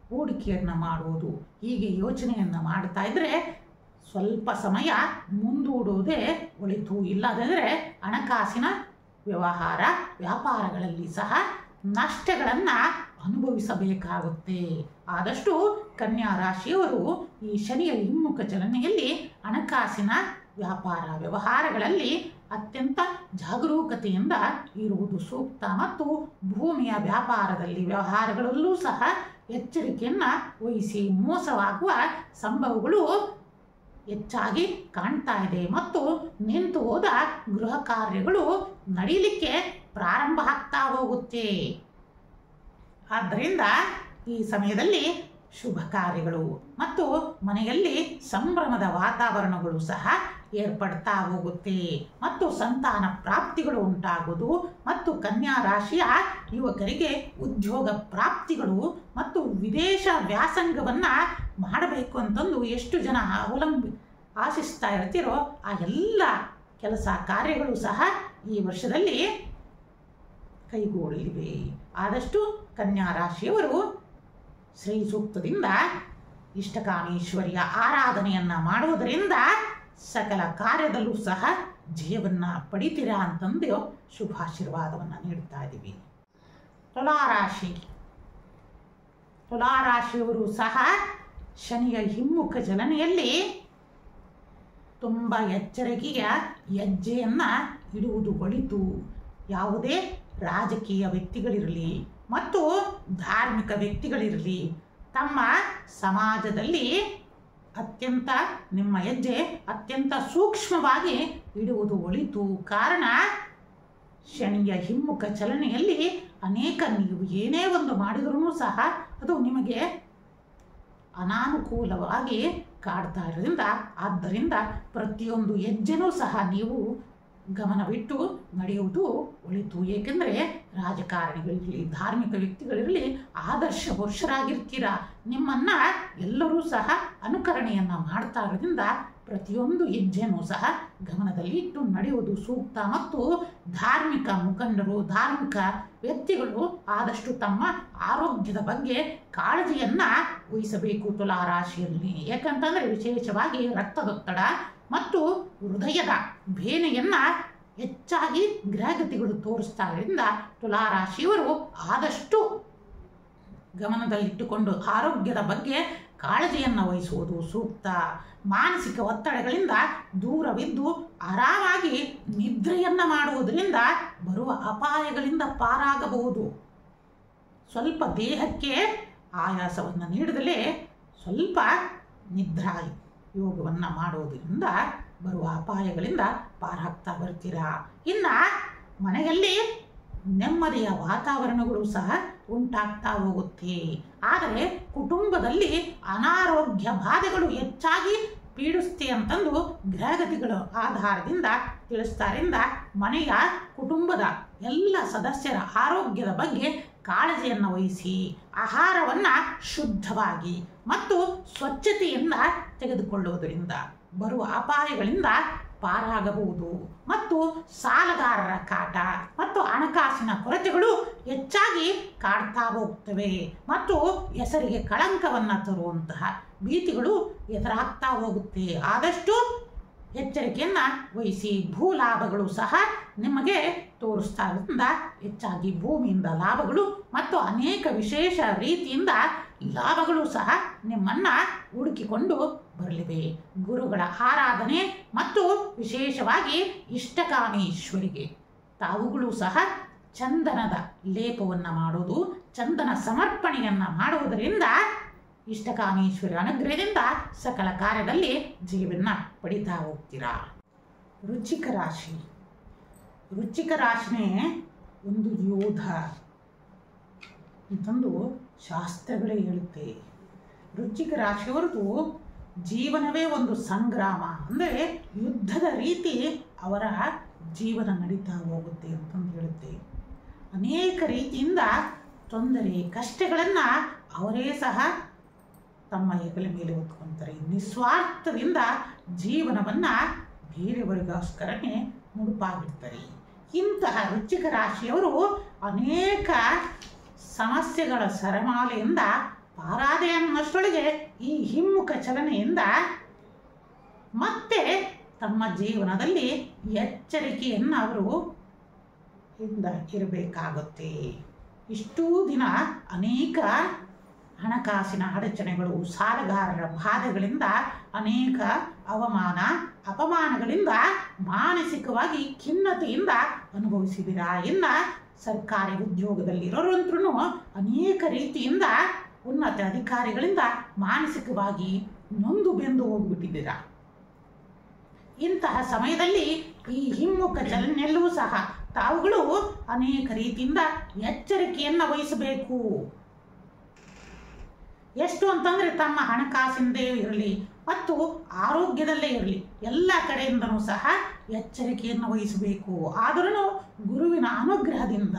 ಹೂಡಿಕೆಯನ್ನು ಮಾಡುವುದು ಹೀಗೆ ಯೋಚನೆಯನ್ನು ಮಾಡ್ತಾ ಇದ್ದರೆ ಸ್ವಲ್ಪ ಸಮಯ ಮುಂದೂಡುವುದೇ ಒಳಿತು. ಇಲ್ಲದಿದ್ದರೆ ಹಣಕಾಸಿನ ವ್ಯಾಪಾರಗಳಲ್ಲಿ ಸಹ ನಷ್ಟಗಳನ್ನು ಅನುಭವಿಸಬೇಕಾಗುತ್ತೆ. ಆದಷ್ಟು ಕನ್ಯಾ ರಾಶಿಯವರು ಈ ಶನಿಯ ಹಿಮ್ಮುಖ ಚಲನೆಯಲ್ಲಿ ಹಣಕಾಸಿನ ವ್ಯವಹಾರಗಳಲ್ಲಿ ಅತ್ಯಂತ ಜಾಗರೂಕತೆಯಿಂದ ಇರುವುದು ಸೂಕ್ತ. ಮತ್ತು ಭೂಮಿಯ ವ್ಯವಹಾರಗಳಲ್ಲೂ ಸಹ ಎಚ್ಚರಿಕೆಯನ್ನು ವಹಿಸಿ. ಮೋಸವಾಗುವ ಸಂಭವಗಳು ಹೆಚ್ಚಾಗಿ ಕಾಣ್ತಾ ಇದೆ. ಮತ್ತು ನಿಂತು ಹೋದ ಗೃಹ ಕಾರ್ಯಗಳು ನಡೀಲಿಕ್ಕೆ ಪ್ರಾರಂಭ ಆಗ್ತಾ ಹೋಗುತ್ತೆ. ಆದ್ದರಿಂದ ಈ ಸಮಯದಲ್ಲಿ ಶುಭ ಕಾರ್ಯಗಳು ಮತ್ತು ಮನೆಯಲ್ಲಿ ಸಂಭ್ರಮದ ವಾತಾವರಣಗಳು ಸಹ ಏರ್ಪಡ್ತಾ ಹೋಗುತ್ತೆ. ಮತ್ತು ಸಂತಾನ ಪ್ರಾಪ್ತಿಗಳು ಉಂಟಾಗುವುದು ಮತ್ತು ಕನ್ಯಾ ರಾಶಿಯ ಯುವಕರಿಗೆ ಉದ್ಯೋಗ ಪ್ರಾಪ್ತಿಗಳು ಮತ್ತು ವಿದೇಶ ವ್ಯಾಸಂಗವನ್ನು ಮಾಡಬೇಕು ಅಂತಂದು ಎಷ್ಟು ಜನ ಆಶಿಸ್ತಾ ಇರ್ತೀರೋ ಆ ಎಲ್ಲ ಕೆಲಸ ಕಾರ್ಯಗಳು ಸಹ ಈ ವರ್ಷದಲ್ಲಿ ಕೈಗೂಡಲಿವೆ. ಆದಷ್ಟು ಕನ್ಯಾ ರಾಶಿಯವರು ಶ್ರೀ ಸೂಕ್ತದಿಂದ ಇಷ್ಟಕಾಮೇಶ್ವರಿಯ ಆರಾಧನೆಯನ್ನು ಮಾಡುವುದರಿಂದ ಸಕಲ ಕಾರ್ಯದಲ್ಲೂ ಸಹ ಜಯವನ್ನು ಪಡಿತೀರಾ ಅಂತಂದು ಶುಭಾಶೀರ್ವಾದವನ್ನು ನೀಡ್ತಾ ಇದ್ದೀವಿ. ತುಲಾರಾಶಿ. ತುಲಾರಾಶಿಯವರು ಸಹ ಶನಿಯ ಹಿಮ್ಮುಖ ಚಲನೆಯಲ್ಲಿ ತುಂಬ ಎಚ್ಚರಿಕೆಯ ಹೆಜ್ಜೆಯನ್ನು ಇಡುವುದು ಒಳಿತು. ಯಾವುದೇ ರಾಜಕೀಯ ವ್ಯಕ್ತಿಗಳಿರಲಿ ಮತ್ತು ಧಾರ್ಮಿಕ ವ್ಯಕ್ತಿಗಳಿರಲಿ ತಮ್ಮ ಸಮಾಜದಲ್ಲಿ ನಿಮ್ಮ ಹೆಜ್ಜೆ ಅತ್ಯಂತ ಸೂಕ್ಷ್ಮವಾಗಿ ಇಡುವುದು ಒಳಿತು. ಕಾರಣ ಶನಿಯ ಹಿಮ್ಮುಖ ಚಲನೆಯಲ್ಲಿ ಅನೇಕ ನೀವು ಏನೇ ಒಂದು ಮಾಡಿದ್ರೂ ಸಹ ಅದು ನಿಮಗೆ ಅನಾನುಕೂಲವಾಗಿ ಕಾಡ್ತಾ ಇರೋದ್ರಿಂದ ಆದ್ದರಿಂದ ಪ್ರತಿಯೊಂದು ಹೆಜ್ಜೆನೂ ಸಹ ನೀವು ಗಮನವಿಟ್ಟು ನಡೆಯುವುದು ಒಳಿತು. ಏಕೆಂದರೆ ರಾಜಕಾರಣಿಗಳಿರಲಿ ಧಾರ್ಮಿಕ ವ್ಯಕ್ತಿಗಳಿರಲಿ ಆದರ್ಶವರ್ಷರಾಗಿರ್ತೀರ. ನಿಮ್ಮನ್ನು ಎಲ್ಲರೂ ಸಹ ಅನುಕರಣೆಯನ್ನು ಮಾಡ್ತಾ ಇರೋದ್ರಿಂದ ಪ್ರತಿಯೊಂದು ಹೆಜ್ಜೆನೂ ಸಹ ಗಮನದಲ್ಲಿ ಇಟ್ಟು ನಡೆಯುವುದು ಸೂಕ್ತ. ಮತ್ತು ಧಾರ್ಮಿಕ ಮುಖಂಡರು ಧಾರ್ಮಿಕ ವ್ಯಕ್ತಿಗಳು ಆದಷ್ಟು ತಮ್ಮ ಆರೋಗ್ಯದ ಬಗ್ಗೆ ಕಾಳಜಿಯನ್ನು ವಹಿಸಬೇಕು ತುಲಾರಾಶಿಯಲ್ಲಿ. ಯಾಕಂತಂದರೆ ವಿಶೇಷವಾಗಿ ರಕ್ತದೊತ್ತಡ ಮತ್ತು ಹೃದಯದ ಬೇನೆಯನ್ನು ಹೆಚ್ಚಾಗಿ ಗ್ರಹಗತಿಗಳು ತೋರಿಸ್ತಾ ಇರೋದ್ರಿಂದ ತುಲಾರಾಶಿಯವರು ಆದಷ್ಟು ಗಮನದಲ್ಲಿಟ್ಟುಕೊಂಡು ಆರೋಗ್ಯದ ಬಗ್ಗೆ ಕಾಳಜಿಯನ್ನು ವಹಿಸುವುದು ಸೂಕ್ತ. ಮಾನಸಿಕ ಒತ್ತಡಗಳಿಂದ ದೂರವಿದ್ದು ಆರಾಮಾಗಿ ನಿದ್ರೆಯನ್ನು ಮಾಡುವುದರಿಂದ ಬರುವ ಅಪಾಯಗಳಿಂದ ಪಾರಾಗಬಹುದು. ಸ್ವಲ್ಪ ದೇಹಕ್ಕೆ ಆಯಾಸವನ್ನು ನೀಡದಲೇ ಸ್ವಲ್ಪ ನಿದ್ರಾ ಯೋಗವನ್ನು ಮಾಡೋದರಿಂದ ಬರುವ ಅಪಾಯಗಳಿಂದ ಪಾರಾಗ್ತಾ ಬರ್ತೀರಾ. ಇನ್ನು ಮನೆಯಲ್ಲಿ ನೆಮ್ಮದಿಯ ವಾತಾವರಣಗಳು ಸಹ ಉಂಟಾಗ್ತಾ ಹೋಗುತ್ತೆ. ಆದರೆ ಕುಟುಂಬದಲ್ಲಿ ಅನಾರೋಗ್ಯ ಬಾಧೆಗಳು ಹೆಚ್ಚಾಗಿ ಪೀಡಿಸ್ತಿ ಅಂತಂದು ಗ್ರಹಗತಿಗಳ ಆಧಾರದಿಂದ ತಿಳಿಸ್ತಾರಿಂದ ಮನೆಯ ಕುಟುಂಬದ ಎಲ್ಲ ಸದಸ್ಯರ ಆರೋಗ್ಯದ ಬಗ್ಗೆ ಕಾಳಜಿಯನ್ನು ವಹಿಸಿ ಆಹಾರವನ್ನು ಶುದ್ಧವಾಗಿ ಮತ್ತು ಸ್ವಚ್ಛತೆಯಿಂದ ತೆಗೆದುಕೊಳ್ಳುವುದರಿಂದ ಬರುವ ಅಪಾಯಗಳಿಂದ ಪಾರಾಗಬಹುದು ಮತ್ತು ಸಾಲಗಾರರ ಕಾಟ ಮತ್ತು ಹಣಕಾಸಿನ ಕೊರತೆಗಳು ಹೆಚ್ಚಾಗಿ ಕಾಡ್ತಾ ಹೋಗ್ತವೆ ಮತ್ತು ಹೆಸರಿಗೆ ಕಳಂಕವನ್ನು ತರುವಂತಹ ಭೀತಿಗಳು ಎದುರಾಗ್ತಾ ಹೋಗುತ್ತೆ. ಆದಷ್ಟು ಎಚ್ಚರಿಕೆಯನ್ನು ವಹಿಸಿ. ಭೂ ಲಾಭಗಳು ಸಹ ನಿಮಗೆ ತೋರಿಸ್ತಾದ್ರಿಂದ ಹೆಚ್ಚಾಗಿ ಭೂಮಿಯಿಂದ ಲಾಭಗಳು ಮತ್ತು ಅನೇಕ ವಿಶೇಷ ರೀತಿಯಿಂದ ಲಾಭಗಳು ಸಹ ನಿಮ್ಮನ್ನು ಹುಡುಕಿಕೊಂಡು ಬರಲಿವೆ. ಗುರುಗಳ ಆರಾಧನೆ ಮತ್ತು ವಿಶೇಷವಾಗಿ ಇಷ್ಟಕಾಮೇಶ್ವರಿಗೆ ತಾವುಗಳು ಸಹ ಚಂದನದ ಲೇಪವನ್ನು ಮಾಡೋದು, ಚಂದನ ಸಮರ್ಪಣೆಯನ್ನು ಮಾಡುವುದರಿಂದ ಇಷ್ಟಕಾಮೇಶ್ವರ ಅನುಗ್ರಹದಿಂದ ಸಕಲ ಕಾರ್ಯದಲ್ಲಿ ಜೀವನ ಪಡಿತಾ ಹೋಗ್ತೀರಾ. ವೃಶ್ಚಿಕ ರಾಶಿ. ವೃಶ್ಚಿಕ ರಾಶಿನೇ ಒಂದು ಯೋಧ ಅಂತಂದು ಶಾಸ್ತ್ರಗಳೇ ಹೇಳುತ್ತೆ. ವೃಶ್ಚಿಕ ರಾಶಿಯವರದು ಜೀವನವೇ ಒಂದು ಸಂಗ್ರಾಮ, ಅಂದರೆ ಯುದ್ಧದ ರೀತಿ ಅವರ ಜೀವನ ನಡೀತಾ ಹೋಗುತ್ತೆ ಅಂತಂದು ಹೇಳುತ್ತೆ. ಅನೇಕ ರೀತಿಯಿಂದ ತೊಂದರೆ ಕಷ್ಟಗಳನ್ನು ಅವರೇ ಸಹ ತಮ್ಮ ಹೆಗಲ ಮೇಲೆ ಹೊತ್ಕೊಳ್ತಾರೆ. ನಿಸ್ವಾರ್ಥದಿಂದ ಜೀವನವನ್ನು ಬೇರೆಯವರಿಗೋಸ್ಕರನೇ ಮುಡುಪಾಗಿಡ್ತಾರೆ. ಇಂತಹ ವೃಶ್ಚಿಕ ರಾಶಿಯವರು ಅನೇಕ ಸಮಸ್ಯೆಗಳ ಸರಮಾಲೆಯಿಂದ ಪಾರಾದೆ ಅನ್ನಷ್ಟೊಳಗೆ ಈ ಹಿಮ್ಮುಖ ಚಲನೆಯಿಂದ ಮತ್ತೆ ತಮ್ಮ ಜೀವನದಲ್ಲಿ ಎಚ್ಚರಿಕೆಯನ್ನು ಅವರು ಇರಬೇಕಾಗುತ್ತೆ. ಇಷ್ಟೂ ದಿನ ಅನೇಕ ಹಣಕಾಸಿನ ಅಡಚಣೆಗಳು, ಸಾಲಗಾರರ ಬಾಧೆಗಳಿಂದ ಅನೇಕ ಅವಮಾನ ಅಪಮಾನಗಳಿಂದ ಮಾನಸಿಕವಾಗಿ ಖಿನ್ನತೆಯಿಂದ ಅನುಭವಿಸಿದ್ದೀರಾ. ಇನ್ನು ಸರ್ಕಾರಿ ಉದ್ಯೋಗದಲ್ಲಿರೋರಂತರೂ ಅನೇಕ ರೀತಿಯಿಂದ ಉನ್ನತ ಅಧಿಕಾರಿಗಳಿಂದ ಮಾನಸಿಕವಾಗಿ ನೊಂದು ಬೆಂದು ಹೋಗ್ಬಿಟ್ಟಿದ್ದೀರಾ. ಇಂತಹ ಸಮಯದಲ್ಲಿ ಈ ಹಿಮ್ಮುಖ ಚಲನೆಯಲ್ಲೂ ಸಹ ತಾವುಗಳು ಅನೇಕ ರೀತಿಯಿಂದ ಎಚ್ಚರಿಕೆಯನ್ನು ವಹಿಸಬೇಕು. ಎಷ್ಟು ಅಂತಂದರೆ ತಮ್ಮ ಹಣಕಾಸಿಂದೇ ಇರಲಿ ಮತ್ತು ಆರೋಗ್ಯದಲ್ಲೇ ಇರಲಿ ಎಲ್ಲ ಕಡೆಯಿಂದನೂ ಸಹ ಎಚ್ಚರಿಕೆಯನ್ನು ವಹಿಸಬೇಕು. ಆದರೂ ಗುರುವಿನ ಅನುಗ್ರಹದಿಂದ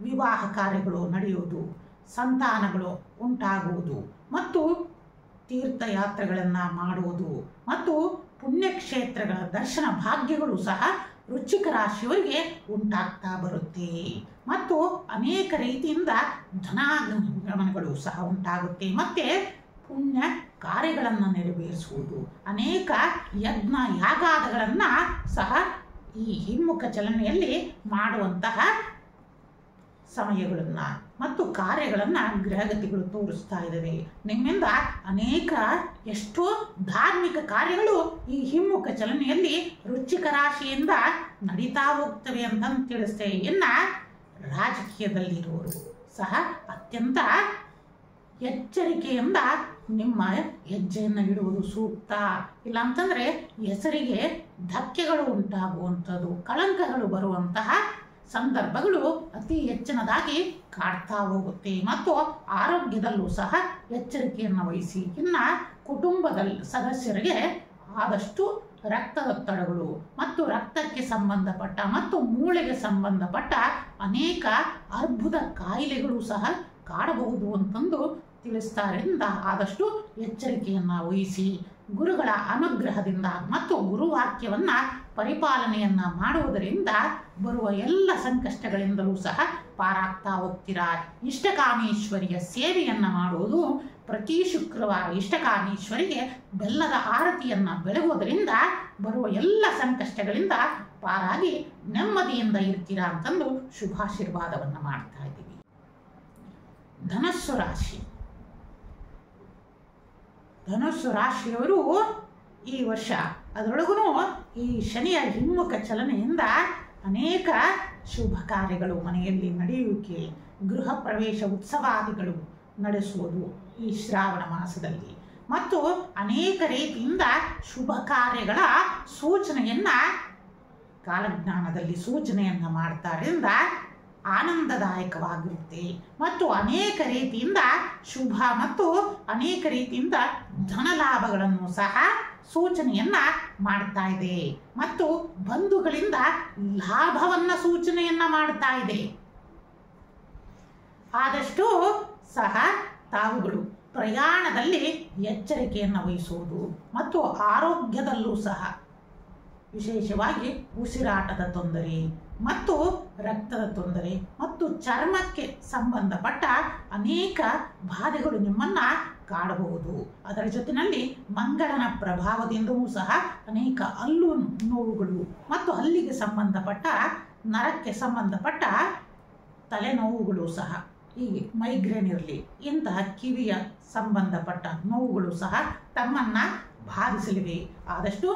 ವಿವಾಹ ಕಾರ್ಯಗಳು ನಡೆಯುವುದು, ಸಂತಾನಗಳು ಉಂಟಾಗುವುದು ಮತ್ತು ತೀರ್ಥಯಾತ್ರೆಗಳನ್ನು ಮಾಡುವುದು ಮತ್ತು ಪುಣ್ಯಕ್ಷೇತ್ರಗಳ ದರ್ಶನ ಭಾಗ್ಯಗಳು ಸಹ ವೃಶ್ಚಿಕ ರಾಶಿಯವರಿಗೆ ಉಂಟಾಗ್ತಾ ಬರುತ್ತೆ. ಮತ್ತು ಅನೇಕ ರೀತಿಯಿಂದ ಧನಾಗಮನಗಳು ಸಹ ಉಂಟಾಗುತ್ತೆ. ಮತ್ತು ಪುಣ್ಯ ಕಾರ್ಯಗಳನ್ನು ನೆರವೇರಿಸುವುದು, ಅನೇಕ ಯಜ್ಞ ಯಾಗಾದಗಳನ್ನು ಸಹ ಈ ಹಿಮ್ಮುಖ ಚಲನೆಯಲ್ಲಿ ಮಾಡುವಂತಹ ಸಮಯಗಳನ್ನು ಮತ್ತು ಕಾರ್ಯಗಳನ್ನು ಗ್ರಹಗತಿಗಳು ತೋರಿಸ್ತಾ ಇದ್ದಾವೆ. ನಿಮ್ಮಿಂದ ಅನೇಕ ಎಷ್ಟೋ ಧಾರ್ಮಿಕ ಕಾರ್ಯಗಳು ಈ ಹಿಮ್ಮುಖ ಚಲನೆಯಲ್ಲಿ ವೃಶ್ಚಿಕ ರಾಶಿಯಿಂದ ನಡೀತಾ ಹೋಗ್ತವೆ ಅಂತ ತಿಳಿಸ್ತೇವೆ. ಇನ್ನು ರಾಜಕೀಯದಲ್ಲಿರುವವರು ಸಹ ಅತ್ಯಂತ ಎಚ್ಚರಿಕೆಯಿಂದ ನಿಮ್ಮ ಹೆಜ್ಜೆಯನ್ನು ಇಡುವುದು ಸೂಕ್ತ. ಇಲ್ಲ ಅಂತಂದರೆ ಹೆಸರಿಗೆ ಧಕ್ಕೆಗಳು ಉಂಟಾಗುವಂಥದ್ದು, ಕಳಂಕಗಳು ಬರುವಂತಹ ಸಂದರ್ಭಗಳು ಅತಿ ಹೆಚ್ಚಿನದಾಗಿ ಕಾಡ್ತಾ ಹೋಗುತ್ತೆ. ಮತ್ತು ಆರೋಗ್ಯದಲ್ಲೂ ಸಹ ಎಚ್ಚರಿಕೆಯನ್ನು ವಹಿಸಿ. ಇನ್ನು ಕುಟುಂಬದಲ್ಲಿ ಸದಸ್ಯರಿಗೆ ಆದಷ್ಟು ರಕ್ತದೊತ್ತಡಗಳು ಮತ್ತು ರಕ್ತಕ್ಕೆ ಸಂಬಂಧಪಟ್ಟ ಮತ್ತು ಮೂಳೆಗೆ ಸಂಬಂಧಪಟ್ಟ ಅನೇಕ ಅರ್ಬುದ ಕಾಯಿಲೆಗಳು ಸಹ ಕಾಡಬಹುದು ಅಂತಂದು ತಿಳಿಸ್ತಾರಿಂದ ಆದಷ್ಟು ಎಚ್ಚರಿಕೆಯನ್ನು ವಹಿಸಿ. ಗುರುಗಳ ಅನುಗ್ರಹದಿಂದ ಮತ್ತು ಗುರುವಾಕ್ಯವನ್ನು ಪರಿಪಾಲನೆಯನ್ನು ಮಾಡುವುದರಿಂದ ಬರುವ ಎಲ್ಲ ಸಂಕಷ್ಟಗಳಿಂದಲೂ ಸಹ ಪಾರಾಗ್ತಾ ಹೋಗ್ತೀರಾ. ಇಷ್ಟಕಾಮೇಶ್ವರಿಯ ಸೇವೆಯನ್ನು ಮಾಡುವುದು, ಪ್ರತಿ ಶುಕ್ರವಾರ ಇಷ್ಟಕಾಮೇಶ್ವರಿಗೆ ಬೆಲ್ಲದ ಆರತಿಯನ್ನು ಬೆಳಗುವುದರಿಂದ ಬರುವ ಎಲ್ಲ ಸಂಕಷ್ಟಗಳಿಂದ ಪಾರಾಗಿ ನೆಮ್ಮದಿಯಿಂದ ಇರ್ತೀರಾ ಅಂತಂದು ಶುಭಾಶೀರ್ವಾದವನ್ನು ಮಾಡ್ತಾ ಇದ್ದೀವಿ. ಧನಸ್ಸು ರಾಶಿ. ಧನುಸ್ಸು ರಾಶಿಯವರು ಈ ವರ್ಷ ಅದರೊಳಗೂ ಈ ಶನಿಯ ಹಿಮ್ಮುಖ ಚಲನೆಯಿಂದ ಅನೇಕ ಶುಭ ಕಾರ್ಯಗಳು ಮನೆಯಲ್ಲಿ ನಡೆಯುವಿಕೆ, ಗೃಹ ಪ್ರವೇಶ ಉತ್ಸವಾದಿಗಳು ನಡೆಸುವುದು ಈ ಶ್ರಾವಣ ಮಾಸದಲ್ಲಿ ಮತ್ತು ಅನೇಕ ರೀತಿಯಿಂದ ಶುಭ ಕಾರ್ಯಗಳ ಸೂಚನೆಯನ್ನು ಕಾಲಜ್ಞಾನದಲ್ಲಿ ಸೂಚನೆಯನ್ನು ಮಾಡ್ತಾರಿಂದ ಆನಂದದಾಯಕವಾಗಿರುತ್ತೆ. ಮತ್ತು ಅನೇಕ ರೀತಿಯಿಂದ ಶುಭ ಮತ್ತು ಅನೇಕ ರೀತಿಯಿಂದ ಧನ ಲಾಭಗಳನ್ನು ಸಹ ಸೂಚನೆಯನ್ನ ಮಾಡ್ತಾ ಇದೆ ಮತ್ತು ಬಂಧುಗಳಿಂದ ಲಾಭವನ್ನ ಸೂಚನೆಯನ್ನ ಮಾಡ್ತಾ ಇದೆ. ಆದಷ್ಟು ಸಹ ತಾವುಗಳು ಪ್ರಯಾಣದಲ್ಲಿ ಎಚ್ಚರಿಕೆಯನ್ನು ವಹಿಸುವುದು ಮತ್ತು ಆರೋಗ್ಯದಲ್ಲೂ ಸಹ ವಿಶೇಷವಾಗಿ ಉಸಿರಾಟದ ತೊಂದರೆ ಮತ್ತು ರಕ್ತದ ತೊಂದರೆ ಮತ್ತು ಚರ್ಮಕ್ಕೆ ಸಂಬಂಧಪಟ್ಟ ಅನೇಕ ಬಾಧೆಗಳು ನಿಮ್ಮನ್ನ ಕಾಡಬಹುದು. ಅದರ ಜೊತೆಯಲ್ಲಿ ಮಂಗಳನ ಪ್ರಭಾವದಿಂದಲೂ ಸಹ ಅನೇಕ ಹಲ್ಲು ನೋವುಗಳು ಮತ್ತು ಹಲ್ಲಿಗೆ ಸಂಬಂಧಪಟ್ಟ ನರಕ್ಕೆ ಸಂಬಂಧಪಟ್ಟ ತಲೆನೋವುಗಳು ಸಹ, ಹೀಗೆ ಮೈಗ್ರೇನ್ ಇರಲಿ, ಇಂತಹ ಕಿವಿಯ ಸಂಬಂಧಪಟ್ಟ ನೋವುಗಳು ಸಹ ತಮ್ಮನ್ನ ಬಾಧಿಸಲಿವೆ. ಆದಷ್ಟು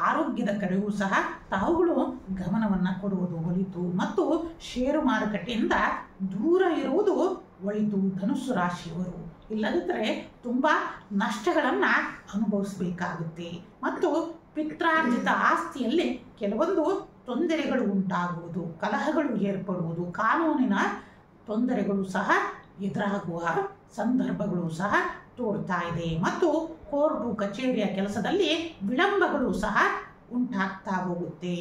ಆರೋಗ್ಯದ ಕಡೆಗೂ ಸಹ ತಾವುಗಳು ಗಮನವನ್ನು ಕೊಡುವುದು ಒಳಿತು ಮತ್ತು ಷೇರು ಮಾರುಕಟ್ಟೆಯಿಂದ ದೂರ ಇರುವುದು ಒಳಿತು. ಧನುಸ್ಸು ರಾಶಿಯವರು ಇಲ್ಲದಿದ್ದರೆ ತುಂಬ ನಷ್ಟಗಳನ್ನು ಅನುಭವಿಸಬೇಕಾಗುತ್ತೆ ಮತ್ತು ಪಿತ್ರಾರ್ಜಿತ ಆಸ್ತಿಯಲ್ಲಿ ಕೆಲವೊಂದು ತೊಂದರೆಗಳು ಉಂಟಾಗುವುದು, ಕಲಹಗಳು ಏರ್ಪಡುವುದು, ಕಾನೂನಿನ ತೊಂದರೆಗಳು ಸಹ ಎದುರಾಗುವ ಸಂದರ್ಭಗಳು ಸಹ ತೋರ್ತಾ ಇದೆ ಮತ್ತು ಕೋರ್ಟು ಕಚೇರಿಯ ಕೆಲಸದಲ್ಲಿ ವಿಳಂಬಗಳು ಸಹ ಉಂಟಾಗ್ತಾ ಹೋಗುತ್ತೆ.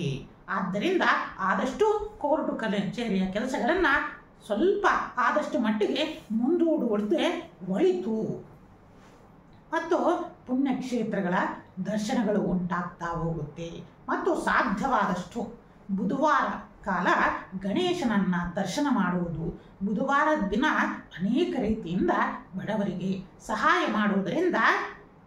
ಆದ್ದರಿಂದ ಆದಷ್ಟು ಕೋರ್ಟು ಕಚೇರಿಯ ಕೆಲಸಗಳನ್ನು ಸ್ವಲ್ಪ ಆದಷ್ಟು ಮಟ್ಟಿಗೆ ಮುಂದೂಡುವುದೇ ಒಳಿತು ಮತ್ತು ಪುಣ್ಯಕ್ಷೇತ್ರಗಳ ದರ್ಶನಗಳು ಉಂಟಾಗ್ತಾ ಹೋಗುತ್ತೆ ಮತ್ತು ಸಾಧ್ಯವಾದಷ್ಟು ಬುಧವಾರ ಕಾಲ ಗಣೇಶನನ್ನ ದರ್ಶನ ಮಾಡುವುದು, ಬುಧವಾರದ ದಿನ ಅನೇಕ ರೀತಿಯಿಂದ ಬಡವರಿಗೆ ಸಹಾಯ ಮಾಡುವುದರಿಂದ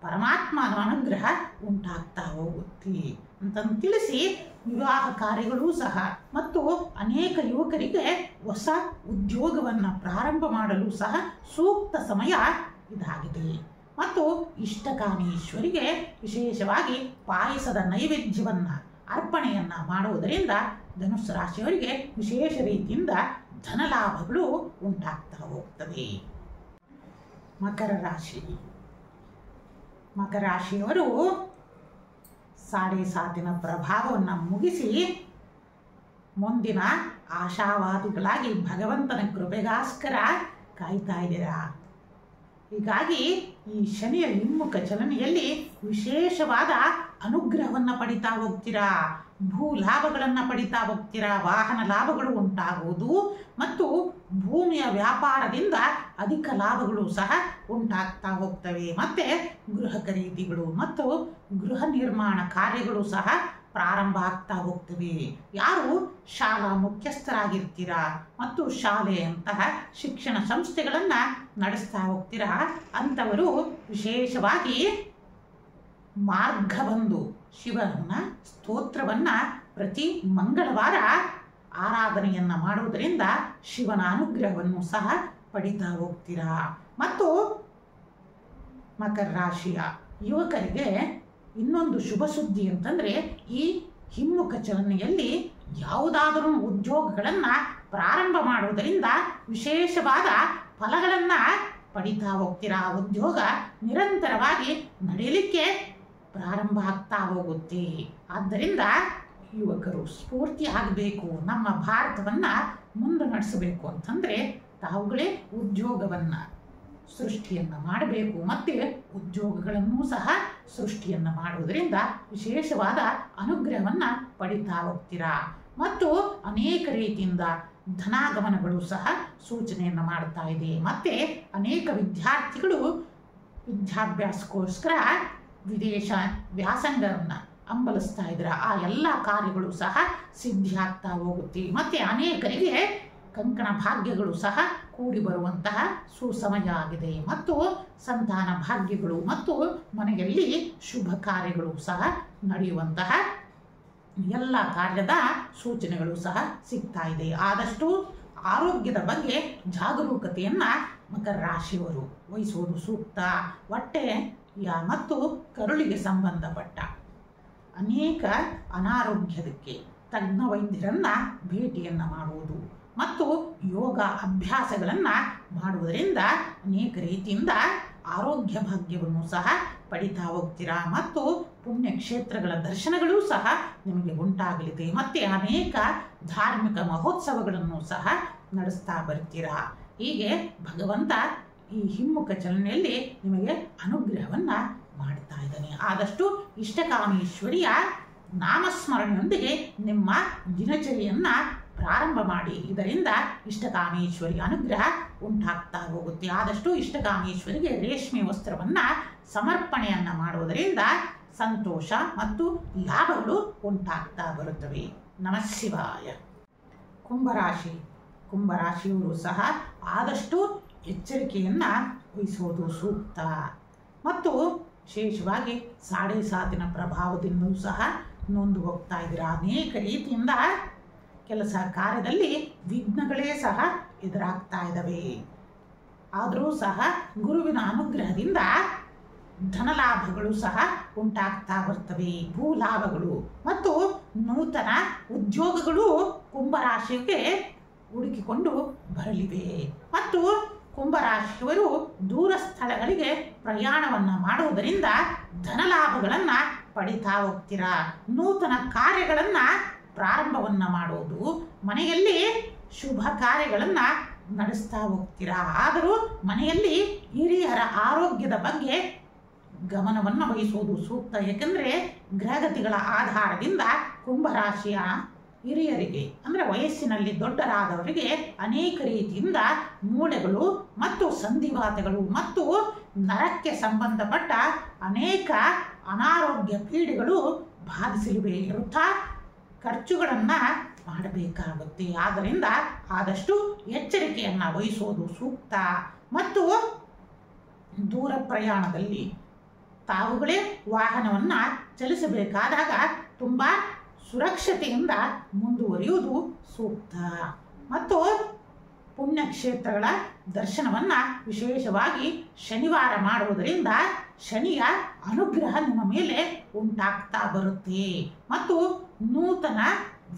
ಪರಮಾತ್ಮನ ಅನುಗ್ರಹ ಉಂಟಾಗ್ತಾ ಹೋಗುತ್ತೆ ಅಂತಂದು ತಿಳಿಸಿ, ವಿವಾಹ ಕಾರ್ಯಗಳೂ ಸಹ ಮತ್ತು ಅನೇಕ ಯುವಕರಿಗೆ ಹೊಸ ಉದ್ಯೋಗವನ್ನು ಪ್ರಾರಂಭ ಮಾಡಲು ಸಹ ಸೂಕ್ತ ಸಮಯ ಇದಾಗಿದೆ ಮತ್ತು ಇಷ್ಟಕಾಮೇಶ್ವರಿಗೆ ವಿಶೇಷವಾಗಿ ಪಾಯಸದ ನೈವೇದ್ಯವನ್ನು ಅರ್ಪಣೆಯನ್ನ ಮಾಡುವುದರಿಂದ ಧನುಸ್ಸು ರಾಶಿಯವರಿಗೆ ವಿಶೇಷ ರೀತಿಯಿಂದ ಧನಲಾಭಗಳು ಉಂಟಾಗ್ತಾ ಹೋಗ್ತವೆ. ಮಕರ ರಾಶಿ, ಮಕರ ರಾಶಿಯವರು ಸಾಡೆ ಸಾತಿನ ಪ್ರಭಾವವನ್ನು ಮುಗಿಸಿ ಮುಂದಿನ ಆಶಾವಾದಿಗಳಾಗಿ ಭಗವಂತನ ಕೃಪೆಗೋಸ್ಕರ ಕಾಯ್ತಾ ಇದ್ದೀರಾ. ಹೀಗಾಗಿ ಈ ಶನಿಯ ಹಿಮ್ಮುಖ ಚಲನೆಯಲ್ಲಿ ವಿಶೇಷವಾದ ಅನುಗ್ರಹವನ್ನು ಪಡಿತಾ ಹೋಗ್ತೀರಾ, ಭೂ ಲಾಭಗಳನ್ನು ಪಡಿತಾ ಹೋಗ್ತೀರಾ, ವಾಹನ ಲಾಭಗಳು ಉಂಟಾಗುವುದು ಮತ್ತು ಭೂಮಿಯ ವ್ಯಾಪಾರದಿಂದ ಅಧಿಕ ಲಾಭಗಳು ಸಹ ಉಂಟಾಗ್ತಾ ಹೋಗ್ತವೆ. ಮತ್ತೆ ಗೃಹ ಖರೀದಿಗಳು ಮತ್ತು ಗೃಹ ನಿರ್ಮಾಣ ಕಾರ್ಯಗಳು ಸಹ ಪ್ರಾರಂಭ ಆಗ್ತಾ ಹೋಗ್ತವೆ. ಯಾರು ಶಾಲಾ ಮುಖ್ಯಸ್ಥರಾಗಿರ್ತೀರಾ ಮತ್ತು ಶಾಲೆಯಂತಹ ಶಿಕ್ಷಣ ಸಂಸ್ಥೆಗಳನ್ನು ನಡೆಸ್ತಾ ಹೋಗ್ತೀರಾ ಅಂಥವರು ವಿಶೇಷವಾಗಿ ಮಾರ್ಗಬಂಧು ಶಿವನ ಸ್ತೋತ್ರವನ್ನು ಪ್ರತಿ ಮಂಗಳವಾರ ಆರಾಧನೆಯನ್ನು ಮಾಡುವುದರಿಂದ ಶಿವನ ಅನುಗ್ರಹವನ್ನು ಸಹ ಪಡಿತಾ ಹೋಗ್ತೀರಾ. ಮತ್ತು ಮಕರ ರಾಶಿಯ ಯುವಕರಿಗೆ ಇನ್ನೊಂದು ಶುಭ ಸುದ್ದಿ ಅಂತಂದರೆ, ಈ ಹಿಮ್ಮುಖ ಚಲನೆಯಲ್ಲಿ ಯಾವುದಾದರೂ ಉದ್ಯೋಗಗಳನ್ನು ಪ್ರಾರಂಭ ಮಾಡುವುದರಿಂದ ವಿಶೇಷವಾದ ಫಲಗಳನ್ನು ಪಡಿತಾ ಹೋಗ್ತೀರಾ. ಉದ್ಯೋಗ ನಿರಂತರವಾಗಿ ನಡೆಯಲಿಕ್ಕೆ ಪ್ರಾರಂಭ ಆಗ್ತಾ ಹೋಗುತ್ತೆ. ಆದ್ದರಿಂದ ಯುವಕರು ಸ್ಫೂರ್ತಿ ಆಗಬೇಕು, ನಮ್ಮ ಭಾರತವನ್ನು ಮುಂದೆ ನಡೆಸಬೇಕು ಅಂತಂದರೆ ತಾವುಗಳೇ ಉದ್ಯೋಗವನ್ನು ಸೃಷ್ಟಿಯನ್ನು ಮಾಡಬೇಕು ಮತ್ತು ಉದ್ಯೋಗಗಳನ್ನು ಸಹ ಸೃಷ್ಟಿಯನ್ನು ಮಾಡುವುದರಿಂದ ವಿಶೇಷವಾದ ಅನುಗ್ರಹವನ್ನು ಪಡಿತಾ ಹೋಗ್ತೀರಾ. ಮತ್ತು ಅನೇಕ ರೀತಿಯಿಂದ ಧನಾಗಮನಗಳು ಸಹ ಸೂಚನೆಯನ್ನು ಮಾಡ್ತಾ ಇದೆ. ಮತ್ತು ಅನೇಕ ವಿದ್ಯಾರ್ಥಿಗಳು ವಿದ್ಯಾಭ್ಯಾಸಕ್ಕೋಸ್ಕರ ವಿದೇಶ ವ್ಯಾಸಂಗವನ್ನು ಹಂಬಲಿಸ್ತಾ ಇದ್ದಾರೆ. ಆ ಎಲ್ಲ ಕಾರ್ಯಗಳು ಸಹ ಸಿದ್ಧಿಯಾಗ್ತಾ ಹೋಗುತ್ತೆ. ಮತ್ತು ಅನೇಕರಿಗೆ ಕಂಕಣ ಭಾಗ್ಯಗಳು ಸಹ ಕೂಡಿ ಬರುವಂತಹ ಸುಸಮಯ ಆಗಿದೆ. ಮತ್ತು ಸಂತಾನ ಭಾಗ್ಯಗಳು ಮತ್ತು ಮನೆಯಲ್ಲಿ ಶುಭ ಕಾರ್ಯಗಳು ಸಹ ನಡೆಯುವಂತಹ ಎಲ್ಲ ಕಾರ್ಯದ ಸೂಚನೆಗಳು ಸಹ ಸಿಗ್ತಾ ಇದೆ. ಆದಷ್ಟು ಆರೋಗ್ಯದ ಬಗ್ಗೆ ಜಾಗರೂಕತೆಯನ್ನು ಮಕರ ರಾಶಿಯವರು ವಹಿಸುವುದು ಸೂಕ್ತ. ಹೊಟ್ಟೆಯ ಮತ್ತು ಕರುಳಿಗೆ ಸಂಬಂಧಪಟ್ಟ ಅನೇಕ ಅನಾರೋಗ್ಯದಕ್ಕೆ ತಜ್ಞ ವೈದ್ಯರನ್ನು ಭೇಟಿಯನ್ನು ಮಾಡುವುದು ಮತ್ತು ಯೋಗ ಅಭ್ಯಾಸಗಳನ್ನು ಮಾಡುವುದರಿಂದ ಅನೇಕ ರೀತಿಯಿಂದ ಆರೋಗ್ಯ ಭಾಗ್ಯವನ್ನು ಸಹ ಪಡಿತಾ ಹೋಗ್ತೀರಾ. ಮತ್ತು ಪುಣ್ಯಕ್ಷೇತ್ರಗಳ ದರ್ಶನಗಳು ಸಹ ನಿಮಗೆ ಉಂಟಾಗಲಿದೆ. ಮತ್ತು ಅನೇಕ ಧಾರ್ಮಿಕ ಮಹೋತ್ಸವಗಳನ್ನು ಸಹ ನಡೆಸ್ತಾ ಬರ್ತೀರಾ. ಹೀಗೆ ಭಗವಂತ ಈ ಹಿಮ್ಮುಖ ಚಲನೆಯಲ್ಲಿ ನಿಮಗೆ ಅನುಗ್ರಹವನ್ನು ಮಾಡ್ತಾ ಇದ್ದಾನೆ. ಆದಷ್ಟು ಇಷ್ಟಕಾಮೇಶ್ವರಿಯ ನಾಮಸ್ಮರಣೆಯೊಂದಿಗೆ ನಿಮ್ಮ ದಿನಚರಿಯನ್ನು ಪ್ರಾರಂಭ ಮಾಡಿ. ಇದರಿಂದ ಇಷ್ಟಕಾಮೇಶ್ವರಿ ಅನುಗ್ರಹ ಉಂಟಾಗ್ತಾ ಹೋಗುತ್ತೆ. ಆದಷ್ಟು ಇಷ್ಟಕಾಮೇಶ್ವರಿಗೆ ರೇಷ್ಮೆ ವಸ್ತ್ರವನ್ನು ಸಮರ್ಪಣೆಯನ್ನು ಮಾಡುವುದರಿಂದ ಸಂತೋಷ ಮತ್ತು ಲಾಭಗಳು ಉಂಟಾಗ್ತಾ ಬರುತ್ತವೆ. ನಮಃ ಶಿವಾಯ. ಕುಂಭರಾಶಿಯವರು ಸಹ ಆದಷ್ಟು ಎಚ್ಚರಿಕೆಯನ್ನು ವಹಿಸುವುದು ಸೂಕ್ತ. ಮತ್ತು ವಿಶೇಷವಾಗಿ ಸಾಡೆ ಸಾತಿನ ಪ್ರಭಾವದಿಂದಲೂ ಸಹ ನೊಂದು ಹೋಗ್ತಾ ಇದ್ದೀರಾ. ಅನೇಕ ರೀತಿಯಿಂದ ಕೆಲಸ ಕಾರ್ಯದಲ್ಲಿ ವಿಘ್ನಗಳೇ ಸಹ ಎದುರಾಗ್ತಾ ಇದ್ದಾವೆ. ಆದರೂ ಸಹ ಗುರುವಿನ ಅನುಗ್ರಹದಿಂದ ಧನಲಾಭಗಳು ಸಹ ಉಂಟಾಗ್ತಾ ಬರ್ತವೆ. ಭೂಲಾಭಗಳು ಮತ್ತು ನೂತನ ಉದ್ಯೋಗಗಳು ಕುಂಭರಾಶಿಗೆ ಹುಡುಕಿಕೊಂಡು ಬರಲಿವೆ. ಮತ್ತು ಕುಂಭರಾಶಿಯವರು ದೂರ ಸ್ಥಳಗಳಿಗೆ ಪ್ರಯಾಣವನ್ನು ಮಾಡುವುದರಿಂದ ಧನಲಾಭಗಳನ್ನು ಪಡಿತಾ ಹೋಗ್ತೀರಾ. ನೂತನ ಕಾರ್ಯಗಳನ್ನು ಪ್ರಾರಂಭವನ್ನು ಮಾಡೋದು, ಮನೆಯಲ್ಲಿ ಶುಭ ಕಾರ್ಯಗಳನ್ನು ನಡೆಸ್ತಾ ಹೋಗ್ತೀರಾ. ಆದರೂ ಮನೆಯಲ್ಲಿ ಹಿರಿಯರ ಆರೋಗ್ಯದ ಬಗ್ಗೆ ಗಮನವನ್ನು ವಹಿಸುವುದು ಸೂಕ್ತ. ಏಕೆಂದರೆ ಗ್ರಹಗತಿಗಳ ಆಧಾರದಿಂದ ಕುಂಭರಾಶಿಯ ಹಿರಿಯರಿಗೆ ಅಂದರೆ ವಯಸ್ಸಿನಲ್ಲಿ ದೊಡ್ಡರಾದವರಿಗೆ ಅನೇಕ ರೀತಿಯಿಂದ ಮೂಳೆಗಳು ಮತ್ತು ಸಂಧಿವಾತಗಳು ಮತ್ತು ನರಕ್ಕೆ ಸಂಬಂಧಪಟ್ಟ ಅನೇಕ ಅನಾರೋಗ್ಯ ಪೀಡೆಗಳು ಬಾಧಿಸಲಿವೆ. ವೃಥಾ ಖರ್ಚುಗಳನ್ನು ಮಾಡಬೇಕಾಗುತ್ತೆ. ಆದ್ದರಿಂದ ಆದಷ್ಟು ಎಚ್ಚರಿಕೆಯನ್ನು ವಹಿಸುವುದು ಸೂಕ್ತ. ಮತ್ತು ದೂರ ಪ್ರಯಾಣದಲ್ಲಿ ತಾವುಗಳೇ ವಾಹನವನ್ನು ಚಲಿಸಬೇಕಾದಾಗ ತುಂಬ ಸುರಕ್ಷತೆಯಿಂದ ಮುಂದುವರಿಯುವುದು ಸೂಕ್ತ. ಮತ್ತು ಪುಣ್ಯಕ್ಷೇತ್ರಗಳ ದರ್ಶನವನ್ನು ವಿಶೇಷವಾಗಿ ಶನಿವಾರ ಮಾಡುವುದರಿಂದ ಶನಿಯ ಅನುಗ್ರಹ ನಿಮ್ಮ ಮೇಲೆ ಉಂಟಾಗ್ತಾ ಬರುತ್ತೆ. ಮತ್ತು ನೂತನ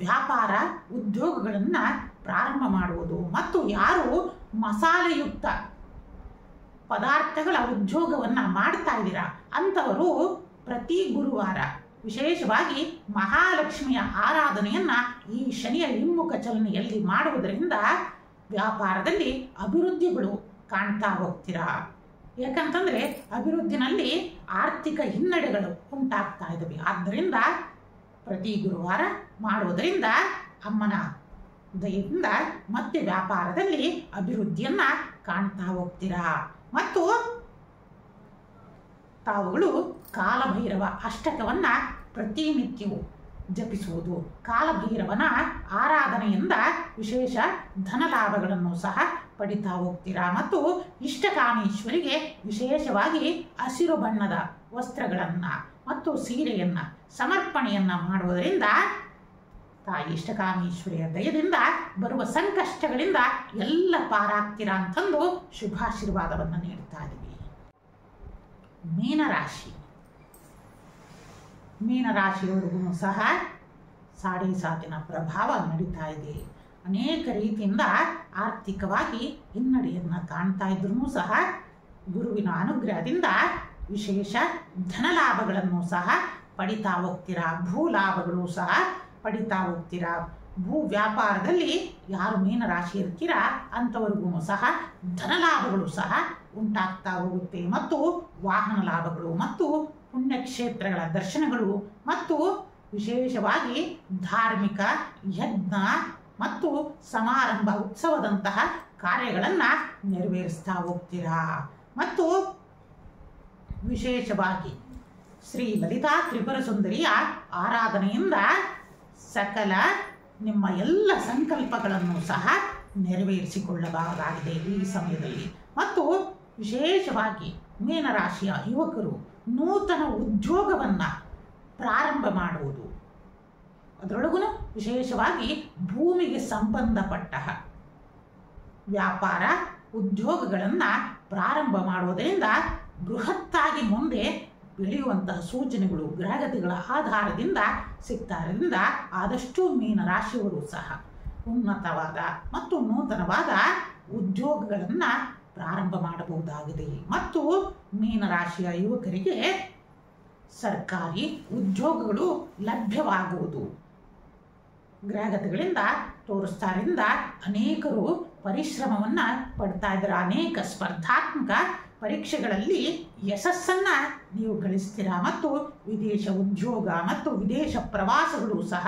ವ್ಯಾಪಾರ ಉದ್ಯೋಗಗಳನ್ನು ಪ್ರಾರಂಭ ಮಾಡುವುದು ಮತ್ತು ಯಾರು ಮಸಾಲೆಯುಕ್ತ ಪದಾರ್ಥಗಳ ಉದ್ಯೋಗವನ್ನು ಮಾಡ್ತಾ ಇದ್ದೀರಾ ಅಂಥವರು ಪ್ರತಿ ಗುರುವಾರ ವಿಶೇಷವಾಗಿ ಮಹಾಲಕ್ಷ್ಮಿಯ ಆರಾಧನೆಯನ್ನು ಈ ಶನಿಯ ಹಿಮ್ಮುಖ ಚಲನೆಯಲ್ಲಿ ಮಾಡುವುದರಿಂದ ವ್ಯಾಪಾರದಲ್ಲಿ ಅಭಿವೃದ್ಧಿಗಳು ಕಾಣ್ತಾ ಹೋಗ್ತೀರಾ. ಯಾಕಂತಂದರೆ ಅಭಿವೃದ್ಧಿನಲ್ಲಿ ಆರ್ಥಿಕ ಹಿನ್ನಡೆಗಳು ಉಂಟಾಗ್ತಾ ಇದ್ದಾವೆ. ಆದ್ದರಿಂದ ಪ್ರತಿ ಗುರುವಾರ ಮಾಡುವುದರಿಂದ ಅಮ್ಮನ ದಯೆಯಿಂದ ಮತ್ತೆ ವ್ಯಾಪಾರದಲ್ಲಿ ಅಭಿವೃದ್ಧಿಯನ್ನು ಕಾಣ್ತಾ ಹೋಗ್ತೀರಾ. ಮತ್ತು ತಾವುಗಳು ಕಾಲಭೈರವ ಅಷ್ಟಕವನ್ನು ಪ್ರತಿನಿತ್ಯವೂ ಜಪಿಸುವುದು, ಕಾಲಭೈರವನ ಆರಾಧನೆಯಿಂದ ವಿಶೇಷ ಧನಲಾಭಗಳನ್ನು ಸಹ ಪಡಿತಾ ಹೋಗ್ತೀರಾ. ಮತ್ತು ಇಷ್ಟಕಾಮೇಶ್ವರಿಗೆ ವಿಶೇಷವಾಗಿ ಹಸಿರು ಬಣ್ಣದ ವಸ್ತ್ರಗಳನ್ನು ಮತ್ತು ಸೀರೆಯನ್ನು ಸಮರ್ಪಣೆಯನ್ನು ಮಾಡುವುದರಿಂದ ತಾಯಿ ಇಷ್ಟಕಾಮೇಶ್ವರಿಯ ದಯದಿಂದ ಬರುವ ಸಂಕಷ್ಟಗಳಿಂದ ಎಲ್ಲ ಪಾರಾಗ್ತೀರಾ ಅಂತಂದು ಶುಭಾಶೀರ್ವಾದವನ್ನು ನೀಡ್ತಾ ಇದ್ದೀವಿ. ಮೀನರಾಶಿಯವರಿಗೂ ಸಹ ಸಾಡೆ ಸಾತಿನ ಪ್ರಭಾವ ನಡೀತಾ ಇದೆ. ಅನೇಕ ರೀತಿಯಿಂದ ಆರ್ಥಿಕವಾಗಿ ಹಿನ್ನಡೆಯನ್ನು ಕಾಣ್ತಾ ಇದ್ರೂ ಸಹ ಗುರುವಿನ ಅನುಗ್ರಹದಿಂದ ವಿಶೇಷ ಧನಲಾಭಗಳನ್ನು ಸಹ ಪಡಿತಾ ಹೋಗ್ತೀರಾ. ಭೂಲಾಭಗಳು ಸಹ ಪಡಿತಾ ಹೋಗ್ತೀರಾ. ಭೂ ವ್ಯಾಪಾರದಲ್ಲಿ ಯಾರು ಮೀನರಾಶಿ ಇರ್ತೀರಾ ಅಂಥವ್ರಿಗೂ ಸಹ ಧನಲಾಭಗಳು ಸಹ ಉಂಟಾಗ್ತಾ ಹೋಗುತ್ತೆ. ಮತ್ತು ವಾಹನ ಲಾಭಗಳು ಮತ್ತು ಪುಣ್ಯಕ್ಷೇತ್ರಗಳ ದರ್ಶನಗಳು ಮತ್ತು ವಿಶೇಷವಾಗಿ ಧಾರ್ಮಿಕ ಯಜ್ಞ ಮತ್ತು ಸಮಾರಂಭ ಉತ್ಸವದಂತಹ ಕಾರ್ಯಗಳನ್ನು ನೆರವೇರಿಸ್ತಾ ಹೋಗ್ತೀರಾ. ಮತ್ತು ವಿಶೇಷವಾಗಿ ಶ್ರೀ ಲಲಿತಾ ತ್ರಿಪುರ ಸುಂದರಿಯ ಆರಾಧನೆಯಿಂದ ಸಕಲ ನಿಮ್ಮ ಎಲ್ಲ ಸಂಕಲ್ಪಗಳನ್ನು ಸಹ ನೆರವೇರಿಸಿಕೊಳ್ಳಬಹುದಾಗಿದೆ ಈ ಸಮಯದಲ್ಲಿ. ಮತ್ತು ವಿಶೇಷವಾಗಿ ಮೀನರಾಶಿಯ ಯುವಕರು ನೂತನ ಉದ್ಯೋಗವನ್ನು ಪ್ರಾರಂಭ ಮಾಡುವುದು, ಅದರೊಳಗೂ ವಿಶೇಷವಾಗಿ ಭೂಮಿಗೆ ಸಂಬಂಧಪಟ್ಟ ವ್ಯಾಪಾರ ಉದ್ಯೋಗಗಳನ್ನು ಪ್ರಾರಂಭ ಮಾಡುವುದರಿಂದ ಬೃಹತ್ತಾಗಿ ಮುಂದೆ ಬೆಳೆಯುವಂತಹ ಸೂಚನೆಗಳು ಗ್ರಹಗತಿಗಳ ಆಧಾರದಿಂದ ಸಿಗ್ತಾರಿಂದ ಆದಷ್ಟು ಮೀನರಾಶಿಯವರು ಸಹ ಉನ್ನತವಾದ ಮತ್ತು ನೂತನವಾದ ಉದ್ಯೋಗಗಳನ್ನು ಪ್ರಾರಂಭ ಮಾಡಬಹುದಾಗಿದೆ. ಮತ್ತು ಮೀನರಾಶಿಯ ಯುವಕರಿಗೆ ಸರ್ಕಾರಿ ಉದ್ಯೋಗಗಳು ಲಭ್ಯವಾಗುವುದು ಗ್ರಹಗತಿಗಳಿಂದ ತೋರಿಸ್ತಾರಿಂದ ಅನೇಕರು ಪರಿಶ್ರಮವನ್ನು ಪಡ್ತಾ ಇದ್ದಾರೆ. ಅನೇಕ ಸ್ಪರ್ಧಾತ್ಮಕ ಪರೀಕ್ಷೆಗಳಲ್ಲಿ ಯಶಸ್ಸನ್ನು ನೀವು ಗಳಿಸ್ತೀರಾ ಮತ್ತು ವಿದೇಶ ಉದ್ಯೋಗ ಮತ್ತು ವಿದೇಶ ಪ್ರವಾಸಗಳು ಸಹ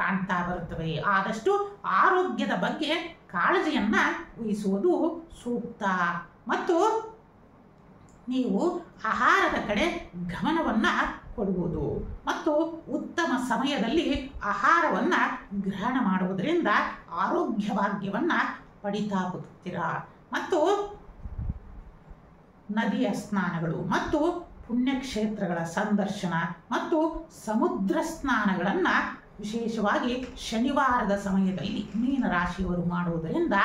ಕಾಣ್ತಾ ಬರುತ್ತವೆ. ಆದಷ್ಟು ಆರೋಗ್ಯದ ಬಗ್ಗೆ ಕಾಳಜಿಯನ್ನ ವಹಿಸುವುದು ಸೂಕ್ತ ಮತ್ತು ನೀವು ಆಹಾರದ ಕಡೆ ಗಮನವನ್ನ ಕೊಡುವುದು ಮತ್ತು ಉತ್ತಮ ಸಮಯದಲ್ಲಿ ಆಹಾರವನ್ನ ಗ್ರಹಣ ಮಾಡುವುದರಿಂದ ಆರೋಗ್ಯ ಭಾಗ್ಯವನ್ನ ಪಡಿತಾ ಹೋಗ್ತೀರಾ ಮತ್ತು ನದಿಯ ಸ್ನಾನಗಳು ಮತ್ತು ಪುಣ್ಯಕ್ಷೇತ್ರಗಳ ಸಂದರ್ಶನ ಮತ್ತು ಸಮುದ್ರ ಸ್ನಾನಗಳನ್ನ ವಿಶೇಷವಾಗಿ ಶನಿವಾರದ ಸಮಯದಲ್ಲಿ ಮೀನರಾಶಿಯವರು ಮಾಡುವುದರಿಂದ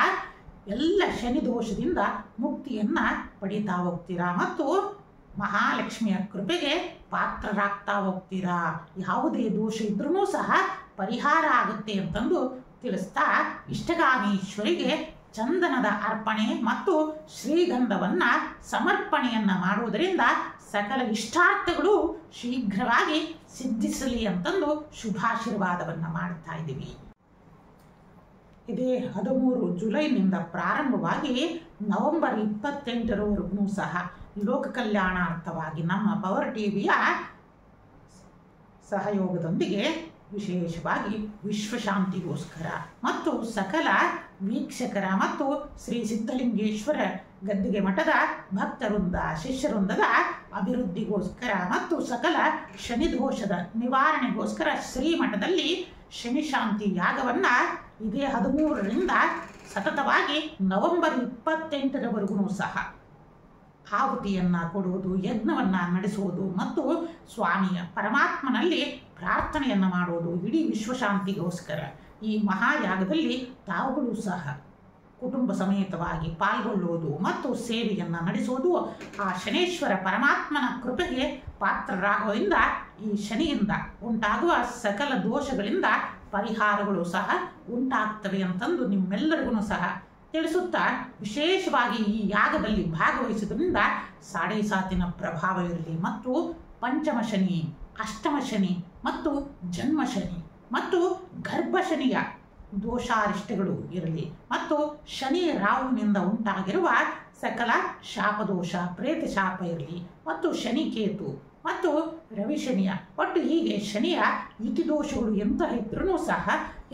ಎಲ್ಲ ಶನಿ ದೋಷದಿಂದ ಮುಕ್ತಿಯನ್ನ ಪಡಿತಾ ಹೋಗ್ತೀರಾ ಮತ್ತು ಮಹಾಲಕ್ಷ್ಮಿಯ ಕೃಪೆಗೆ ಪಾತ್ರರಾಗ್ತಾ ಹೋಗ್ತೀರಾ. ಯಾವುದೇ ದೋಷ ಇದ್ರೂ ಸಹ ಪರಿಹಾರ ಆಗುತ್ತೆ ಅಂತಂದು ತಿಳಿಸ್ತಾ ಇಷ್ಟಗಾಮೀಶ್ವರಿಗೆ ಚಂದನದ ಅರ್ಪಣೆ ಮತ್ತು ಶ್ರೀಗಂಧವನ್ನ ಸಮರ್ಪಣೆಯನ್ನ ಮಾಡುವುದರಿಂದ ಸಕಲ ಇಷ್ಟಾರ್ಥಗಳು ಶೀಘ್ರವಾಗಿ ಸಿದ್ಧಿಸಲಿ ಅಂತಂದು ಶುಭಾಶೀರ್ವಾದವನ್ನ ಮಾಡ್ತಾ ಇದ್ದೀವಿ. ಇದೇ 13 ಜುಲೈನಿಂದ ಪ್ರಾರಂಭವಾಗಿ ನವೆಂಬರ್ 28ರವರೆಗೂ ಸಹ ಲೋಕ ಕಲ್ಯಾಣಾರ್ಥವಾಗಿ ನಮ್ಮ ಪವರ್ ಟಿವಿಯ ಸಹಯೋಗದೊಂದಿಗೆ ವಿಶೇಷವಾಗಿ ವಿಶ್ವಶಾಂತಿಗೋಸ್ಕರ ಮತ್ತು ಸಕಲ ವೀಕ್ಷಕರ ಮತ್ತು ಶ್ರೀ ಸಿದ್ಧಲಿಂಗೇಶ್ವರ ಗದ್ದಿಗೆ ಮಠದ ಭಕ್ತವೃಂದ ಶಿಷ್ಯವೃಂದದ ಅಭಿವೃದ್ಧಿಗೋಸ್ಕರ ಮತ್ತು ಸಕಲ ಶನಿದೋಷದ ನಿವಾರಣೆಗೋಸ್ಕರ ಶ್ರೀಮಠದಲ್ಲಿ ಶನಿ ಶಾಂತಿ ಯಾಗವನ್ನ ಇದೇ 13ರಿಂದ ಸತತವಾಗಿ ನವೆಂಬರ್ 28ರವರೆಗೂ ಸಹ ಆಹುತಿಯನ್ನ ಕೊಡುವುದು, ಯಜ್ಞವನ್ನ ನಡೆಸುವುದು ಮತ್ತು ಸ್ವಾಮಿಯ ಪರಮಾತ್ಮನಲ್ಲಿ ಪ್ರಾರ್ಥನೆಯನ್ನ ಮಾಡುವುದು ಇಡೀ ವಿಶ್ವಶಾಂತಿಗೋಸ್ಕರ ಈ ಮಹಾಯಾಗದಲ್ಲಿ ತಾವುಗಳು ಸಹ ಕುಟುಂಬ ಸಮೇತವಾಗಿ ಪಾಲ್ಗೊಳ್ಳುವುದು ಮತ್ತು ಸೇವೆಯನ್ನ ನಡೆಸುವುದು ಆ ಶನೇಶ್ವರ ಪರಮಾತ್ಮನ ಕೃಪೆಗೆ ಪಾತ್ರರಾಗುವುದರಿಂದ ಈ ಶನಿಯಿಂದ ಉಂಟಾಗುವ ಸಕಲ ದೋಷಗಳಿಂದ ಪರಿಹಾರಗಳು ಸಹ ಉಂಟಾಗ್ತವೆ ಅಂತಂದು ನಿಮ್ಮೆಲ್ಲರಿಗೂ ಸಹ ತಿಳಿಸುತ್ತಾ ವಿಶೇಷವಾಗಿ ಈ ಯಾಗದಲ್ಲಿ ಭಾಗವಹಿಸುವುದರಿಂದ ಸಾಡೆ ಸಾತಿನ ಪ್ರಭಾವ ಇರಲಿ ಮತ್ತು ಪಂಚಮ ಶನಿ, ಅಷ್ಟಮ ಶನಿ ಮತ್ತು ಜನ್ಮ ಶನಿ ಮತ್ತು ಗರ್ಭಶನಿಯ ದೋಷಾರಿಷ್ಟಗಳು ಇರಲಿ ಮತ್ತು ಶನಿ ರಾಹುವಿನಿಂದ ಉಂಟಾಗಿರುವ ಸಕಲ ಶಾಪದೋಷ ಪ್ರೇತ ಶಾಪ ಇರಲಿ ಮತ್ತು ಶನಿಕೇತು ಮತ್ತು ರವಿಶನಿಯ ಒಟ್ಟು ಹೀಗೆ ಶನಿಯ ಯುತಿ ದೋಷಗಳು ಎಂತ ಇದ್ರೂ ಸಹ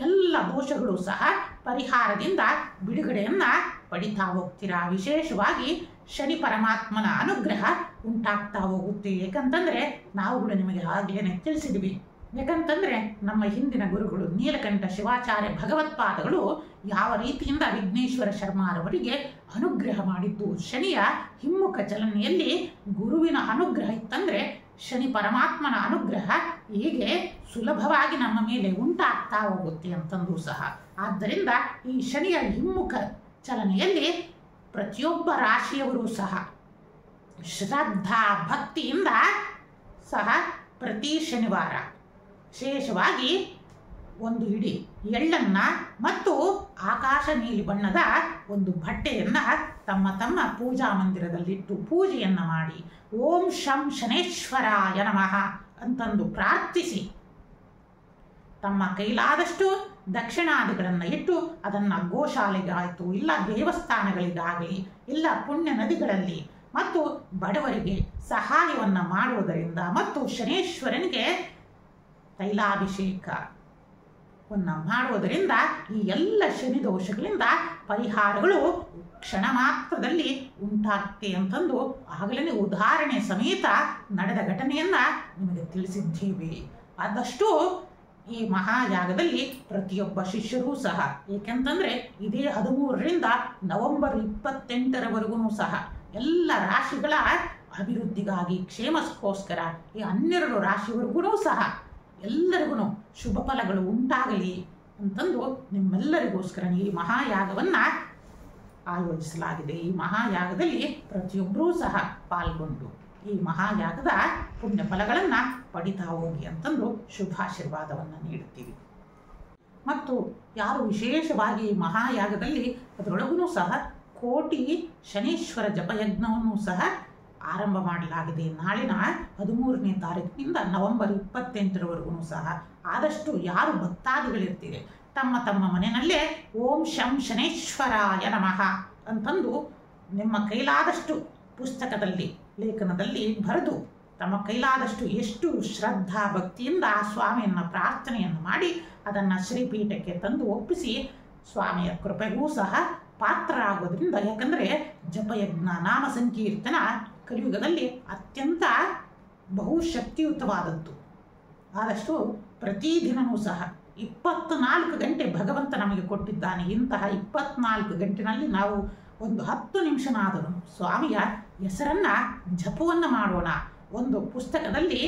ಎಲ್ಲ ದೋಷಗಳು ಸಹ ಪರಿಹಾರದಿಂದ ಬಿಡುಗಡೆಯನ್ನ ಪಡಿತಾ ಹೋಗ್ತೀರಾ. ವಿಶೇಷವಾಗಿ ಶನಿ ಪರಮಾತ್ಮನ ಅನುಗ್ರಹ ಉಂಟಾಗ್ತಾ ಹೋಗುತ್ತೆ. ಯಾಕಂತಂದ್ರೆ ನಾವುಗಳು ನಿಮಗೆ ಆಗ್ಲೇನೆ ತಿಳಿಸಿದ್ವಿ. ಯಾಕಂತಂದ್ರೆ ನಮ್ಮ ಹಿಂದಿನ ಗುರುಗಳು ನೀಲಕಂಠ ಶಿವಾಚಾರ್ಯ ಭಗವತ್ಪಾದಗಳು ಯಾವ ರೀತಿಯಿಂದ ವಿಘ್ನೇಶ್ವರ ಶರ್ಮಾರವರಿಗೆ ಅನುಗ್ರಹ ಮಾಡಿದ್ದು, ಶನಿಯ ಹಿಮ್ಮುಖ ಚಲನೆಯಲ್ಲಿ ಗುರುವಿನ ಅನುಗ್ರಹ ಇತ್ತಂದ್ರೆ ಶನಿ ಪರಮಾತ್ಮನ ಅನುಗ್ರಹ ಹೀಗೆ ಸುಲಭವಾಗಿ ನಮ್ಮ ಮೇಲೆ ಉಂಟಾಗ್ತಾ ಹೋಗುತ್ತೆ ಅಂತಂದು ಸಹ. ಆದ್ದರಿಂದ ಈ ಶನಿಯ ಹಿಮ್ಮುಖ ಚಲನೆಯಲ್ಲಿ ಪ್ರತಿಯೊಬ್ಬ ರಾಶಿಯವರು ಸಹ ಶ್ರದ್ಧಾ ಭಕ್ತಿಯಿಂದ ಸಹ ಪ್ರತಿ ಶನಿವಾರ ವಿಶೇಷವಾಗಿ ಒಂದು ಇಡೀ ಎಳ್ಳನ್ನ ಮತ್ತು ಆಕಾಶ ನೀಲಿ ಬಣ್ಣದ ಒಂದು ಬಟ್ಟೆಯನ್ನ ತಮ್ಮ ತಮ್ಮ ಪೂಜಾ ಮಂದಿರದಲ್ಲಿಟ್ಟು ಪೂಜೆಯನ್ನ ಮಾಡಿ ಓಂ ಶಂ ಶನೇಶ್ವರಾಯ ನಮಃ ಅಂತಂದು ಪ್ರಾರ್ಥಿಸಿ ತಮ್ಮ ಕೈಲಾದಷ್ಟು ದಕ್ಷಿಣಾದಿಗಳನ್ನು ಇಟ್ಟು ಅದನ್ನು ಗೋಶಾಲೆಗಾಯಿತು ಇಲ್ಲ ದೇವಸ್ಥಾನಗಳಿಗಾಗಲಿ ಇಲ್ಲ ಪುಣ್ಯ ನದಿಗಳಲ್ಲಿ ಮತ್ತು ಬಡವರಿಗೆ ಸಹಾಯವನ್ನು ಮಾಡುವುದರಿಂದ ಮತ್ತು ಶನೇಶ್ವರನಿಗೆ ತೈಲಾಭಿಷೇಕವನ್ನು ಮಾಡುವುದರಿಂದ ಈ ಎಲ್ಲ ಶನಿ ದೋಷಗಳಿಂದ ಪರಿಹಾರಗಳು ಕ್ಷಣ ಮಾತ್ರದಲ್ಲಿ ಉಂಟಾಗುತ್ತೆ ಅಂತಂದು ಆಗಲೇ ಉದಾಹರಣೆ ಸಮೇತ ನಡೆದ ಘಟನೆಯನ್ನ ನಿಮಗೆ ತಿಳಿಸಿದ್ದೀವಿ. ಆದಷ್ಟು ಈ ಮಹಾಯಾಗದಲ್ಲಿ ಪ್ರತಿಯೊಬ್ಬ ಶಿಷ್ಯರೂ ಸಹ, ಏಕೆಂತಂದ್ರೆ ಇದೇ 13ರಿಂದ ನವೆಂಬರ್ 28ರವರೆಗೂ ಸಹ ಎಲ್ಲ ರಾಶಿಗಳ ಅಭಿವೃದ್ಧಿಗಾಗಿ ಕ್ಷೇಮಕ್ಕೋಸ್ಕರ ಈ 12 ರಾಶಿಯವರೆಗೂ ಸಹ ಎಲ್ಲರಿಗೂ ಶುಭ ಫಲಗಳು ಉಂಟಾಗಲಿ ಅಂತಂದು ನಿಮ್ಮೆಲ್ಲರಿಗೋಸ್ಕರ ಈ ಮಹಾಯಾಗವನ್ನ ಆಯೋಜಿಸಲಾಗಿದೆ. ಈ ಮಹಾಯಾಗದಲ್ಲಿ ಪ್ರತಿಯೊಬ್ಬರೂ ಸಹ ಪಾಲ್ಗೊಂಡು ಈ ಮಹಾಯಾಗದ ಪುಣ್ಯ ಫಲಗಳನ್ನು ಪಡಿತಾ ಹೋಗಿ ಅಂತಂದು ಶುಭಾಶೀರ್ವಾದವನ್ನು ನೀಡುತ್ತೀವಿ. ಮತ್ತು ಯಾರು ವಿಶೇಷವಾಗಿ ಮಹಾಯಾಗದಲ್ಲಿ ಅದರೊಳಗೂ ಸಹ ಕೋಟಿ ಶನೀಶ್ವರ ಜಪಯಜ್ಞವನ್ನು ಸಹ ಆರಂಭ ಮಾಡಲಾಗಿದೆ. ನಾಳಿನ 13ನೇ ತಾರೀಕಿನಿಂದ ನವೆಂಬರ್ 28ರವರೆಗೂ ಸಹ ಆದಷ್ಟು ಯಾರು ಭಕ್ತಾದಿಗಳಿರ್ತೀರಿ ತಮ್ಮ ತಮ್ಮ ಮನೆಯಲ್ಲೇ ಓಂ ಶಂ ಶನೇಶ್ವರಾಯ ನಮಃ ಅಂತಂದು ನಿಮ್ಮ ಕೈಲಾದಷ್ಟು ಪುಸ್ತಕದಲ್ಲಿ ಲೇಖನದಲ್ಲಿ ಬರೆದು ತಮ್ಮ ಕೈಲಾದಷ್ಟು ಎಷ್ಟು ಶ್ರದ್ಧಾ ಭಕ್ತಿಯಿಂದ ಆ ಸ್ವಾಮಿಯನ್ನು ಪ್ರಾರ್ಥನೆಯನ್ನು ಮಾಡಿ ಅದನ್ನು ಶ್ರೀಪೀಠಕ್ಕೆ ತಂದು ಒಪ್ಪಿಸಿ ಸ್ವಾಮಿಯ ಕೃಪೆಗೂ ಸಹ ಪಾತ್ರರಾಗೋದ್ರಿಂದ, ಯಾಕಂದರೆ ಜಪಯಜ್ಞ ನಾಮ ಸಂಕೀರ್ತನ ಕಲಿಯುಗದಲ್ಲಿ ಅತ್ಯಂತ ಬಹುಶಕ್ತಿಯುತವಾದದ್ದು. ಆದಷ್ಟು ಪ್ರತಿದಿನವೂ ಸಹ 24 ಗಂಟೆ ಭಗವಂತ ನಮಗೆ ಕೊಟ್ಟಿದ್ದಾನೆ. ಇಂತಹ 24 ಗಂಟೆನಲ್ಲಿ ನಾವು ಒಂದು 10 ನಿಮಿಷನಾದರೂ ಸ್ವಾಮಿಯ ಹೆಸರನ್ನು ಜಪವನ್ನು ಮಾಡೋಣ. ಒಂದು ಪುಸ್ತಕದಲ್ಲಿ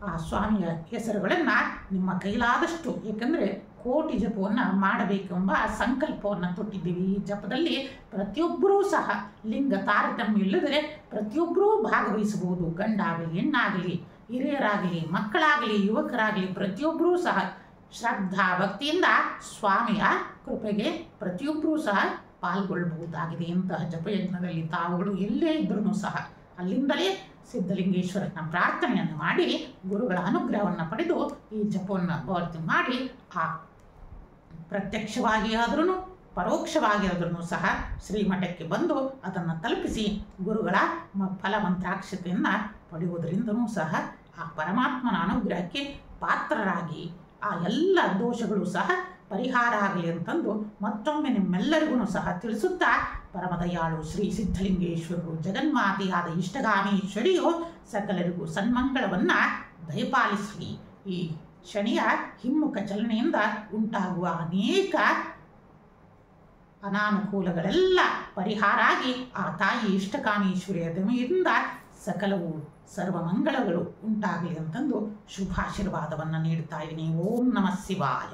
ಆ ಸ್ವಾಮಿಯ ಹೆಸರುಗಳನ್ನು ನಿಮ್ಮ ಕೈಲಾದಷ್ಟು, ಏಕೆಂದರೆ ಕೋಟಿ ಜಪವನ್ನು ಮಾಡಬೇಕೆಂಬ ಸಂಕಲ್ಪವನ್ನು ತೊಟ್ಟಿದ್ದೀವಿ. ಈ ಜಪದಲ್ಲಿ ಪ್ರತಿಯೊಬ್ಬರೂ ಸಹ ಲಿಂಗ ತಾರತಮ್ಯ ಇಲ್ಲದೆ ಪ್ರತಿಯೊಬ್ಬರೂ ಭಾಗವಹಿಸಬಹುದು. ಗಂಡಾಗಲಿ, ಹೆಣ್ಣಾಗಲಿ, ಹಿರಿಯರಾಗಲಿ, ಮಕ್ಕಳಾಗಲಿ, ಯುವಕರಾಗಲಿ ಪ್ರತಿಯೊಬ್ಬರೂ ಸಹ ಶ್ರದ್ಧಾ ಭಕ್ತಿಯಿಂದ ಸ್ವಾಮಿಯ ಕೃಪೆಗೆ ಪ್ರತಿಯೊಬ್ಬರೂ ಸಹ ಪಾಲ್ಗೊಳ್ಳಬಹುದಾಗಿದೆ. ಇಂತಹ ಜಪಯಜ್ಞದಲ್ಲಿ ತಾವುಗಳು ಎಲ್ಲೇ ಇದ್ರೂ ಸಹ ಅಲ್ಲಿಂದಲೇ ಸಿದ್ಧಲಿಂಗೇಶ್ವರನ ಪ್ರಾರ್ಥನೆಯನ್ನು ಮಾಡಿ ಗುರುಗಳ ಅನುಗ್ರಹವನ್ನು ಪಡೆದು ಈ ಜಪವನ್ನು ಭರ್ತಿ ಮಾಡಿ ಆ ಪ್ರತ್ಯಕ್ಷವಾಗಿ ಆದ್ರೂ ಪರೋಕ್ಷವಾಗಿ ಆದ್ರೂ ಸಹ ಶ್ರೀಮಠಕ್ಕೆ ಬಂದು ಅದನ್ನು ತಲುಪಿಸಿ ಗುರುಗಳ ಫಲಮಂತ್ರಾಕ್ಷತೆಯನ್ನು ಪಡೆಯುವುದರಿಂದನೂ ಸಹ ಆ ಪರಮಾತ್ಮನ ಅನುಗ್ರಹಕ್ಕೆ ಪಾತ್ರರಾಗಿ ಆ ಎಲ್ಲ ದೋಷಗಳು ಸಹ ಪರಿಹಾರ ಆಗಲಿ ಅಂತಂದು ಮತ್ತೊಮ್ಮೆ ನಿಮ್ಮೆಲ್ಲರಿಗೂ ಸಹ ತಿಳಿಸುತ್ತಾ, ಪರಮದಯಾಳು ಶ್ರೀ ಸಿದ್ಧಲಿಂಗೇಶ್ವರರು ಜಗನ್ಮಾತೆಯಾದ ಇಷ್ಟಗಾಮೇಶ್ವರಿಯು ಸಕಲರಿಗೂ ಸನ್ಮಂಗಳವನ್ನು ದಯಪಾಲಿಸಲಿ. ಈ ಶನಿಯ ಹಿಮ್ಮುಖ ಚಲನೆಯಿಂದ ಉಂಟಾಗುವ ಅನೇಕ ಅನಾನುಕೂಲಗಳೆಲ್ಲ ಪರಿಹಾರ ಆಗಿ ಆ ತಾಯಿ ಇಷ್ಟಕಾಮೇಶ್ವರಿಯ ದಯೆಯಿಂದ ಸಕಲವು ಸರ್ವಮಂಗಳಗಳು ಉಂಟಾಗಲಿ ಅಂತಂದು ಶುಭಾಶೀರ್ವಾದವನ್ನು ನೀಡುತ್ತಾ ಇದ್ದೀನಿ. ಓಂ ನಮಃ ಶಿವಾಯ.